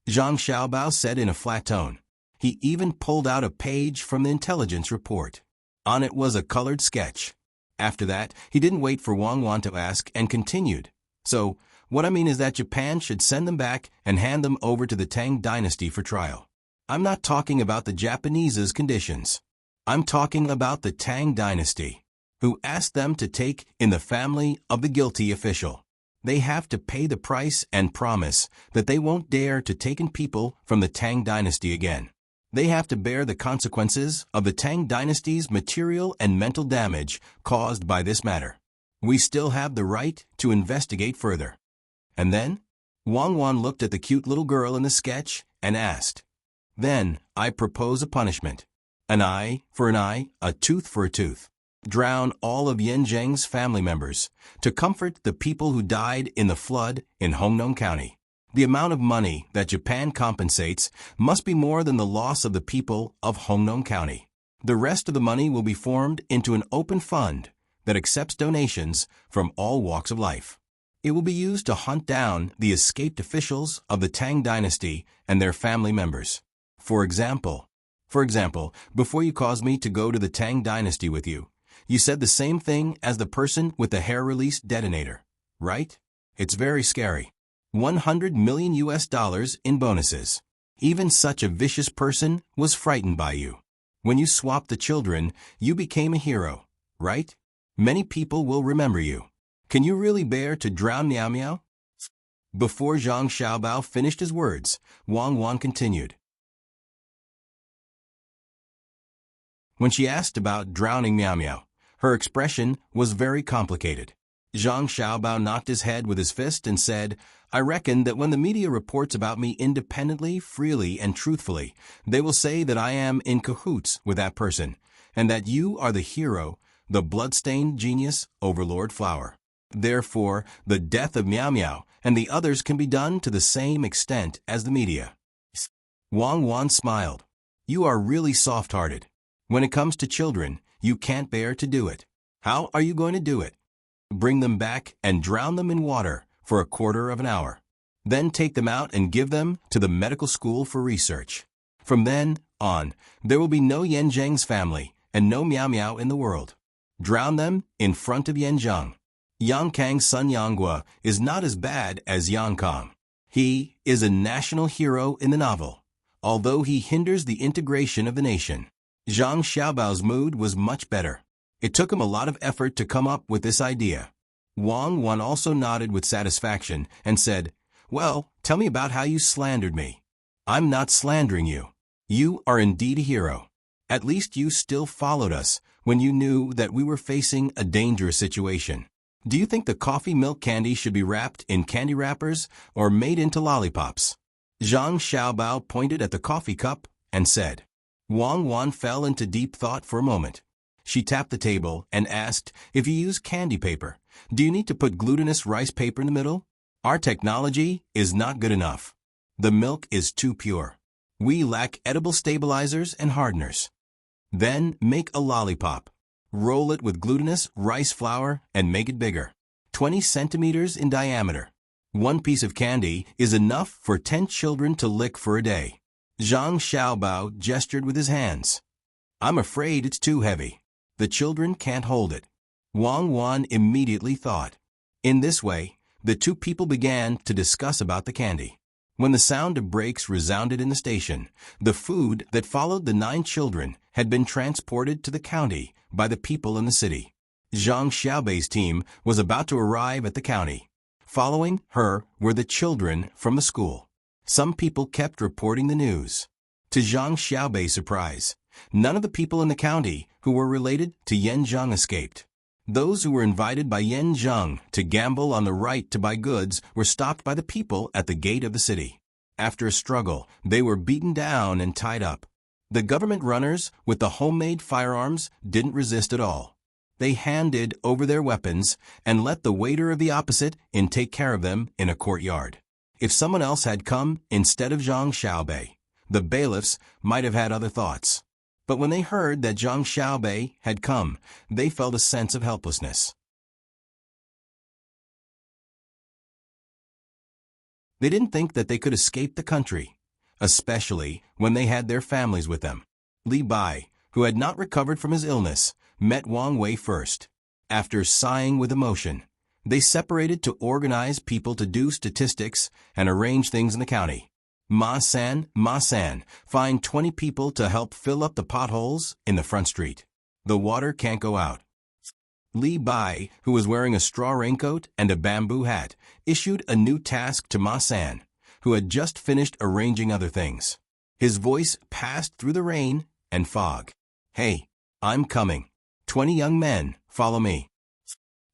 Zhang Xiaobao said in a flat tone. He even pulled out a page from the intelligence report. On it was a colored sketch. After that, he didn't wait for Wang Wan to ask and continued. So, what I mean is that Japan should send them back and hand them over to the Tang Dynasty for trial. I'm not talking about the Japanese's conditions. I'm talking about the Tang Dynasty, who asked them to take in the family of the guilty official. They have to pay the price and promise that they won't dare to take in people from the Tang Dynasty again. They have to bear the consequences of the Tang Dynasty's material and mental damage caused by this matter. We still have the right to investigate further. And then, Wang Wan looked at the cute little girl in the sketch and asked, Then, I propose a punishment. An eye for an eye, a tooth for a tooth. Drown all of Yan Zheng's family members to comfort the people who died in the flood in Hongdong County. The amount of money that Japan compensates must be more than the loss of the people of Hongdong County. The rest of the money will be formed into an open fund that accepts donations from all walks of life. It will be used to hunt down the escaped officials of the Tang Dynasty and their family members. For example, before you caused me to go to the Tang Dynasty with you, you said the same thing as the person with the hair release detonator, right? It's very scary. $100 million in bonuses. Even such a vicious person was frightened by you. When you swapped the children, you became a hero, right? Many people will remember you. Can you really bear to drown Meow Meow? Before Zhang Xiaobao finished his words, Wang Wan continued. When she asked about drowning Meow Meow, her expression was very complicated. Zhang Xiaobao knocked his head with his fist and said, I reckon that when the media reports about me independently, freely, and truthfully, they will say that I am in cahoots with that person, and that you are the hero, the blood-stained genius, Overlord Flower. Therefore, the death of Meow Meow and the others can be done to the same extent as the media. Wang Wan smiled. You are really soft-hearted. When it comes to children, you can't bear to do it. How are you going to do it? Bring them back and drown them in water for a quarter of an hour. Then take them out and give them to the medical school for research. From then on, there will be no Yan Zheng's family and no Meow Meow in the world. Drown them in front of Yan Zheng. Yang Kang's son Yanghua is not as bad as Yang Kang. He is a national hero in the novel, although he hinders the integration of the nation. Zhang Xiaobao's mood was much better. It took him a lot of effort to come up with this idea. Wang Wan also nodded with satisfaction and said, Well, tell me about how you slandered me. I'm not slandering you. You are indeed a hero. At least you still followed us when you knew that we were facing a dangerous situation. Do you think the coffee milk candy should be wrapped in candy wrappers or made into lollipops? Zhang Xiaobao pointed at the coffee cup and said. Wang Wan fell into deep thought for a moment. She tapped the table and asked, If you use candy paper, do you need to put glutinous rice paper in the middle? Our technology is not good enough. The milk is too pure. We lack edible stabilizers and hardeners. Then make a lollipop. Roll it with glutinous rice flour and make it bigger. 20 centimeters in diameter. One piece of candy is enough for 10 children to lick for a day. Zhang Xiaobao gestured with his hands. I'm afraid it's too heavy. The children can't hold it. Wang Wan immediately thought. In this way, the two people began to discuss about the candy. When the sound of brakes resounded in the station, the food that followed the 9 children had been transported to the county by the people in the city. Zhang Xiaobei's team was about to arrive at the county. Following her were the children from the school. Some people kept reporting the news. To Zhang Xiaobei's surprise, none of the people in the county who were related to Yan Zhang escaped. Those who were invited by Yan Zhang to gamble on the right to buy goods were stopped by the people at the gate of the city. After a struggle, they were beaten down and tied up. The government runners with the homemade firearms didn't resist at all. They handed over their weapons and let the waiter of the opposite inn take care of them in a courtyard. If someone else had come instead of Zhang Xiaobei, the bailiffs might have had other thoughts. But when they heard that Zhang Xiaobei had come, they felt a sense of helplessness. They didn't think that they could escape the country, especially when they had their families with them. Li Bai, who had not recovered from his illness, met Wang Wei first. After sighing with emotion, they separated to organize people to do statistics and arrange things in the county. Ma San, find 20 people to help fill up the potholes in the front street. The water can't go out. Li Bai, who was wearing a straw raincoat and a bamboo hat, issued a new task to Ma San, who had just finished arranging other things. His voice passed through the rain and fog. "Hey, I'm coming. 20 young men, follow me."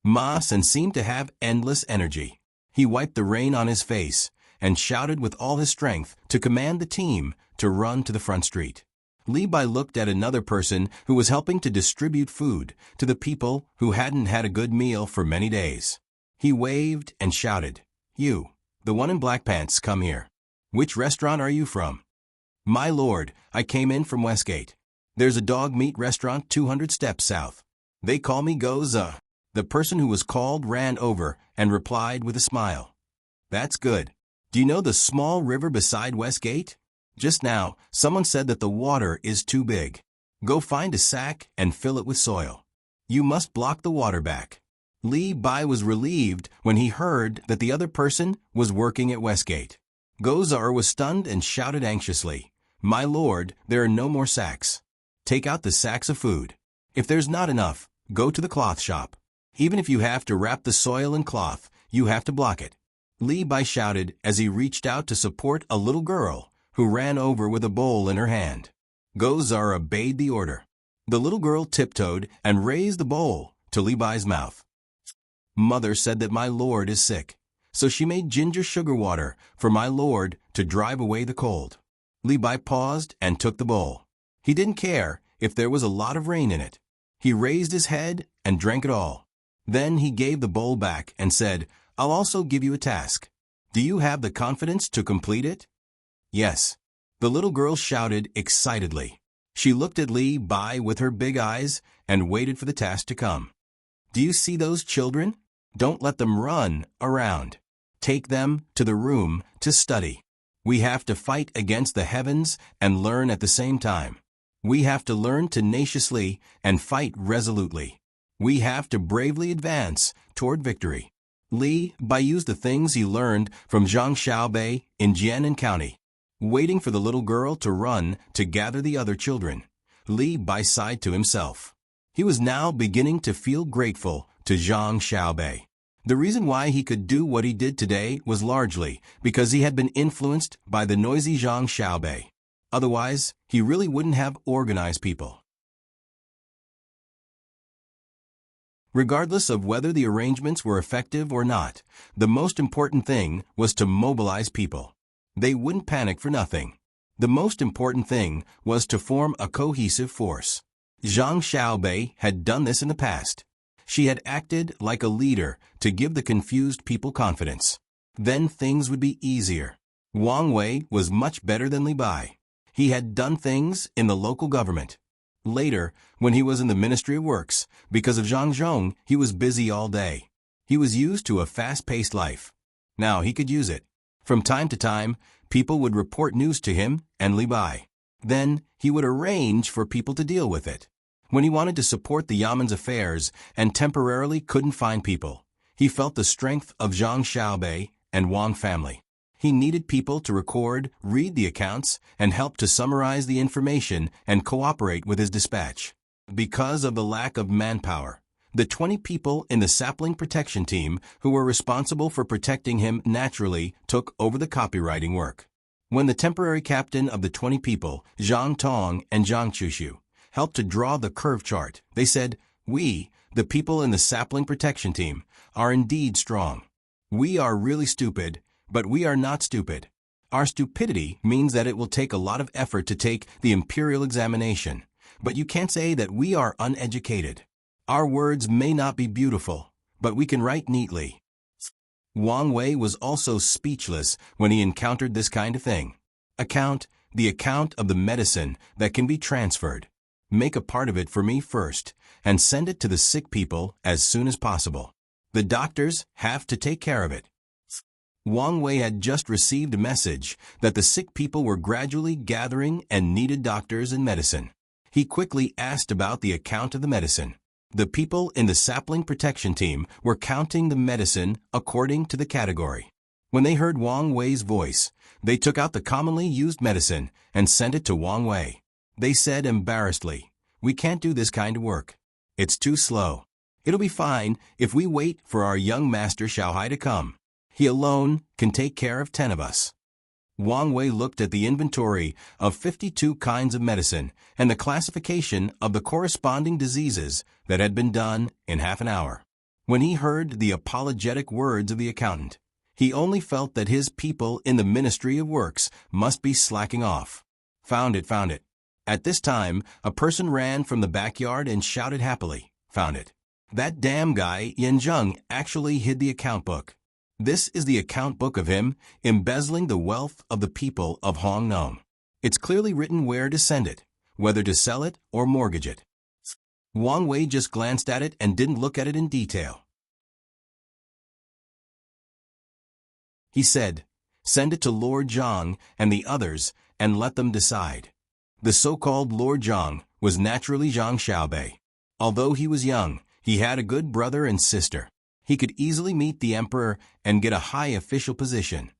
Ma San seemed to have endless energy. He wiped the rain on his face and shouted with all his strength to command the team to run to the front street. Li Bai looked at another person who was helping to distribute food to the people who hadn't had a good meal for many days. He waved and shouted, "You, the one in black pants, come here. Which restaurant are you from?" "My lord, I came in from Westgate. There's a dog meat restaurant 200 steps south. They call me Goza." The person who was called ran over and replied with a smile, "That's good. Do you know the small river beside Westgate? Just now, someone said that the water is too big. Go find a sack and fill it with soil. You must block the water back." Li Bai was relieved when he heard that the other person was working at Westgate. Gozar was stunned and shouted anxiously, "My lord, there are no more sacks. Take out the sacks of food. If there's not enough, go to the cloth shop. Even if you have to wrap the soil in cloth, you have to block it." Li Bai shouted as he reached out to support a little girl who ran over with a bowl in her hand. Gozar obeyed the order. The little girl tiptoed and raised the bowl to Li Bai's mouth. "Mother said that my lord is sick, so she made ginger sugar water for my lord to drive away the cold." Li Bai paused and took the bowl. He didn't care if there was a lot of rain in it. He raised his head and drank it all. Then he gave the bowl back and said, "I'll also give you a task. Do you have the confidence to complete it?" "Yes," the little girl shouted excitedly. She looked at Li Bai with her big eyes and waited for the task to come. "Do you see those children? Don't let them run around. Take them to the room to study. We have to fight against the heavens and learn at the same time. We have to learn tenaciously and fight resolutely. We have to bravely advance toward victory." Li Bai used the things he learned from Zhang Xiaobei in Jianan County. Waiting for the little girl to run to gather the other children, Li Bai sighed to himself. He was now beginning to feel grateful to Zhang Xiaobei. The reason why he could do what he did today was largely because he had been influenced by the noisy Zhang Xiaobei. Otherwise, he really wouldn't have organized people. Regardless of whether the arrangements were effective or not, the most important thing was to mobilize people. They wouldn't panic for nothing. The most important thing was to form a cohesive force. Zhang Xiaobei had done this in the past. She had acted like a leader to give the confused people confidence. Then things would be easier. Wang Wei was much better than Li Bai. He had done things in the local government. Later, when he was in the Ministry of Works, because of Zhang Zhong, he was busy all day. He was used to a fast-paced life. Now he could use it. From time to time, people would report news to him and Li Bai. Then he would arrange for people to deal with it. When he wanted to support the Yaman's affairs and temporarily couldn't find people, he felt the strength of Zhang Xiaobei and Wang family. He needed people to record, read the accounts, and help to summarize the information and cooperate with his dispatch. Because of the lack of manpower, the 20 people in the sapling protection team who were responsible for protecting him naturally took over the copywriting work. When the temporary captain of the 20 people, Zhang Tong and Zhang Chushu, helped to draw the curve chart, they said, "We, the people in the sapling protection team, are indeed strong. We are really stupid, but we are not stupid. Our stupidity means that it will take a lot of effort to take the imperial examination, but you can't say that we are uneducated. Our words may not be beautiful, but we can write neatly." Wang Wei was also speechless when he encountered this kind of thing. The account of the medicine that can be transferred. Make a part of it for me first, and send it to the sick people as soon as possible. The doctors have to take care of it. Wang Wei had just received a message that the sick people were gradually gathering and needed doctors and medicine. He quickly asked about the account of the medicine. The people in the sapling protection team were counting the medicine according to the category. When they heard Wang Wei's voice, they took out the commonly used medicine and sent it to Wang Wei. They said embarrassedly, "We can't do this kind of work. It's too slow. It'll be fine if we wait for our young master Xiaohai to come. He alone can take care of 10 of us." Wang Wei looked at the inventory of 52 kinds of medicine and the classification of the corresponding diseases that had been done in half an hour. When he heard the apologetic words of the accountant, he only felt that his people in the Ministry of Works must be slacking off. Found it. At this time, a person ran from the backyard and shouted happily, "Found it. That damn guy, Yin Zheng, actually hid the account book. This is the account book of him embezzling the wealth of the people of Hong Nong. It's clearly written where to send it, whether to sell it or mortgage it." Wang Wei just glanced at it and didn't look at it in detail. He said, "Send it to Lord Zhang and the others and let them decide." The so-called Lord Zhang was naturally Zhang Xiaobei. Although he was young, he had a good brother and sister. He could easily meet the emperor and get a high official position.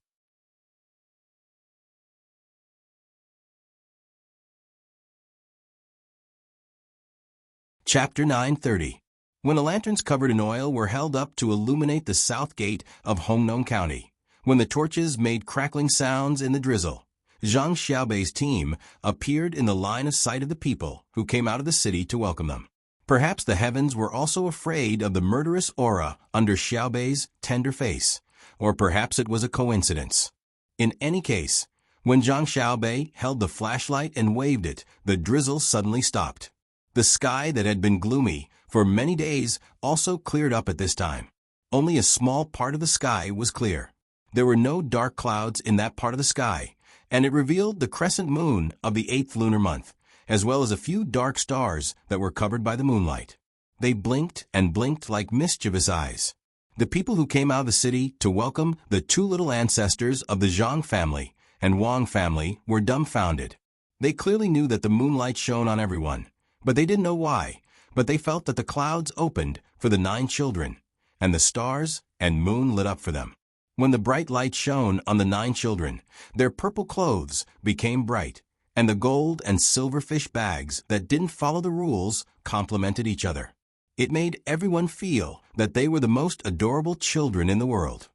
Chapter 930. When the lanterns covered in oil were held up to illuminate the south gate of Hongnong County, when the torches made crackling sounds in the drizzle, Zhang Xiaobei's team appeared in the line of sight of the people who came out of the city to welcome them. Perhaps the heavens were also afraid of the murderous aura under Xiaobei's tender face, or perhaps it was a coincidence. In any case, when Zhang Xiaobei held the flashlight and waved it, the drizzle suddenly stopped. The sky that had been gloomy for many days also cleared up at this time. Only a small part of the sky was clear. There were no dark clouds in that part of the sky, and it revealed the crescent moon of the 8th lunar month, as well as a few dark stars that were covered by the moonlight. They blinked and blinked like mischievous eyes. The people who came out of the city to welcome the 2 little ancestors of the Zhang family and Wang family were dumbfounded. They clearly knew that the moonlight shone on everyone, but they didn't know why, but they felt that the clouds opened for the 9 children, and the stars and moon lit up for them. When the bright light shone on the 9 children, their purple clothes became bright, and the gold and silver fish bags that didn't follow the rules complemented each other. It made everyone feel that they were the most adorable children in the world.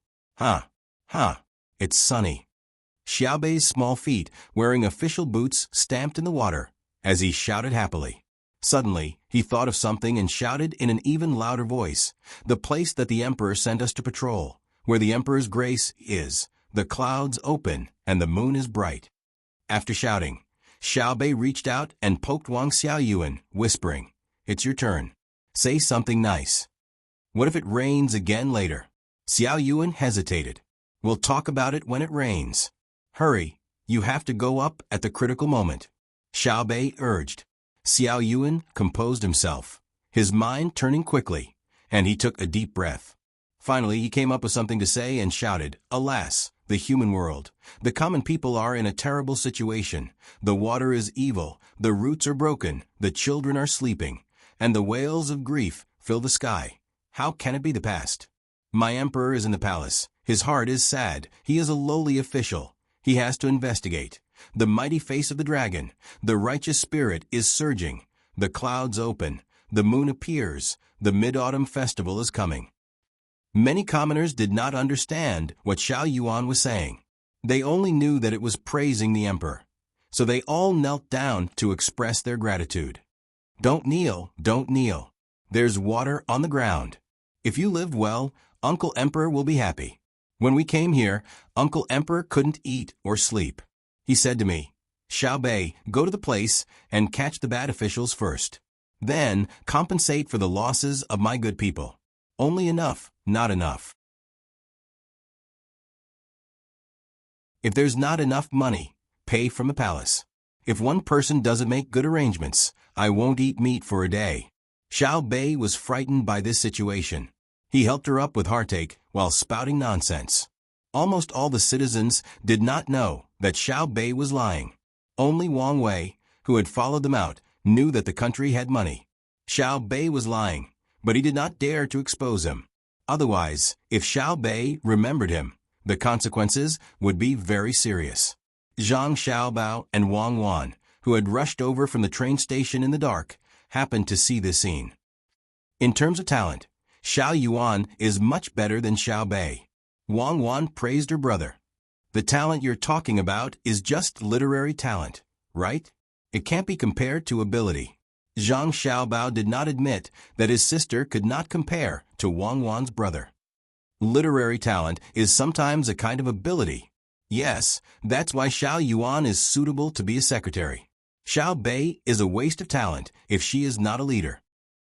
It's sunny. Xiaobei's small feet, wearing official boots, stamped in the water as he shouted happily. Suddenly, he thought of something and shouted in an even louder voice, "The place that the emperor sent us to patrol, where the emperor's grace is, the clouds open and the moon is bright." After shouting, Xiaobei reached out and poked Wang Xiaoyuan, whispering, "It's your turn. Say something nice." "What if it rains again later?" Xiaoyuan hesitated. "We'll talk about it when it rains." "Hurry, you have to go up at the critical moment," Xiaobei urged. Xiaoyuan composed himself, his mind turning quickly, and he took a deep breath. Finally, he came up with something to say and shouted, "Alas, the human world. The common people are in a terrible situation. The water is evil, the roots are broken, the children are sleeping, and the wails of grief fill the sky. How can it be the past? My emperor is in the palace. His heart is sad. He is a lowly official. He has to investigate. The mighty face of the dragon, the righteous spirit is surging. The clouds open. The moon appears. The mid-autumn festival is coming." Many commoners did not understand what Xiao Yuan was saying. They only knew that it was praising the emperor. So they all knelt down to express their gratitude. Don't kneel, don't kneel. There's water on the ground. If you lived well, Uncle Emperor will be happy. When we came here, Uncle Emperor couldn't eat or sleep. He said to me, Xiao Bei, go to the place and catch the bad officials first. Then compensate for the losses of my good people. Only enough, not enough. If there's not enough money, pay from the palace. If one person doesn't make good arrangements, I won't eat meat for a day. Xiao Bei was frightened by this situation. He helped her up with heartache while spouting nonsense. Almost all the citizens did not know that Xiao Bei was lying. Only Wang Wei, who had followed them out, knew that the country had money. Xiao Bei was lying, but he did not dare to expose him. Otherwise, if Xiao Bei remembered him, the consequences would be very serious. Zhang Xiaobao and Wang Wan, who had rushed over from the train station in the dark, happened to see this scene. In terms of talent, Xiao Yuan is much better than Xiao Bei. Wang Wan praised her brother. The talent you're talking about is just literary talent, right? It can't be compared to ability. Zhang Xiaobao did not admit that his sister could not compare to Wang Wan's brother. Literary talent is sometimes a kind of ability. Yes, that's why Xiao Yuan is suitable to be a secretary. Xiao Bei is a waste of talent if she is not a leader.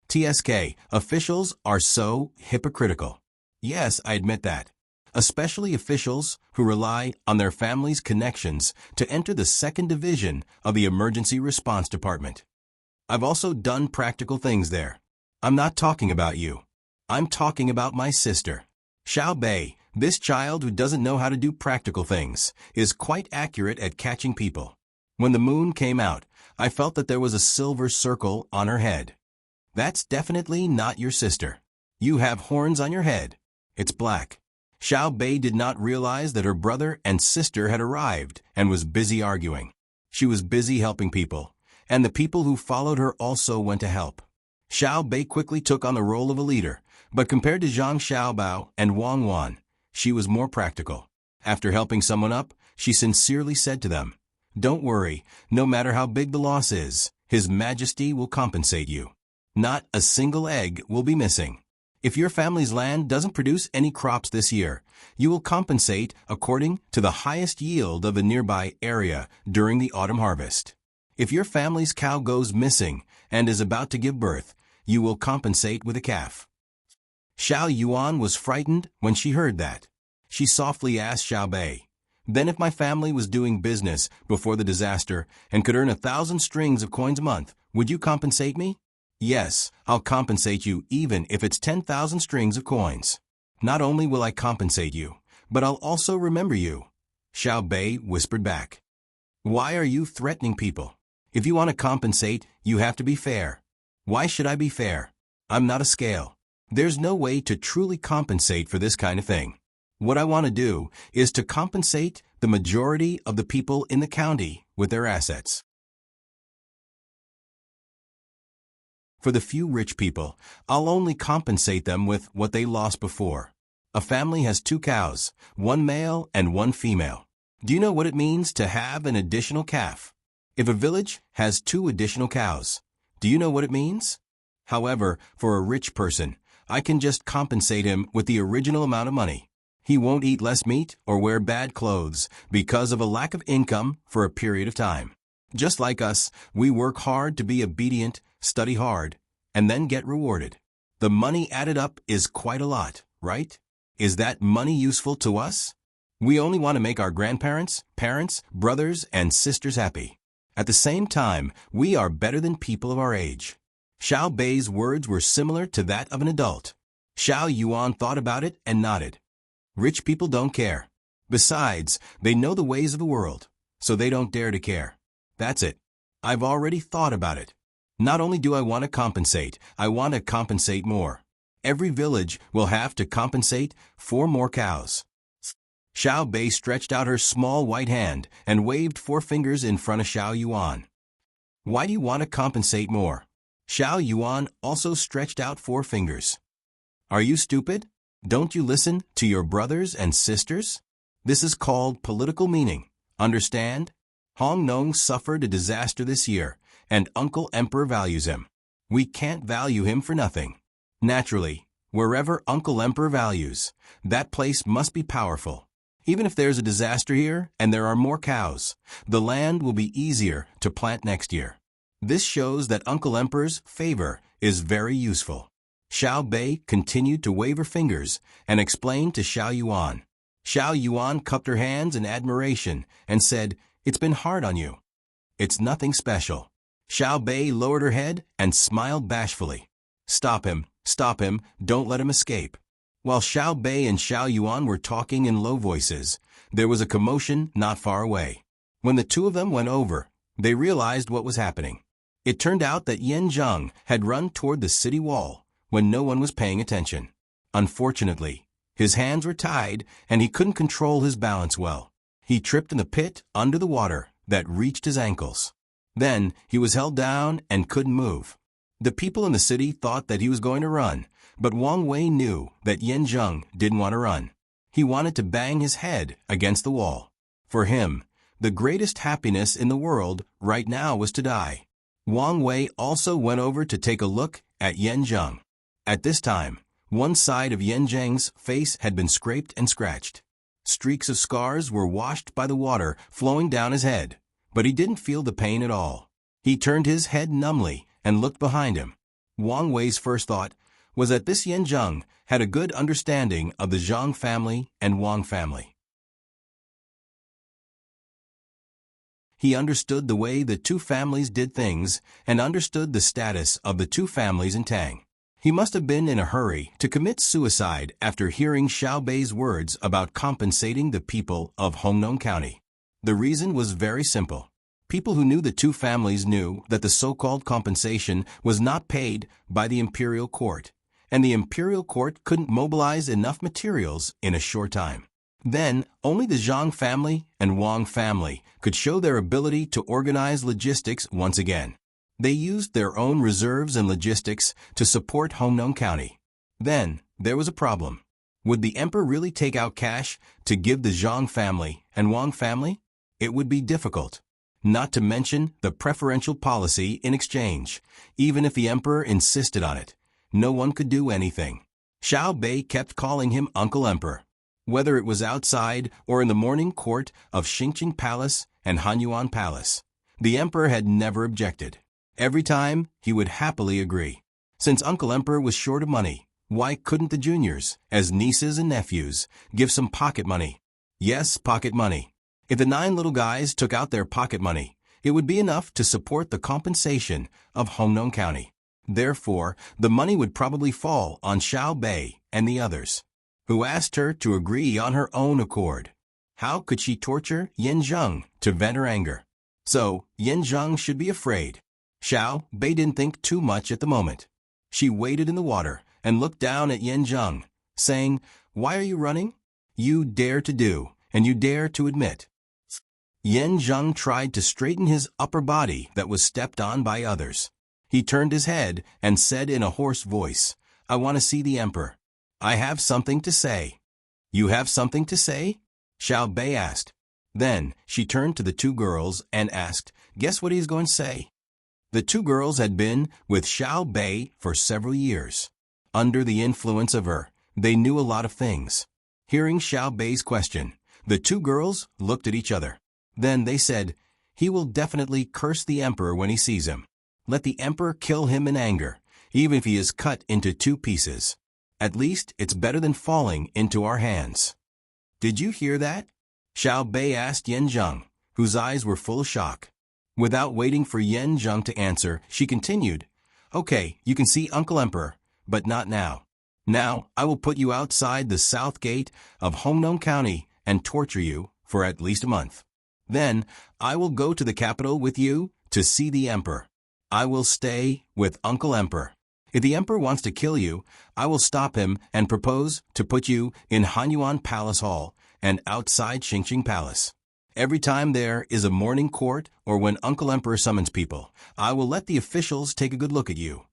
TSK, officials are so hypocritical. Yes, I admit that. Especially officials who rely on their family's connections to enter the second division of the emergency response department. I've also done practical things there. I'm not talking about you. I'm talking about my sister. Xiao Bei, this child who doesn't know how to do practical things, is quite accurate at catching people. When the moon came out, I felt that there was a silver circle on her head. That's definitely not your sister. You have horns on your head. It's black. Xiao Bei did not realize that her brother and sister had arrived and was busy arguing. She was busy helping people, and the people who followed her also went to help. Xiao Bei quickly took on the role of a leader, but compared to Zhang Xiaobao and Wang Wan, she was more practical. After helping someone up, she sincerely said to them, Don't worry, no matter how big the loss is, His Majesty will compensate you. Not a single egg will be missing. If your family's land doesn't produce any crops this year, you will compensate according to the highest yield of a nearby area during the autumn harvest. If your family's cow goes missing and is about to give birth, you will compensate with a calf. Xiao Yuan was frightened when she heard that. She softly asked Xiao Bei, Then if my family was doing business before the disaster and could earn 1,000 strings of coins a month, would you compensate me? Yes, I'll compensate you even if it's 10,000 strings of coins. Not only will I compensate you, but I'll also remember you. Xiao Bei whispered back. Why are you threatening people? If you want to compensate, you have to be fair. Why should I be fair? I'm not a scale. There's no way to truly compensate for this kind of thing. What I want to do is to compensate the majority of the people in the county with their assets. For the few rich people, I'll only compensate them with what they lost before. A family has 2 cows, 1 male and 1 female. Do you know what it means to have an additional calf? If a village has 2 additional cows, do you know what it means? However, for a rich person, I can just compensate him with the original amount of money. He won't eat less meat or wear bad clothes because of a lack of income for a period of time. Just like us, we work hard to be obedient, study hard, and then get rewarded. The money added up is quite a lot, right? Is that money useful to us? We only want to make our grandparents, parents, brothers, and sisters happy. At the same time, we are better than people of our age. Xiao Bei's words were similar to that of an adult. Xiao Yuan thought about it and nodded. Rich people don't care. Besides, they know the ways of the world, so they don't dare to care. That's it. I've already thought about it. Not only do I want to compensate, I want to compensate more. Every village will have to compensate 4 more cows. Xiao Bei stretched out her small white hand and waved 4 fingers in front of Xiao Yuan. Why do you want to compensate more? Xiao Yuan also stretched out 4 fingers. Are you stupid? Don't you listen to your brothers and sisters? This is called political meaning. Understand? Hong Nong suffered a disaster this year, and Uncle Emperor values him. We can't value him for nothing. Naturally, wherever Uncle Emperor values, that place must be powerful. Even if there's a disaster here and there are more cows, the land will be easier to plant next year. This shows that Uncle Emperor's favor is very useful. Xiao Bei continued to wave her fingers and explained to Xiao Yuan. Xiao Yuan cupped her hands in admiration and said, "It's been hard on you." "It's nothing special." Xiao Bei lowered her head and smiled bashfully. Stop him, don't let him escape." While Xiao Bei and Xiao Yuan were talking in low voices, there was a commotion not far away. When the two of them went over, they realized what was happening. It turned out that Yan Zheng had run toward the city wall when no one was paying attention. Unfortunately, his hands were tied and he couldn't control his balance well. He tripped in the pit under the water that reached his ankles. Then he was held down and couldn't move. The people in the city thought that he was going to run, but Wang Wei knew that Yan Zheng didn't want to run. He wanted to bang his head against the wall. For him, the greatest happiness in the world right now was to die. Wang Wei also went over to take a look at Yan Zheng. At this time, one side of Yan Zheng's face had been scraped and scratched. Streaks of scars were washed by the water flowing down his head, but he didn't feel the pain at all. He turned his head numbly and looked behind him. Wang Wei's first thought was that this Yan Zheng had a good understanding of the Zhang family and Wang family. He understood the way the two families did things and understood the status of the two families in Tang. He must have been in a hurry to commit suicide after hearing Xiao Bei's words about compensating the people of Hongnong County. The reason was very simple. People who knew the two families knew that the so-called compensation was not paid by the imperial court, and the imperial court couldn't mobilize enough materials in a short time. Then, only the Zhang family and Wang family could show their ability to organize logistics once again. They used their own reserves and logistics to support Hongnong County. Then, there was a problem. Would the emperor really take out cash to give the Zhang family and Wang family? It would be difficult. Not to mention the preferential policy in exchange. Even if the emperor insisted on it, no one could do anything. Xiao Bei kept calling him Uncle Emperor. Whether it was outside or in the morning court of Xingqing Palace and Hanyuan Palace, the emperor had never objected. Every time, he would happily agree. Since Uncle Emperor was short of money, why couldn't the juniors, as nieces and nephews, give some pocket money? Yes, pocket money. If the 9 little guys took out their pocket money, it would be enough to support the compensation of Hongnong County. Therefore, the money would probably fall on Xiao Bei and the others, who asked her to agree on her own accord. How could she torture Yan Zheng to vent her anger? So, Yan Zheng should be afraid. Xiao Bei didn't think too much at the moment. She waded in the water and looked down at Yan Zheng, saying, "Why are you running? You dare to do, and you dare to admit." Yan Zheng tried to straighten his upper body that was stepped on by others. He turned his head and said in a hoarse voice, "I want to see the emperor. I have something to say." "You have something to say?" Xiao Bei asked. Then she turned to the 2 girls and asked, "Guess what he's going to say?" The 2 girls had been with Xiao Bei for several years. Under the influence of her, they knew a lot of things. Hearing Xiao Bei's question, the 2 girls looked at each other. Then they said, "He will definitely curse the emperor when he sees him. Let the emperor kill him in anger, even if he is cut into 2 pieces. At least it's better than falling into our hands." "Did you hear that?" Xiao Bei asked Yan Zheng, whose eyes were full of shock. Without waiting for Yan Zheng to answer, she continued, "Okay, you can see Uncle Emperor, but not now. Now I will put you outside the south gate of Hongnong County and torture you for at least a month. Then I will go to the capital with you to see the emperor. I will stay with Uncle Emperor. If the emperor wants to kill you, I will stop him and propose to put you in Hanyuan Palace Hall and outside Xingqing Palace. Every time there is a morning court or when Uncle Emperor summons people, I will let the officials take a good look at you."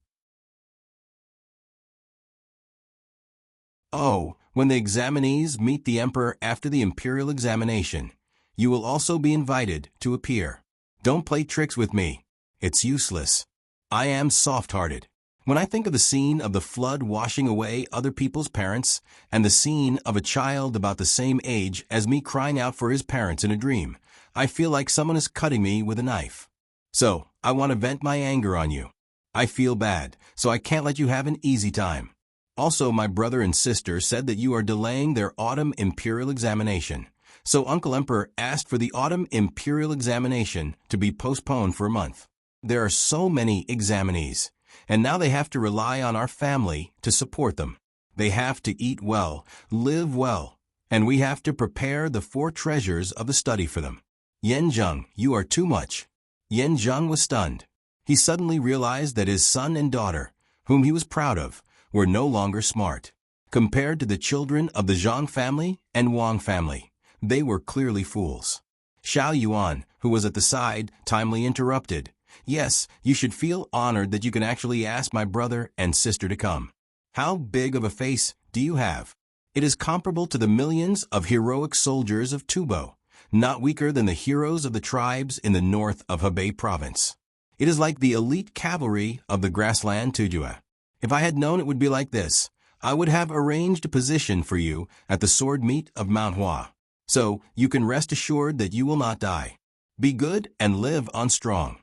Oh, when the examinees meet the emperor after the imperial examination, you will also be invited to appear. Don't play tricks with me. It's useless. I am soft-hearted. When I think of the scene of the flood washing away other people's parents, and the scene of a child about the same age as me crying out for his parents in a dream, I feel like someone is cutting me with a knife. So, I want to vent my anger on you. I feel bad, so I can't let you have an easy time. Also, my brother and sister said that you are delaying their autumn imperial examination. So Uncle Emperor asked for the autumn imperial examination to be postponed for a month. There are so many examinees, and now they have to rely on our family to support them. They have to eat well, live well, and we have to prepare the 4 treasures of the study for them. Yanzheng, you are too much. Yanzheng was stunned. He suddenly realized that his son and daughter, whom he was proud of, were no longer smart. Compared to the children of the Zhang family and Wang family, they were clearly fools. Xiao Yuan, who was at the side, timely interrupted. Yes, you should feel honored that you can actually ask my brother and sister to come. How big of a face do you have? It is comparable to the millions of heroic soldiers of Tubo, not weaker than the heroes of the tribes in the north of Hebei province. It is like the elite cavalry of the grassland Tujua. If I had known it would be like this, I would have arranged a position for you at the sword meet of Mount Hua. So, you can rest assured that you will not die. Be good and live on strong.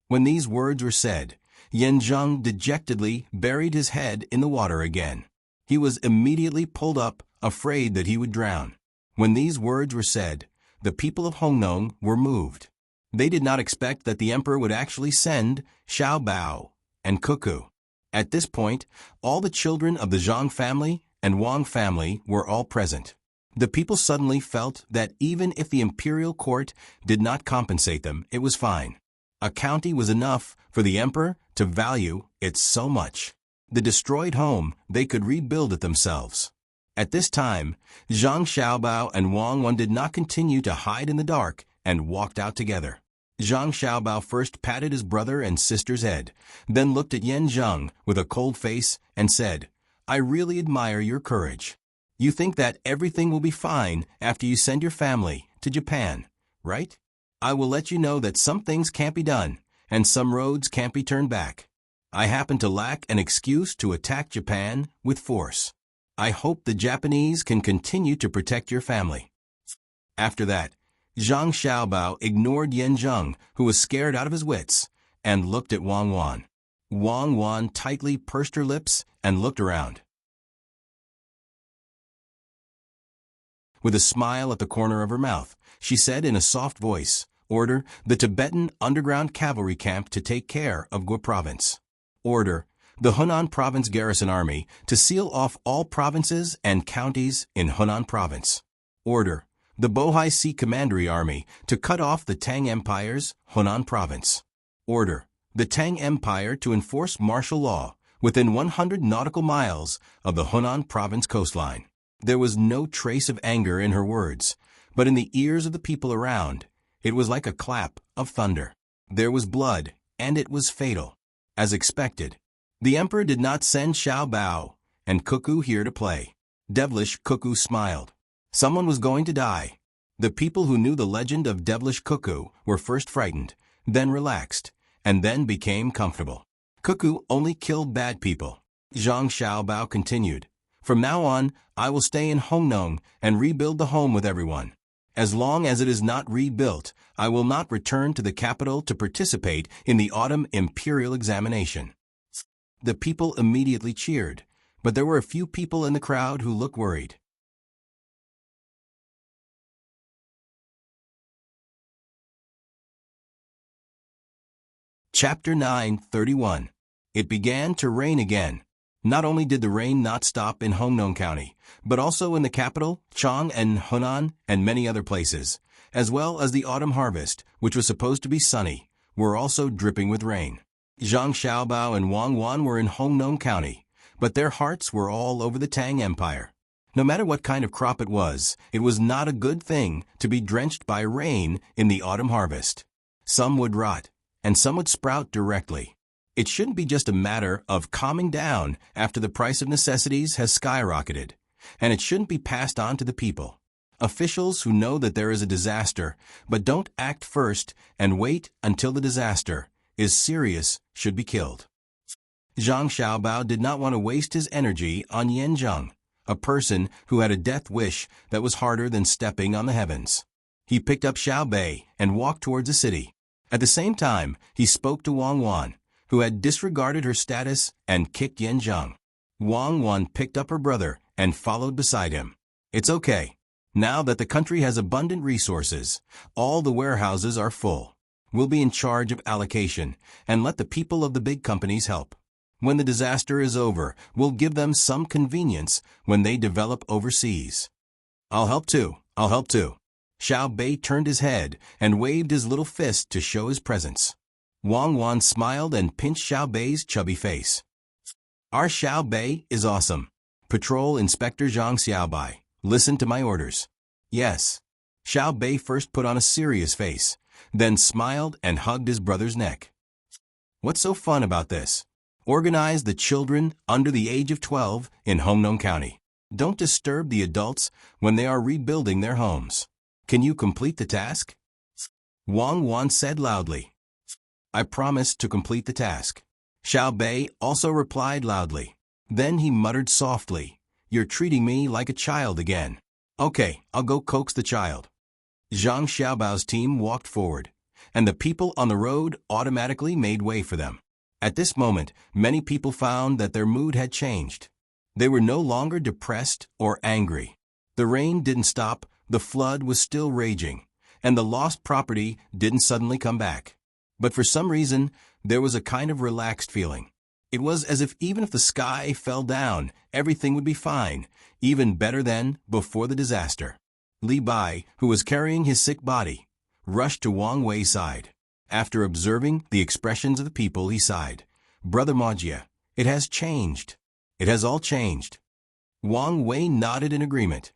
When these words were said, Yanzheng dejectedly buried his head in the water again. He was immediately pulled up, afraid that he would drown. When these words were said, the people of Hongnong were moved. They did not expect that the emperor would actually send Xiao Bao and Cuckoo. At this point, all the children of the Zhang family and Wang family were all present. The people suddenly felt that even if the imperial court did not compensate them, it was fine. A county was enough for the emperor to value it so much. The destroyed home, they could rebuild it themselves. At this time, Zhang Xiaobao and Wang Wan did not continue to hide in the dark and walked out together. Zhang Xiaobao first patted his brother and sister's head, then looked at Yanzheng with a cold face and said, I really admire your courage. You think that everything will be fine after you send your family to Japan, right? I will let you know that some things can't be done, and some roads can't be turned back. I happen to lack an excuse to attack Japan with force. I hope the Japanese can continue to protect your family. After that, Zhang Xiaobao ignored Yanzheng, who was scared out of his wits, and looked at Wang Wan. Wang Wan tightly pursed her lips and looked around. With a smile at the corner of her mouth, she said in a soft voice, Order the Tibetan underground cavalry camp to take care of Gua province. Order the Hunan province garrison army to seal off all provinces and counties in Hunan province. Order the Bohai Sea Commandery Army to cut off the Tang Empire's Hunan province. Order the Tang Empire to enforce martial law within 100 nautical miles of the Hunan province coastline. There was no trace of anger in her words, but in the ears of the people around, it was like a clap of thunder. There was blood, and it was fatal. As expected, the emperor did not send Xiao Bao and Cuckoo here to play. Devilish Cuckoo smiled. Someone was going to die. The people who knew the legend of Devilish Cuckoo were first frightened, then relaxed, and then became comfortable. Cuckoo only killed bad people. Zhang Xiaobao continued. From now on, I will stay in Hongnong and rebuild the home with everyone. As long as it is not rebuilt, I will not return to the capital to participate in the autumn imperial examination. The people immediately cheered, but there were a few people in the crowd who looked worried. Chapter 9:31. It began to rain again. Not only did the rain not stop in Hongnong County, but also in the capital, Chang and Hunan, and many other places, as well as the autumn harvest, which was supposed to be sunny, were also dripping with rain. Zhang Xiaobao and Wang Wan were in Hongnong County, but their hearts were all over the Tang Empire. No matter what kind of crop it was not a good thing to be drenched by rain in the autumn harvest. Some would rot, and some would sprout directly. It shouldn't be just a matter of calming down after the price of necessities has skyrocketed, and it shouldn't be passed on to the people. Officials who know that there is a disaster but don't act first and wait until the disaster is serious should be killed. Zhang Xiaobao did not want to waste his energy on Yan Zheng, a person who had a death wish that was harder than stepping on the heavens. He picked up Xiao Bei and walked towards the city. At the same time, he spoke to Wang Wan, who had disregarded her status and kicked Yan Zheng. Wang Wan picked up her brother and followed beside him. It's okay. Now that the country has abundant resources, all the warehouses are full. We'll be in charge of allocation and let the people of the big companies help. When the disaster is over, we'll give them some convenience when they develop overseas. I'll help too. Xiao Bei turned his head and waved his little fist to show his presence. Wang Wan smiled and pinched Xiao Bei's chubby face. Our Xiao Bei is awesome. Patrol Inspector Zhang Xiaobai, listen to my orders. Yes. Xiao Bei first put on a serious face, then smiled and hugged his brother's neck. What's so fun about this? Organize the children under the age of 12 in Hongnong County. Don't disturb the adults when they are rebuilding their homes. Can you complete the task? Wang Wan said loudly. I promise to complete the task. Xiao Bei also replied loudly. Then he muttered softly, You're treating me like a child again. Okay, I'll go coax the child. Zhang Xiaobao's team walked forward, and the people on the road automatically made way for them. At this moment, many people found that their mood had changed. They were no longer depressed or angry. The rain didn't stop, the flood was still raging, and the lost property didn't suddenly come back. But for some reason, there was a kind of relaxed feeling. It was as if even if the sky fell down, everything would be fine, even better than before the disaster. Li Bai, who was carrying his sick body, rushed to Wang Wei's side. After observing the expressions of the people, he sighed. Brother Majia, it has changed. It has all changed. Wang Wei nodded in agreement.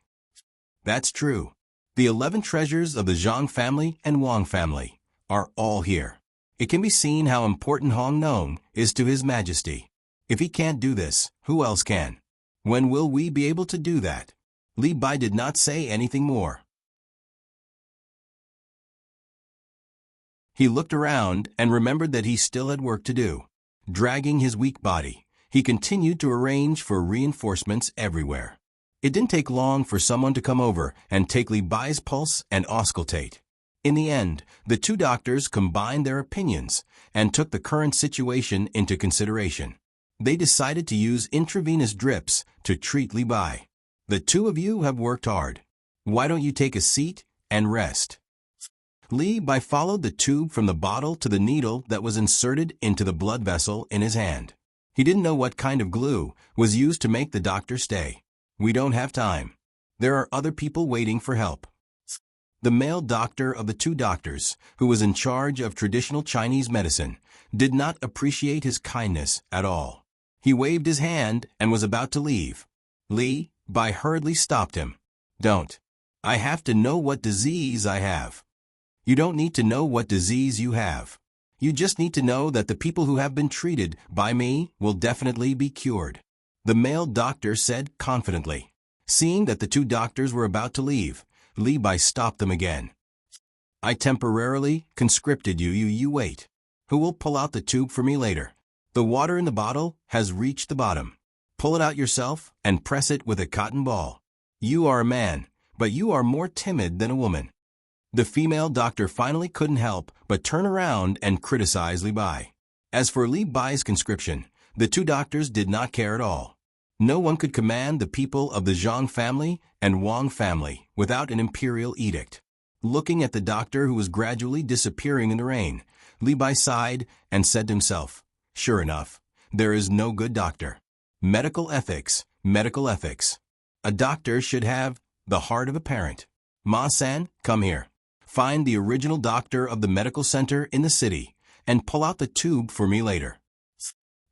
That's true. The 11 treasures of the Zhang family and Wang family are all here. It can be seen how important Hongnong is to His Majesty. If he can't do this, who else can? When will we be able to do that? Li Bai did not say anything more. He looked around and remembered that he still had work to do. Dragging his weak body, he continued to arrange for reinforcements everywhere. It didn't take long for someone to come over and take Li Bai's pulse and auscultate. In the end, the two doctors combined their opinions and took the current situation into consideration. They decided to use intravenous drips to treat Li Bai. The two of you have worked hard. Why don't you take a seat and rest? Li Bai followed the tube from the bottle to the needle that was inserted into the blood vessel in his hand. He didn't know what kind of glue was used to make the doctor stay. We don't have time. There are other people waiting for help. The male doctor of the two doctors, who was in charge of traditional Chinese medicine, did not appreciate his kindness at all. He waved his hand and was about to leave. Li Bai hurriedly stopped him. Don't. I have to know what disease I have. You don't need to know what disease you have. You just need to know that the people who have been treated by me will definitely be cured. The male doctor said confidently. Seeing that the two doctors were about to leave, Li Bai stopped them again. I temporarily conscripted you. You wait. Who will pull out the tube for me later? The water in the bottle has reached the bottom. Pull it out yourself and press it with a cotton ball. You are a man, but you are more timid than a woman. The female doctor finally couldn't help but turn around and criticize Li Bai. As for Li Bai's conscription, the two doctors did not care at all. No one could command the people of the Zhang family and Wang family without an imperial edict. Looking at the doctor who was gradually disappearing in the rain, Li Bai sighed and said to himself, Sure enough, there is no good doctor. Medical ethics, medical ethics. A doctor should have the heart of a parent. Ma-san, come here. Find the original doctor of the medical center in the city and pull out the tube for me later.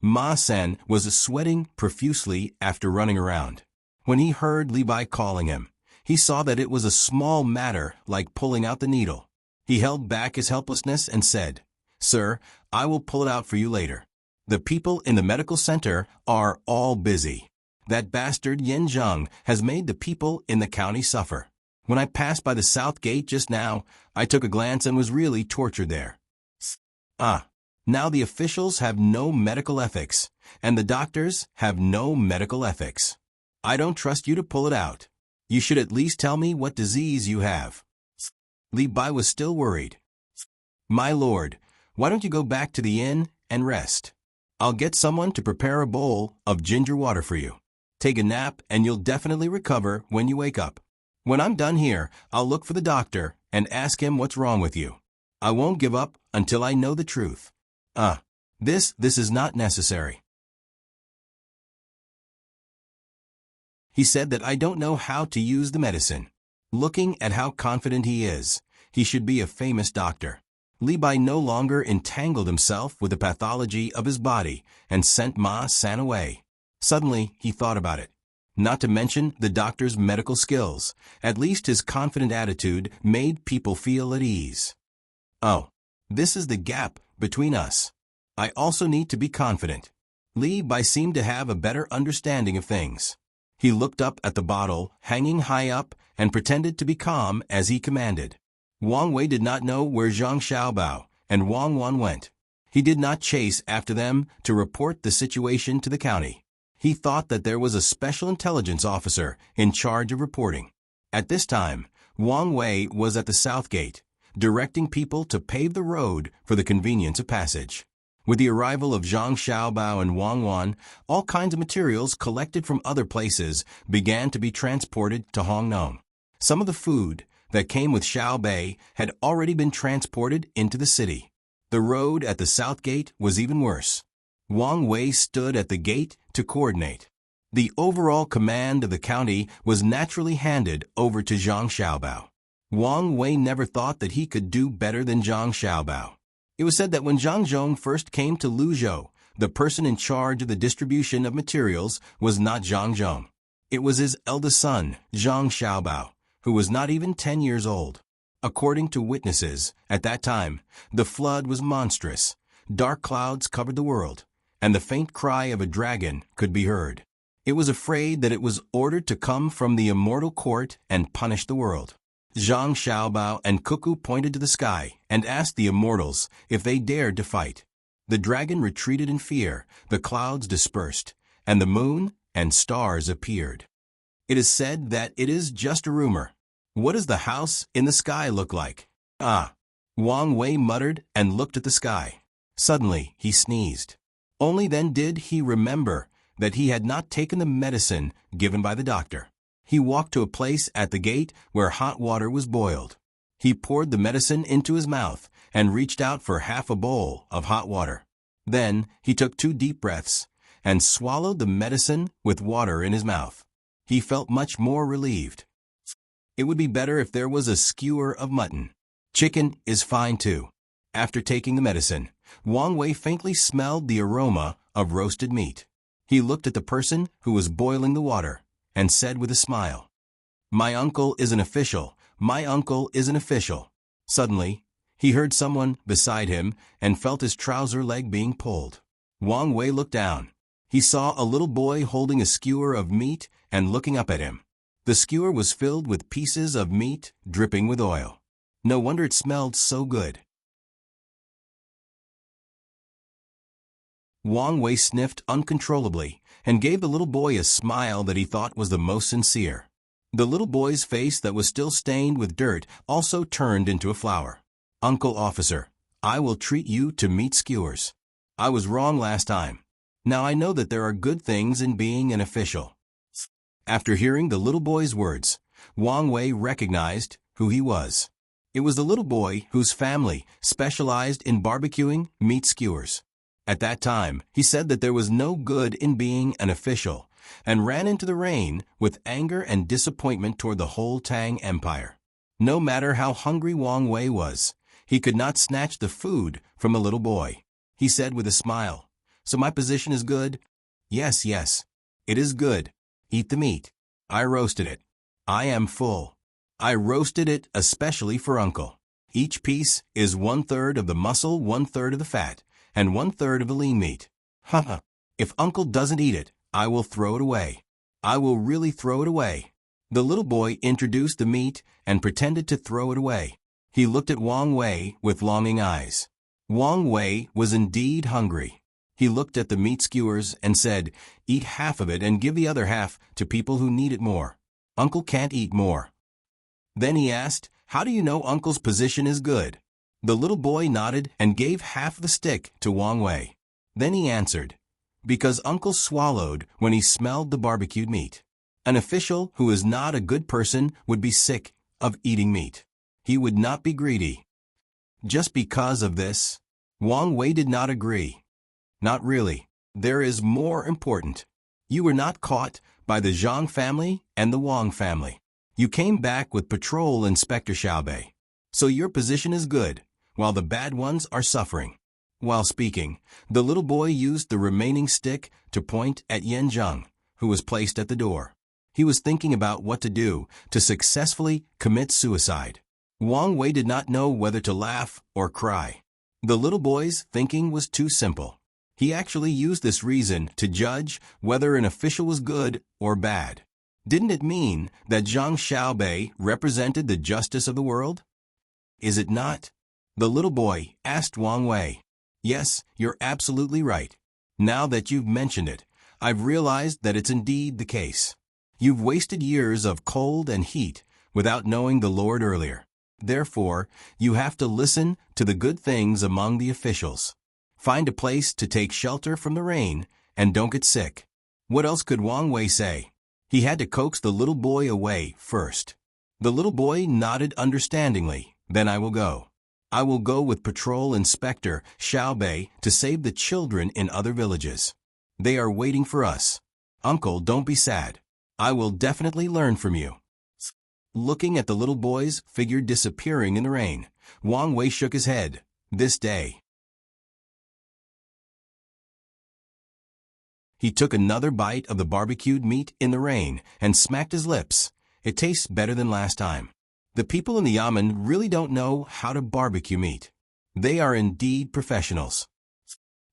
Ma-san was sweating profusely after running around. When he heard Li Bai calling him, he saw that it was a small matter like pulling out the needle. He held back his helplessness and said, Sir, I will pull it out for you later. The people in the medical center are all busy. That bastard Yin Zheng has made the people in the county suffer. When I passed by the south gate just now, I took a glance and was really tortured there. Now the officials have no medical ethics, and the doctors have no medical ethics. I don't trust you to pull it out. You should at least tell me what disease you have. Li Bai was still worried. My lord, why don't you go back to the inn and rest? I'll get someone to prepare a bowl of ginger water for you. Take a nap and you'll definitely recover when you wake up. When I'm done here, I'll look for the doctor and ask him what's wrong with you. I won't give up until I know the truth. This is not necessary. He said that I don't know how to use the medicine. Looking at how confident he is, he should be a famous doctor. Li Bai no longer entangled himself with the pathology of his body and sent Ma San away. Suddenly, he thought about it. Not to mention the doctor's medical skills. At least his confident attitude made people feel at ease. Oh, this is the gap between us. I also need to be confident. Li Bai seemed to have a better understanding of things. He looked up at the bottle hanging high up and pretended to be calm as he commanded. Wang Wei did not know where Zhang Xiaobao and Wang Wan went. He did not chase after them to report the situation to the county. He thought that there was a special intelligence officer in charge of reporting. At this time, Wang Wei was at the south gate, directing people to pave the road for the convenience of passage. With the arrival of Zhang Xiaobao and Wang Wan, all kinds of materials collected from other places began to be transported to Hongnong. Some of the food that came with Xiaobei had already been transported into the city. The road at the south gate was even worse. Wang Wei stood at the gate to coordinate. The overall command of the county was naturally handed over to Zhang Xiaobao. Wang Wei never thought that he could do better than Zhang Xiaobao. It was said that when Zhang Zhong first came to Luzhou, the person in charge of the distribution of materials was not Zhang Zhong. It was his eldest son, Zhang Xiaobao, who was not even 10 years old. According to witnesses, at that time, the flood was monstrous. Dark clouds covered the world, and the faint cry of a dragon could be heard. It was afraid that it was ordered to come from the immortal court and punish the world. Zhang Xiaobao and Cuckoo pointed to the sky and asked the immortals if they dared to fight. The dragon retreated in fear, the clouds dispersed, and the moon and stars appeared. It is said that it is just a rumor. What does the house in the sky look like? Wang Wei muttered and looked at the sky. Suddenly, he sneezed. Only then did he remember that he had not taken the medicine given by the doctor. He walked to a place at the gate where hot water was boiled. He poured the medicine into his mouth and reached out for half a bowl of hot water. Then he took 2 deep breaths and swallowed the medicine with water in his mouth. He felt much more relieved. It would be better if there was a skewer of mutton. Chicken is fine too. After taking the medicine, Wang Wei faintly smelled the aroma of roasted meat. He looked at the person who was boiling the water and said with a smile, "My uncle is an official. My uncle is an official." Suddenly, he heard someone beside him and felt his trouser leg being pulled. Wang Wei looked down. He saw a little boy holding a skewer of meat and looking up at him. The skewer was filled with pieces of meat dripping with oil. No wonder it smelled so good. Wang Wei sniffed uncontrollably and gave the little boy a smile that he thought was the most sincere. The little boy's face that was still stained with dirt also turned into a flower. "Uncle Officer, I will treat you to meat skewers. I was wrong last time. Now I know that there are good things in being an official." After hearing the little boy's words, Wang Wei recognized who he was. It was the little boy whose family specialized in barbecuing meat skewers. At that time, he said that there was no good in being an official, and ran into the rain with anger and disappointment toward the whole Tang Empire. No matter how hungry Wang Wei was, he could not snatch the food from the little boy. He said with a smile, "So my position is good?" Yes, it is good. Eat the meat. I roasted it. I am full. I roasted it especially for Uncle. Each piece is 1/3 of the muscle, 1/3 of the fat, and 1/3 of the lean meat. Haha. If Uncle doesn't eat it, I will throw it away. I will really throw it away. The little boy introduced the meat and pretended to throw it away. He looked at Wang Wei with longing eyes. Wang Wei was indeed hungry. He looked at the meat skewers and said, "Eat half of it and give the other half to people who need it more. Uncle can't eat more." Then he asked, "How do you know Uncle's position is good?" The little boy nodded and gave half the stick to Wang Wei. Then he answered, "Because Uncle swallowed when he smelled the barbecued meat. An official who is not a good person would be sick of eating meat. He would not be greedy." Just because of this, Wang Wei did not agree. Not really. There is more important. You were not caught by the Zhang family and the Wang family. You came back with Patrol Inspector Xiaobei. So your position is good, while the bad ones are suffering. While speaking, the little boy used the remaining stick to point at Yan Zheng, who was placed at the door. He was thinking about what to do to successfully commit suicide. Wang Wei did not know whether to laugh or cry. The little boy's thinking was too simple. He actually used this reason to judge whether an official was good or bad. Didn't it mean that Zhang Xiaobei represented the justice of the world? Is it not? The little boy asked Wang Wei. Yes, you're absolutely right. Now that you've mentioned it, I've realized that it's indeed the case. You've wasted years of cold and heat without knowing the Lord earlier. Therefore, you have to listen to the good things among the officials. Find a place to take shelter from the rain and don't get sick. What else could Wang Wei say? He had to coax the little boy away first. The little boy nodded understandingly. Then I will go. I will go with Patrol Inspector Xiaobei to save the children in other villages. They are waiting for us. Uncle, don't be sad. I will definitely learn from you. Looking at the little boy's figure disappearing in the rain, Wang Wei shook his head. This day. He took another bite of the barbecued meat in the rain and smacked his lips. It tastes better than last time. The people in the yamen really don't know how to barbecue meat. They are indeed professionals.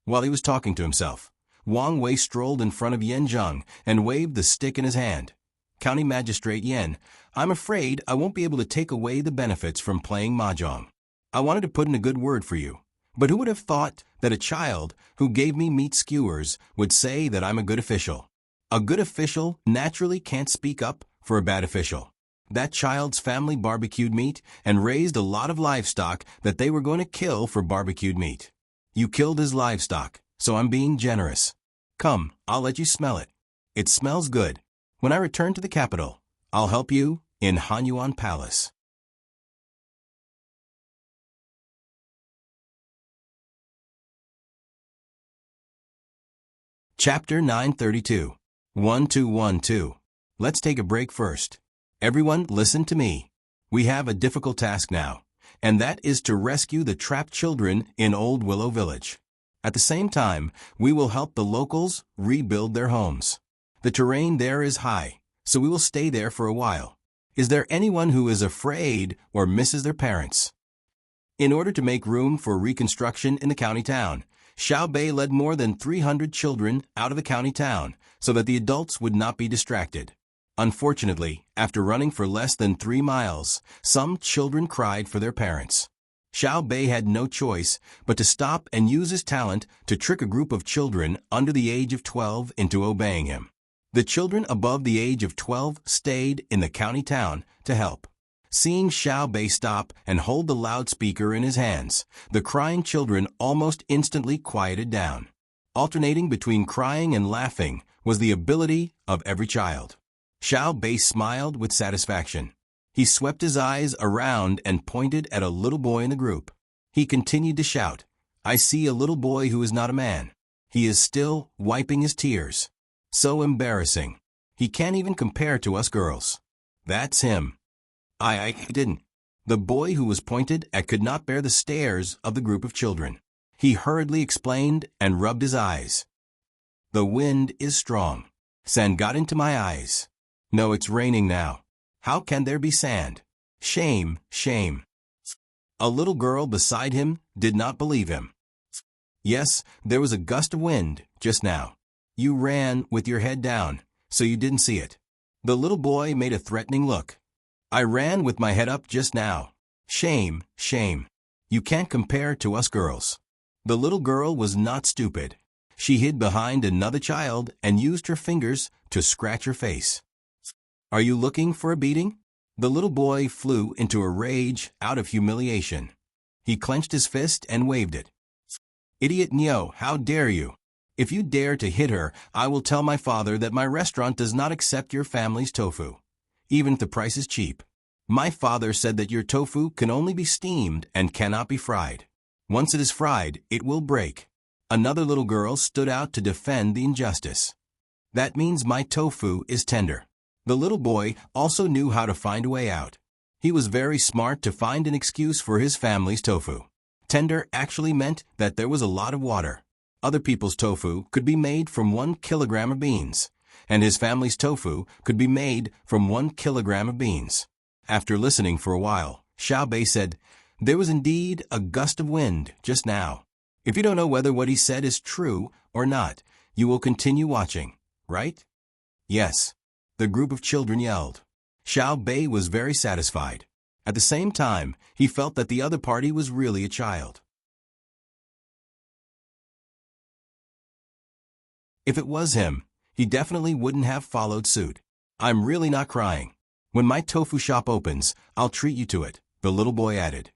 While he was talking to himself, Wang Wei strolled in front of Yan Zheng and waved the stick in his hand. County Magistrate Yan, I'm afraid I won't be able to take away the benefits from playing mahjong. I wanted to put in a good word for you. But who would have thought that a child who gave me meat skewers would say that I'm a good official? A good official naturally can't speak up for a bad official. That child's family barbecued meat and raised a lot of livestock that they were going to kill for barbecued meat. You killed his livestock, so I'm being generous. Come, I'll let you smell it. It smells good. When I return to the capital, I'll help you in Hanyuan Palace. Chapter 932. 1212. Let's take a break first. Everyone, listen to me. We have a difficult task now, and that is to rescue the trapped children in Old Willow Village. At the same time, we will help the locals rebuild their homes. The terrain there is high, so we will stay there for a while. Is there anyone who is afraid or misses their parents? In order to make room for reconstruction in the county town, Xiaobei led more than 300 children out of the county town so that the adults would not be distracted. Unfortunately, after running for less than 3 miles, some children cried for their parents. Xiaobei had no choice but to stop and use his talent to trick a group of children under the age of 12 into obeying him. The children above the age of 12 stayed in the county town to help. Seeing Xiaobei stop and hold the loudspeaker in his hands, the crying children almost instantly quieted down. Alternating between crying and laughing was the ability of every child. Xiaobei smiled with satisfaction. He swept his eyes around and pointed at a little boy in the group. He continued to shout, I see a little boy who is not a man. He is still wiping his tears. So embarrassing. He can't even compare to us girls. That's him. I didn't. The boy who was pointed at could not bear the stares of the group of children. He hurriedly explained and rubbed his eyes. The wind is strong. Sand got into my eyes. No, it's raining now. How can there be sand? Shame, shame. A little girl beside him did not believe him. Yes, there was a gust of wind just now. You ran with your head down, so you didn't see it. The little boy made a threatening look. I ran with my head up just now. Shame, shame. You can't compare to us girls. The little girl was not stupid. She hid behind another child and used her fingers to scratch her face. Are you looking for a beating? The little boy flew into a rage out of humiliation. He clenched his fist and waved it. Idiot Neo, how dare you? If you dare to hit her, I will tell my father that my restaurant does not accept your family's tofu, even if the price is cheap. My father said that your tofu can only be steamed and cannot be fried. Once it is fried, it will break. Another little girl stood out to defend the injustice. That means my tofu is tender. The little boy also knew how to find a way out. He was very smart to find an excuse for his family's tofu. Tender actually meant that there was a lot of water. Other people's tofu could be made from 1 kilogram of beans, and his family's tofu could be made from 1 kilogram of beans. After listening for a while, Xiao Bei said, "There was indeed a gust of wind just now." If you don't know whether what he said is true or not, you will continue watching, right? Yes. The group of children yelled. Xiao Bei was very satisfied. At the same time, he felt that the other party was really a child. If it was him, he definitely wouldn't have followed suit. I'm really not crying. When my tofu shop opens, I'll treat you to it, the little boy added.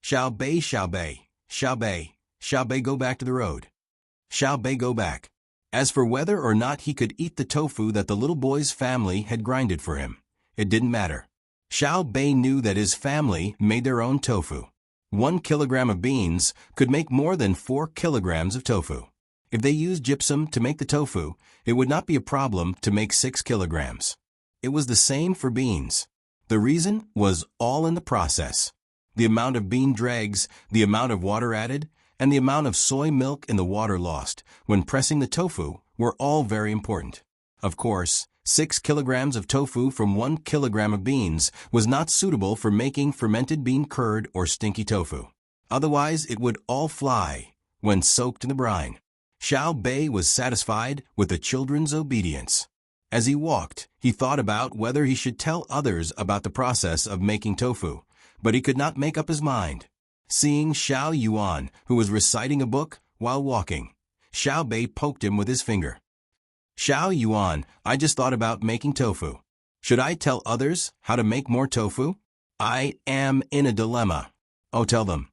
Xiao Bei, Xiao Bei, Xiao Bei, Xiao Bei, go back to the road. Xiao Bei, go back. As for whether or not he could eat the tofu that the little boy's family had grinded for him, it didn't matter. Xiao Bei knew that his family made their own tofu. 1 kilogram of beans could make more than 4 kilograms of tofu. If they used gypsum to make the tofu, it would not be a problem to make 6 kilograms. It was the same for beans. The reason was all in the process. The amount of bean dregs, the amount of water added, and the amount of soy milk in the water lost when pressing the tofu were all very important. Of course, 6 kilograms of tofu from 1 kilogram of beans was not suitable for making fermented bean curd or stinky tofu. Otherwise, it would all fly when soaked in the brine. Xiao Bei was satisfied with the children's obedience. As he walked, he thought about whether he should tell others about the process of making tofu, but he could not make up his mind. Seeing Xiao Yuan, who was reciting a book while walking, Xiao Bei poked him with his finger. Xiao Yuan, I just thought about making tofu. Should I tell others how to make more tofu? I am in a dilemma. Oh, tell them.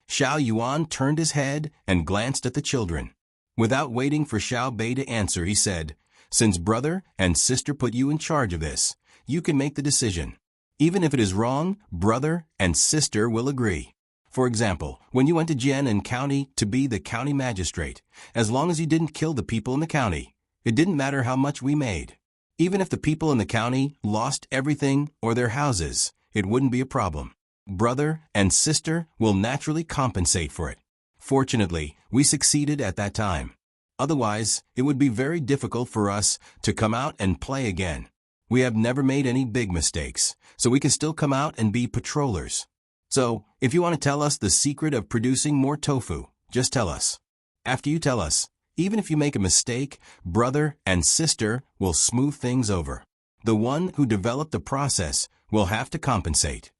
Xiao Yuan turned his head and glanced at the children. Without waiting for Xiao Bei to answer, he said, "Since brother and sister put you in charge of this, you can make the decision. Even if it is wrong, brother and sister will agree. For example, when you went to Jian'an County to be the county magistrate, as long as you didn't kill the people in the county, it didn't matter how much we made. Even if the people in the county lost everything or their houses, it wouldn't be a problem. Brother and sister will naturally compensate for it. Fortunately, we succeeded at that time. Otherwise, it would be very difficult for us to come out and play again. We have never made any big mistakes, so we can still come out and be patrollers. So, if you want to tell us the secret of producing more tofu, just tell us. After you tell us, even if you make a mistake, brother and sister will smooth things over. The one who developed the process will have to compensate."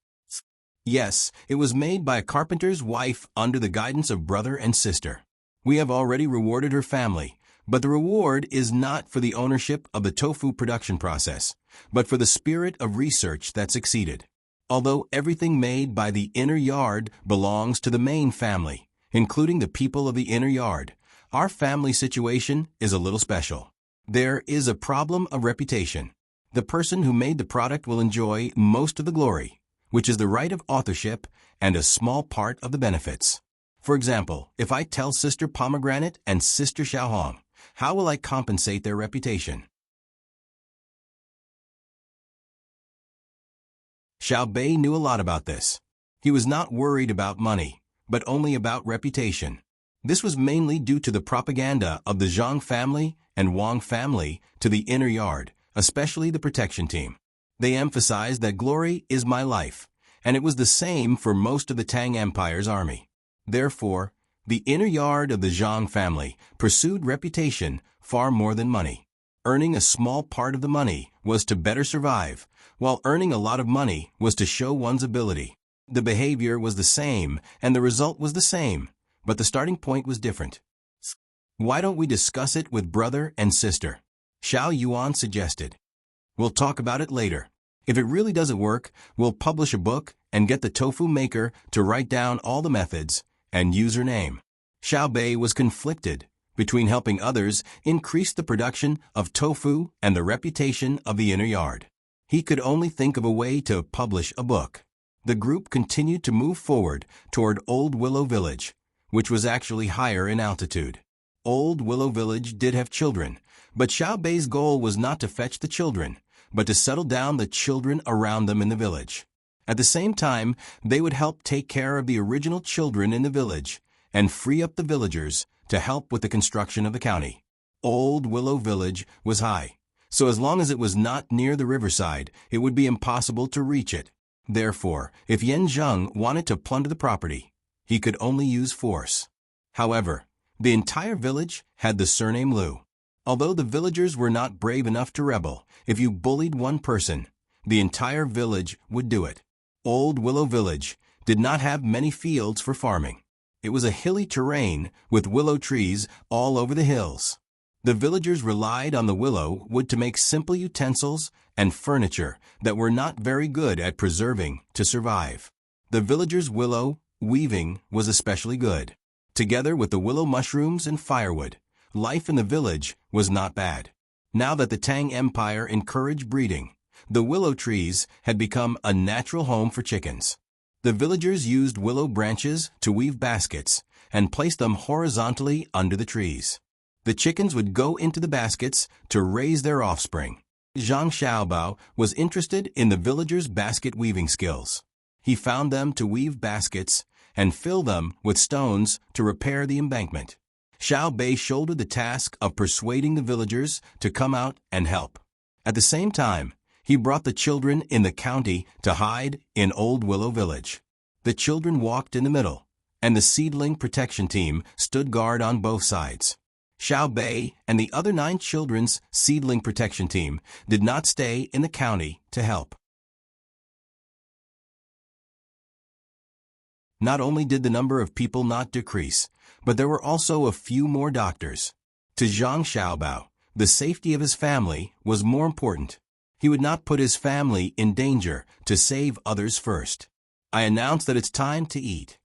Yes, it was made by a carpenter's wife under the guidance of brother and sister. We have already rewarded her family, but the reward is not for the ownership of the tofu production process, but for the spirit of research that succeeded. Although everything made by the inner yard belongs to the main family, including the people of the inner yard, our family situation is a little special. There is a problem of reputation. The person who made the product will enjoy most of the glory, which is the right of authorship and a small part of the benefits. For example, if I tell Sister Pomegranate and Sister Xiaohong, how will I compensate their reputation? Xiao Bei knew a lot about this. He was not worried about money, but only about reputation. This was mainly due to the propaganda of the Zhang family and Wang family to the inner yard, especially the protection team. They emphasized that glory is my life, and it was the same for most of the Tang Empire's army. Therefore, The inner yard of the Zhang family pursued reputation far more than money. Earning a small part of the money was to better survive, while earning a lot of money was to show one's ability. The behavior was the same, and the result was the same, but the starting point was different. Why don't we discuss it with brother and sister? Xiao Yuan suggested. We'll talk about it later. If it really doesn't work, we'll publish a book and get the tofu maker to write down all the methods and use her name. Xiao Bei was conflicted between helping others increase the production of tofu and the reputation of the inner yard. He could only think of a way to publish a book. The group continued to move forward toward Old Willow Village, which was actually higher in altitude. Old Willow Village did have children, but Xiao Bei's goal was not to fetch the children, but to settle down the children around them in the village. At the same time, they would help take care of the original children in the village and free up the villagers to help with the construction of the county. Old Willow Village was high, so as long as it was not near the riverside, it would be impossible to reach it. Therefore, if Yan Zheng wanted to plunder the property, he could only use force. However, the entire village had the surname Liu. Although the villagers were not brave enough to rebel, if you bullied one person, the entire village would do it. Old Willow Village did not have many fields for farming. It was a hilly terrain with willow trees all over the hills. The villagers relied on the willow wood to make simple utensils and furniture that were not very good at preserving to survive. The villagers' willow weaving was especially good. Together with the willow mushrooms and firewood, life in the village was not bad. Now that the Tang Empire encouraged breeding, the willow trees had become a natural home for chickens. The villagers used willow branches to weave baskets and place them horizontally under the trees. The chickens would go into the baskets to raise their offspring. Zhang Xiaobao was interested in the villagers' basket weaving skills. He found them to weave baskets and fill them with stones to repair the embankment. Xiao Bei shouldered the task of persuading the villagers to come out and help. At the same time, he brought the children in the county to hide in Old Willow Village. The children walked in the middle, and the seedling protection team stood guard on both sides. Xiao Bei and the other 9 children's seedling protection team did not stay in the county to help. Not only did the number of people not decrease, but there were also a few more doctors. To Zhang Xiaobao, the safety of his family was more important. He would not put his family in danger to save others first. I announced that it's time to eat.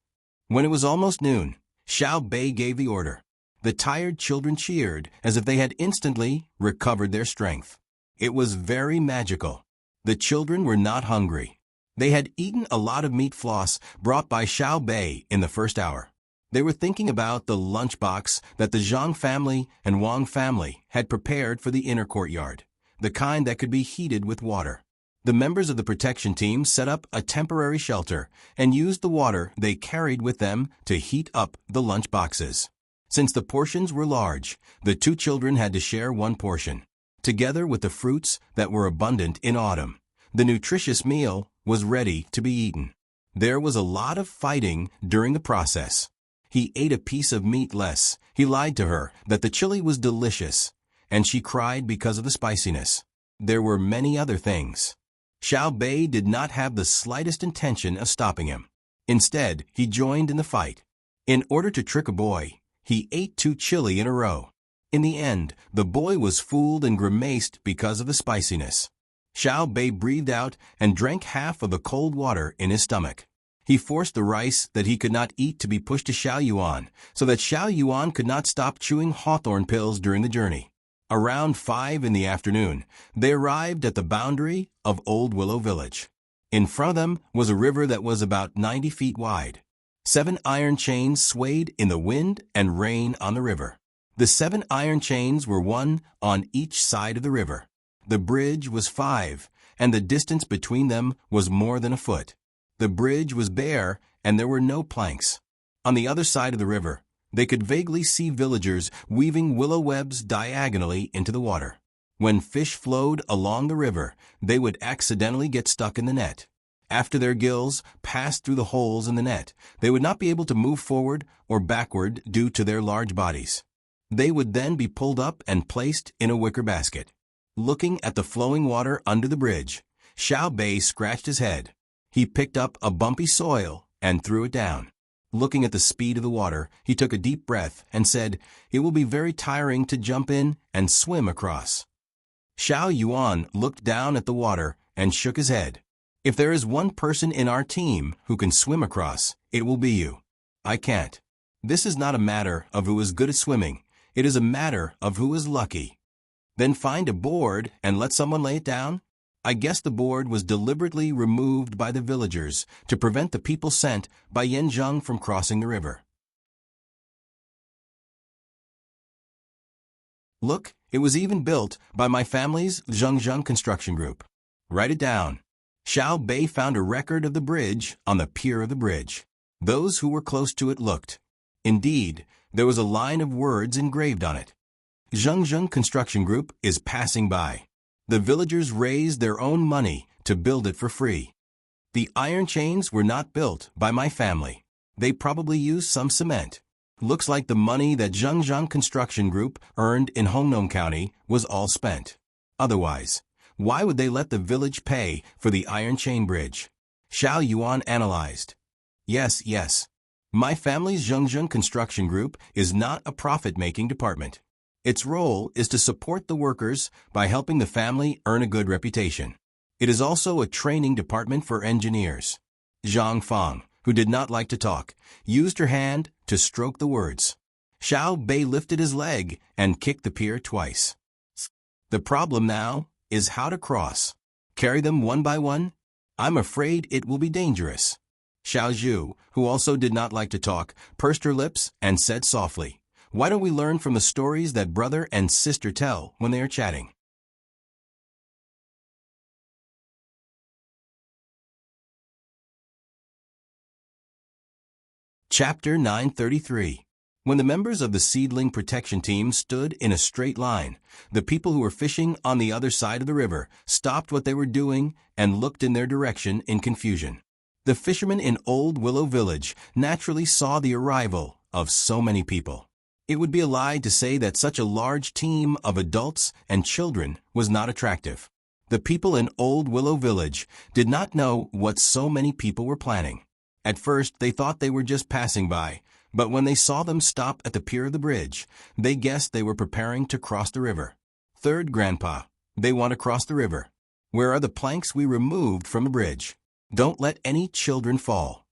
When it was almost noon, Xiao Bei gave the order. The tired children cheered as if they had instantly recovered their strength. It was very magical. The children were not hungry. They had eaten a lot of meat floss brought by Xiao Bei in the first hour. They were thinking about the lunchbox that the Zhang family and Wang family had prepared for the inner courtyard, the kind that could be heated with water. The members of the protection team set up a temporary shelter and used the water they carried with them to heat up the lunch boxes. Since the portions were large, the 2 children had to share one portion. Together with the fruits that were abundant in autumn, the nutritious meal was ready to be eaten. There was a lot of fighting during the process. He ate a piece of meat less. He lied to her that the chili was delicious, and she cried because of the spiciness. There were many other things. Xiao Bei did not have the slightest intention of stopping him. Instead, he joined in the fight. In order to trick a boy, he ate 2 chili in a row. In the end, the boy was fooled and grimaced because of the spiciness. Xiao Bei breathed out and drank half of the cold water in his stomach. He forced the rice that he could not eat to be pushed to Xiao Yuan, so that Xiao Yuan could not stop chewing hawthorn pills during the journey. Around 5 in the afternoon, they arrived at the boundary of Old Willow Village. In front of them was a river that was about 90 feet wide. 7 iron chains swayed in the wind and rain on the river. The 7 iron chains were one on each side of the river. The bridge was 5, and the distance between them was more than a foot. The bridge was bare, and there were no planks. On the other side of the river, they could vaguely see villagers weaving willow webs diagonally into the water. When fish flowed along the river, they would accidentally get stuck in the net. After their gills passed through the holes in the net, they would not be able to move forward or backward due to their large bodies. They would then be pulled up and placed in a wicker basket. Looking at the flowing water under the bridge, Xiao Bei scratched his head. He picked up a bumpy soil and threw it down. Looking at the speed of the water, he took a deep breath and said, "It will be very tiring to jump in and swim across." Xiao Yuan looked down at the water and shook his head. "If there is one person in our team who can swim across, it will be you. I can't. This is not a matter of who is good at swimming. It is a matter of who is lucky." "Then find a board and let someone lay it down?" I guess the board was deliberately removed by the villagers to prevent the people sent by Yanzheng from crossing the river. "Look, it was even built by my family's Zhengzheng construction group." "Write it down." Xiao Bei found a record of the bridge on the pier of the bridge. Those who were close to it looked. Indeed, there was a line of words engraved on it. "Zhengzheng Construction Group is passing by. The villagers raised their own money to build it for free. The iron chains were not built by my family. They probably used some cement. Looks like the money that Zhengzheng Construction Group earned in Hongnom County was all spent. Otherwise, why would they let the village pay for the iron chain bridge?" Xiao Yuan analyzed. Yes. My family's Zhengzheng Construction Group is not a profit-making department. Its role is to support the workers by helping the family earn a good reputation. It is also a training department for engineers." Zhang Fang, who did not like to talk, used her hand to stroke the words. Xiao Bei lifted his leg and kicked the pier twice. "The problem now is how to cross. Carry them one by one? I'm afraid it will be dangerous." Xiao Zhu, who also did not like to talk, pursed her lips and said softly, "Why don't we learn from the stories that brother and sister tell when they are chatting?" Chapter 933. When the members of the seedling protection team stood in a straight line, the people who were fishing on the other side of the river stopped what they were doing and looked in their direction in confusion. The fishermen in Old Willow Village naturally saw the arrival of so many people. It would be a lie to say that such a large team of adults and children was not attractive. The people in Old Willow Village did not know what so many people were planning. At first, they thought they were just passing by, but when they saw them stop at the pier of the bridge, they guessed they were preparing to cross the river. "Third Grandpa, they want to cross the river. Where are the planks we removed from the bridge? Don't let any children fall."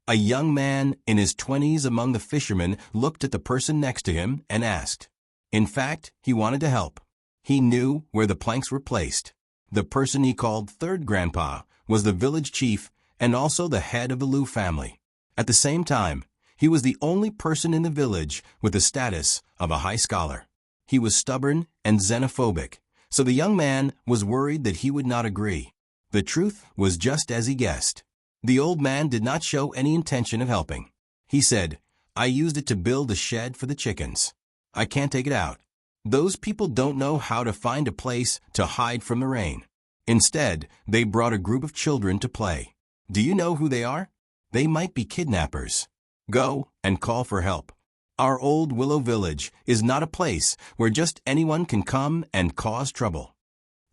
A young man in his 20s among the fishermen looked at the person next to him and asked. In fact, he wanted to help. He knew where the planks were placed. The person he called Third Grandpa was the village chief and also the head of the Liu family. At the same time, he was the only person in the village with the status of a high scholar. He was stubborn and xenophobic, so the young man was worried that he would not agree. The truth was just as he guessed. The old man did not show any intention of helping. He said, "I used it to build a shed for the chickens. I can't take it out. Those people don't know how to find a place to hide from the rain. Instead, they brought a group of children to play. Do you know who they are? They might be kidnappers. Go and call for help. Our Old Willow Village is not a place where just anyone can come and cause trouble."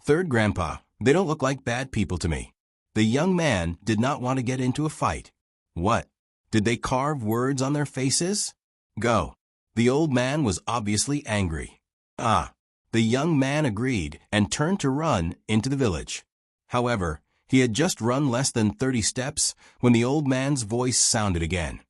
"Third Grandpa, they don't look like bad people to me." The young man did not want to get into a fight. "What? Did they carve words on their faces? Go." The old man was obviously angry. "Ah." The young man agreed and turned to run into the village. However, he had just run less than 30 steps when the old man's voice sounded again.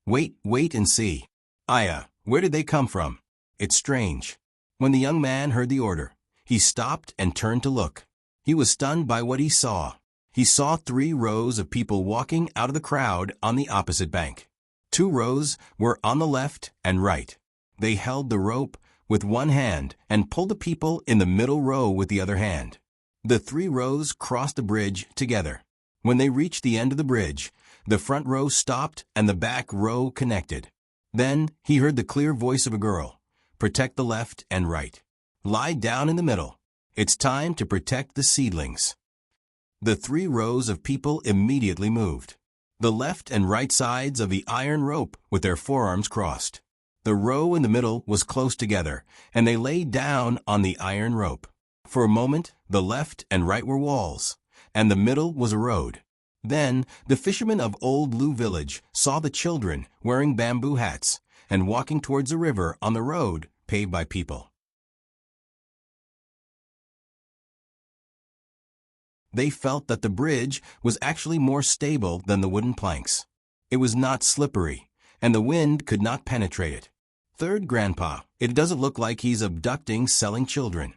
Wait and see. Aya, where did they come from? It's strange." When the young man heard the order, he stopped and turned to look. He was stunned by what he saw. He saw 3 rows of people walking out of the crowd on the opposite bank. 2 rows were on the left and right. They held the rope with one hand and pulled the people in the middle row with the other hand. The 3 rows crossed the bridge together. When they reached the end of the bridge, the front row stopped and the back row connected. Then he heard the clear voice of a girl. "Protect the left and right. Lie down in the middle. It's time to protect the seedlings." The 3 rows of people immediately moved. The left and right sides of the iron rope with their forearms crossed. The row in the middle was close together, and they lay down on the iron rope. For a moment, the left and right were walls, and the middle was a road. Then, the fishermen of Old Lu Village saw the children wearing bamboo hats and walking towards the river on the road paved by people. They felt that the bridge was actually more stable than the wooden planks. It was not slippery, and the wind could not penetrate it. Third Grandpa, it doesn't look like he's abducting selling children.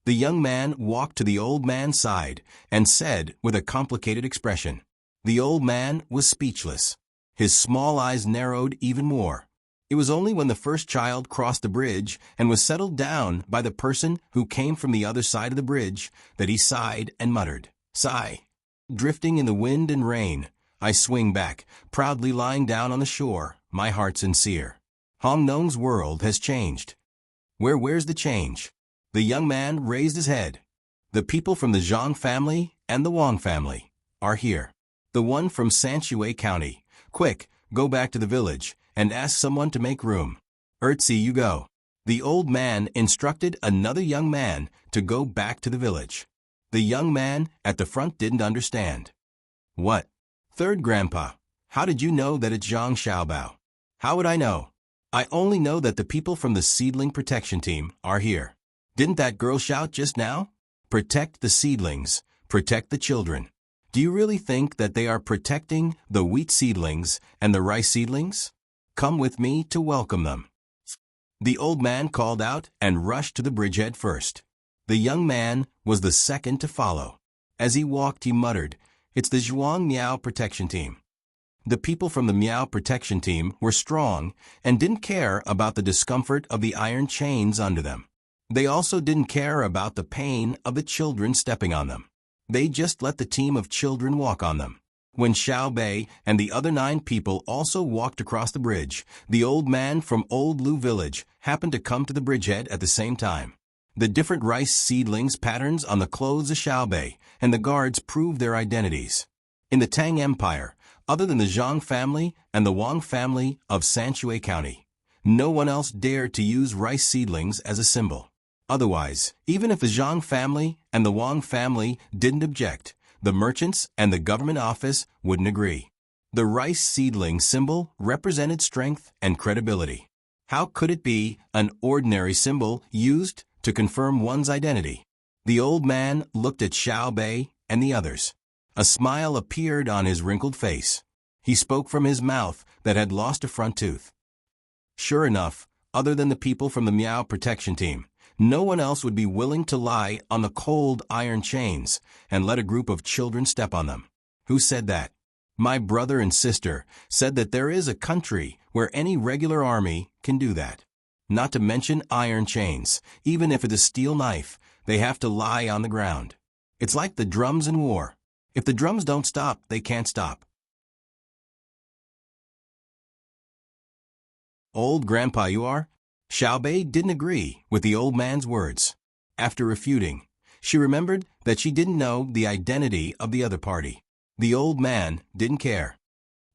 The young man walked to the old man's side and said with a complicated expression. The old man was speechless. His small eyes narrowed even more. It was only when the first child crossed the bridge and was settled down by the person who came from the other side of the bridge that he sighed and muttered, "Sigh." Drifting in the wind and rain, I swing back, proudly lying down on the shore, my heart sincere. Hong Nong's world has changed. Where's the change? The young man raised his head. The people from the Zhang family and the Wang family are here. The one from Sanshui County. Quick, go back to the village and ask someone to make room. Ertzi, you go. The old man instructed another young man to go back to the village. The young man at the front didn't understand. What? Third Grandpa, how did you know that it's Zhang Xiaobao? How would I know? I only know that the people from the seedling protection team are here. Didn't that girl shout just now? Protect the seedlings, protect the children. Do you really think that they are protecting the wheat seedlings and the rice seedlings? Come with me to welcome them. The old man called out and rushed to the bridgehead first. The young man was the second to follow. As he walked, he muttered, "It's the Zhuang Miao protection team." The people from the Miao protection team were strong and didn't care about the discomfort of the iron chains under them. They also didn't care about the pain of the children stepping on them. They just let the team of children walk on them. When Xiao Bei and the other 9 people also walked across the bridge, the old man from Old Lu Village happened to come to the bridgehead at the same time. The different rice seedlings patterns on the clothes of Xiao Bei and the guards proved their identities. In the Tang Empire, other than the Zhang family and the Wang family of Sanshui County, no one else dared to use rice seedlings as a symbol. Otherwise, even if the Zhang family and the Wang family didn't object, the merchants and the government office wouldn't agree. The rice seedling symbol represented strength and credibility. How could it be an ordinary symbol used to confirm one's identity? The old man looked at Xiao Bei and the others. A smile appeared on his wrinkled face. He spoke from his mouth that had lost a front tooth. Sure enough, other than the people from the Miao protection team, no one else would be willing to lie on the cold iron chains and let a group of children step on them. Who said that? My brother and sister said that there is a country where any regular army can do that. Not to mention iron chains. Even if it's a steel knife, they have to lie on the ground. It's like the drums in war. If the drums don't stop, they can't stop. Old Grandpa you are? Xiao Bei didn't agree with the old man's words. After refuting, she remembered that she didn't know the identity of the other party. The old man didn't care.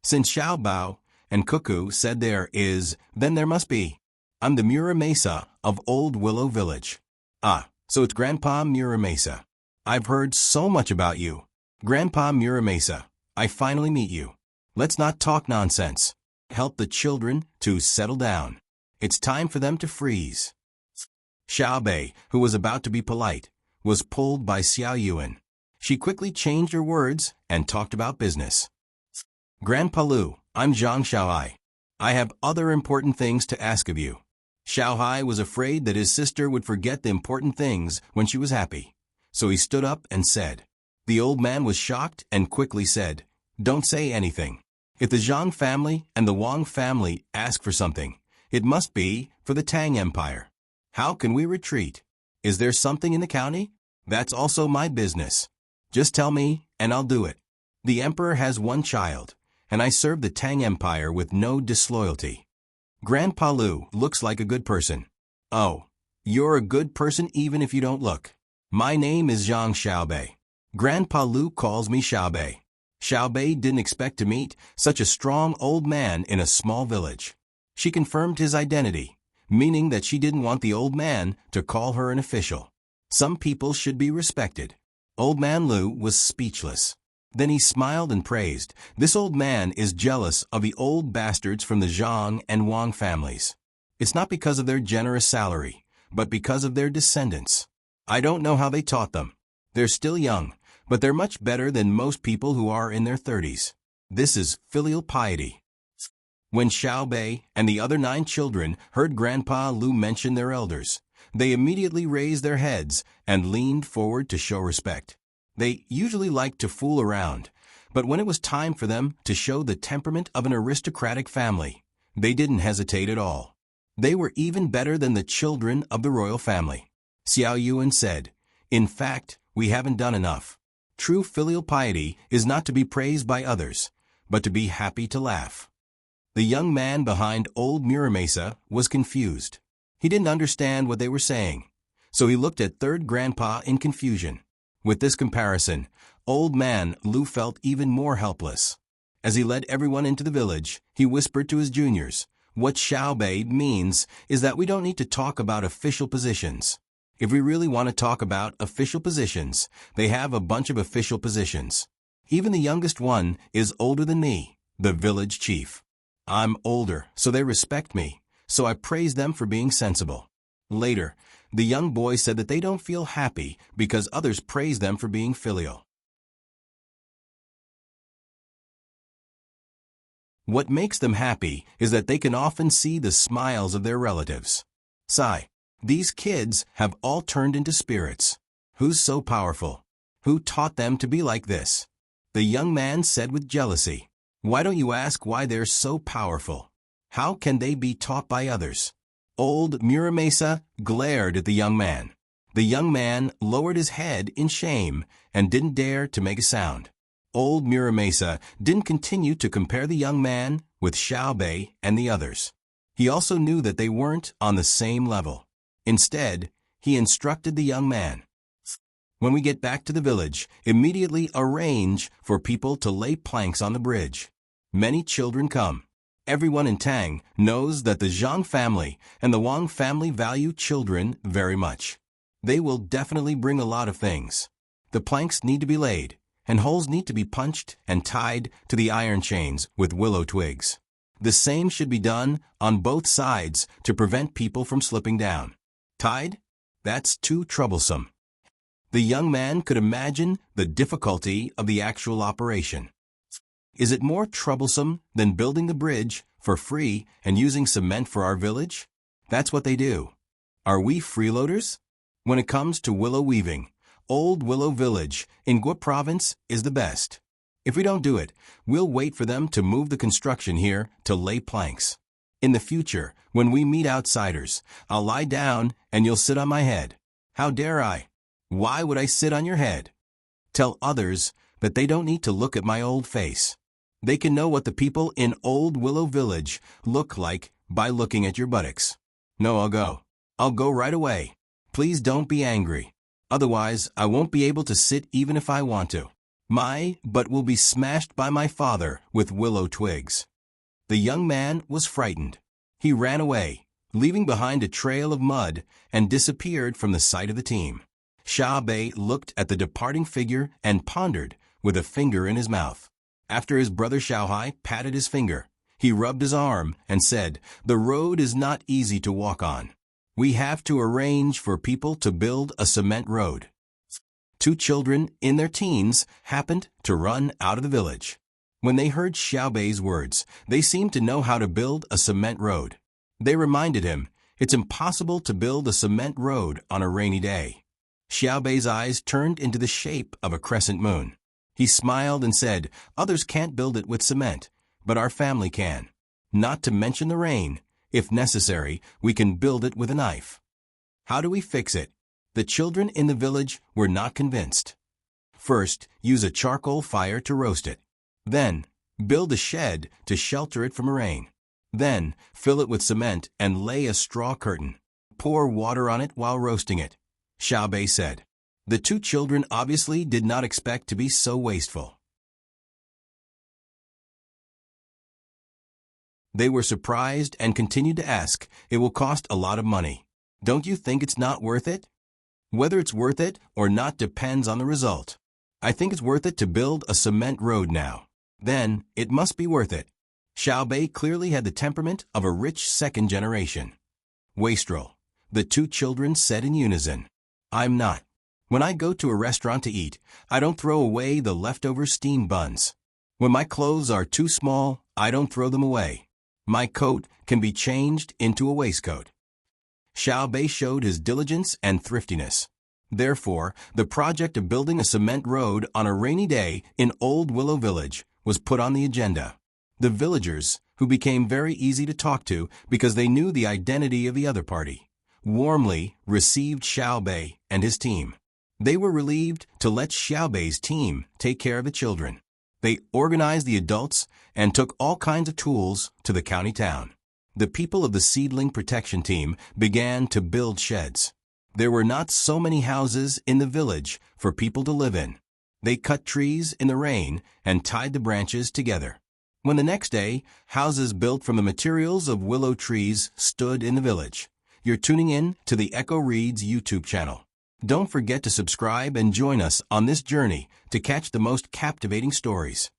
Since Xiao Bao and Cuckoo said there is, then there must be. I'm the Muramesa of Old Willow Village. Ah, so it's Grandpa Muramesa. I've heard so much about you. Grandpa Muramesa, I finally meet you. Let's not talk nonsense. Help the children to settle down. It's time for them to freeze. Xiao Bei, who was about to be polite, was pulled by Xiao Yuan. She quickly changed her words and talked about business. Grandpa Lu, I'm Zhang Xiaohai. I have other important things to ask of you. Xiaohai was afraid that his sister would forget the important things when she was happy. So he stood up and said. The old man was shocked and quickly said, Don't say anything. If the Zhang family and the Wang family ask for something, it must be for the Tang Empire. How can we retreat? Is there something in the county? That's also my business. Just tell me, and I'll do it. The emperor has one child, and I serve the Tang Empire with no disloyalty. Grandpa Lu looks like a good person. Oh, you're a good person even if you don't look. My name is Zhang Xiaobei. Grandpa Lu calls me Xiaobei. Xiaobei didn't expect to meet such a strong old man in a small village. She confirmed his identity, meaning that she didn't want the old man to call her an official. Some people should be respected. Old man Lu was speechless. Then he smiled and praised. This old man is jealous of the old bastards from the Zhang and Wang families. It's not because of their generous salary, but because of their descendants. I don't know how they taught them. They're still young, but they're much better than most people who are in their 30s. This is filial piety. When Xiaobei and the other 9 children heard Grandpa Lu mention their elders, they immediately raised their heads and leaned forward to show respect. They usually liked to fool around, but when it was time for them to show the temperament of an aristocratic family, they didn't hesitate at all. They were even better than the children of the royal family. Xiao Yuan said, "In fact, we haven't done enough. True filial piety is not to be praised by others, but to be happy to laugh." The young man behind old Muramesa was confused. He didn't understand what they were saying, so he looked at third grandpa in confusion. With this comparison, old man Lu felt even more helpless. As he led everyone into the village, he whispered to his juniors, "What Xiaobei means is that we don't need to talk about official positions. If we really want to talk about official positions, they have a bunch of official positions. Even the youngest one is older than me, the village chief. I'm older, so they respect me, so I praise them for being sensible." Later, the young boy said that they don't feel happy because others praise them for being filial. What makes them happy is that they can often see the smiles of their relatives. Sigh. These kids have all turned into spirits. Who's so powerful? Who taught them to be like this? The young man said with jealousy. Why don't you ask why they're so powerful? How can they be taught by others? Old Muramesa glared at the young man. The young man lowered his head in shame and didn't dare to make a sound. Old Muramesa didn't continue to compare the young man with Xiaobei and the others. He also knew that they weren't on the same level. Instead, he instructed the young man. When we get back to the village, immediately arrange for people to lay planks on the bridge. Many children come. Everyone in Tang knows that the Zhang family and the Wang family value children very much. They will definitely bring a lot of things. The planks need to be laid, and holes need to be punched and tied to the iron chains with willow twigs. The same should be done on both sides to prevent people from slipping down. Tied? That's too troublesome. The young man could imagine the difficulty of the actual operation. Is it more troublesome than building the bridge for free and using cement for our village? That's what they do. Are we freeloaders? When it comes to willow weaving, Old Willow Village in Guo Province is the best. If we don't do it, we'll wait for them to move the construction here to lay planks. In the future, when we meet outsiders, I'll lie down and you'll sit on my head. How dare I? Why would I sit on your head? Tell others that they don't need to look at my old face. They can know what the people in Old Willow Village look like by looking at your buttocks. No, I'll go. I'll go right away. Please don't be angry. Otherwise, I won't be able to sit even if I want to. My butt will be smashed by my father with willow twigs. The young man was frightened. He ran away, leaving behind a trail of mud, and disappeared from the sight of the team. Xiaobei looked at the departing figure and pondered, with a finger in his mouth. After his brother Xiaohai patted his finger, he rubbed his arm and said, "The road is not easy to walk on. We have to arrange for people to build a cement road." 2 children in their teens happened to run out of the village. When they heard Xiaobei's words, they seemed to know how to build a cement road. They reminded him, it's impossible to build a cement road on a rainy day. Xiaobei's eyes turned into the shape of a crescent moon. He smiled and said, "Others can't build it with cement, but our family can. Not to mention the rain. If necessary, we can build it with a knife." How do we fix it? The children in the village were not convinced. First, use a charcoal fire to roast it. Then, build a shed to shelter it from rain. Then, fill it with cement and lay a straw curtain. Pour water on it while roasting it. Xiaobei said. The two children obviously did not expect to be so wasteful. They were surprised and continued to ask, "It will cost a lot of money. Don't you think it's not worth it?" Whether it's worth it or not depends on the result. I think it's worth it to build a cement road now. Then, it must be worth it. Xiaobei clearly had the temperament of a rich second generation. Wastrel, the two children said in unison. I'm not. When I go to a restaurant to eat, I don't throw away the leftover steamed buns. When my clothes are too small, I don't throw them away. My coat can be changed into a waistcoat. Xiaobei showed his diligence and thriftiness. Therefore, the project of building a cement road on a rainy day in Old Willow Village was put on the agenda. The villagers, who became very easy to talk to because they knew the identity of the other party, warmly received Xiaobei and his team. They were relieved to let Xiaobei's team take care of the children. They organized the adults and took all kinds of tools to the county town. The people of the seedling protection team began to build sheds. There were not so many houses in the village for people to live in. They cut trees in the rain and tied the branches together. When the next day, houses built from the materials of willow trees stood in the village. You're tuning in to the Echo Reads YouTube channel. Don't forget to subscribe and join us on this journey to catch the most captivating stories.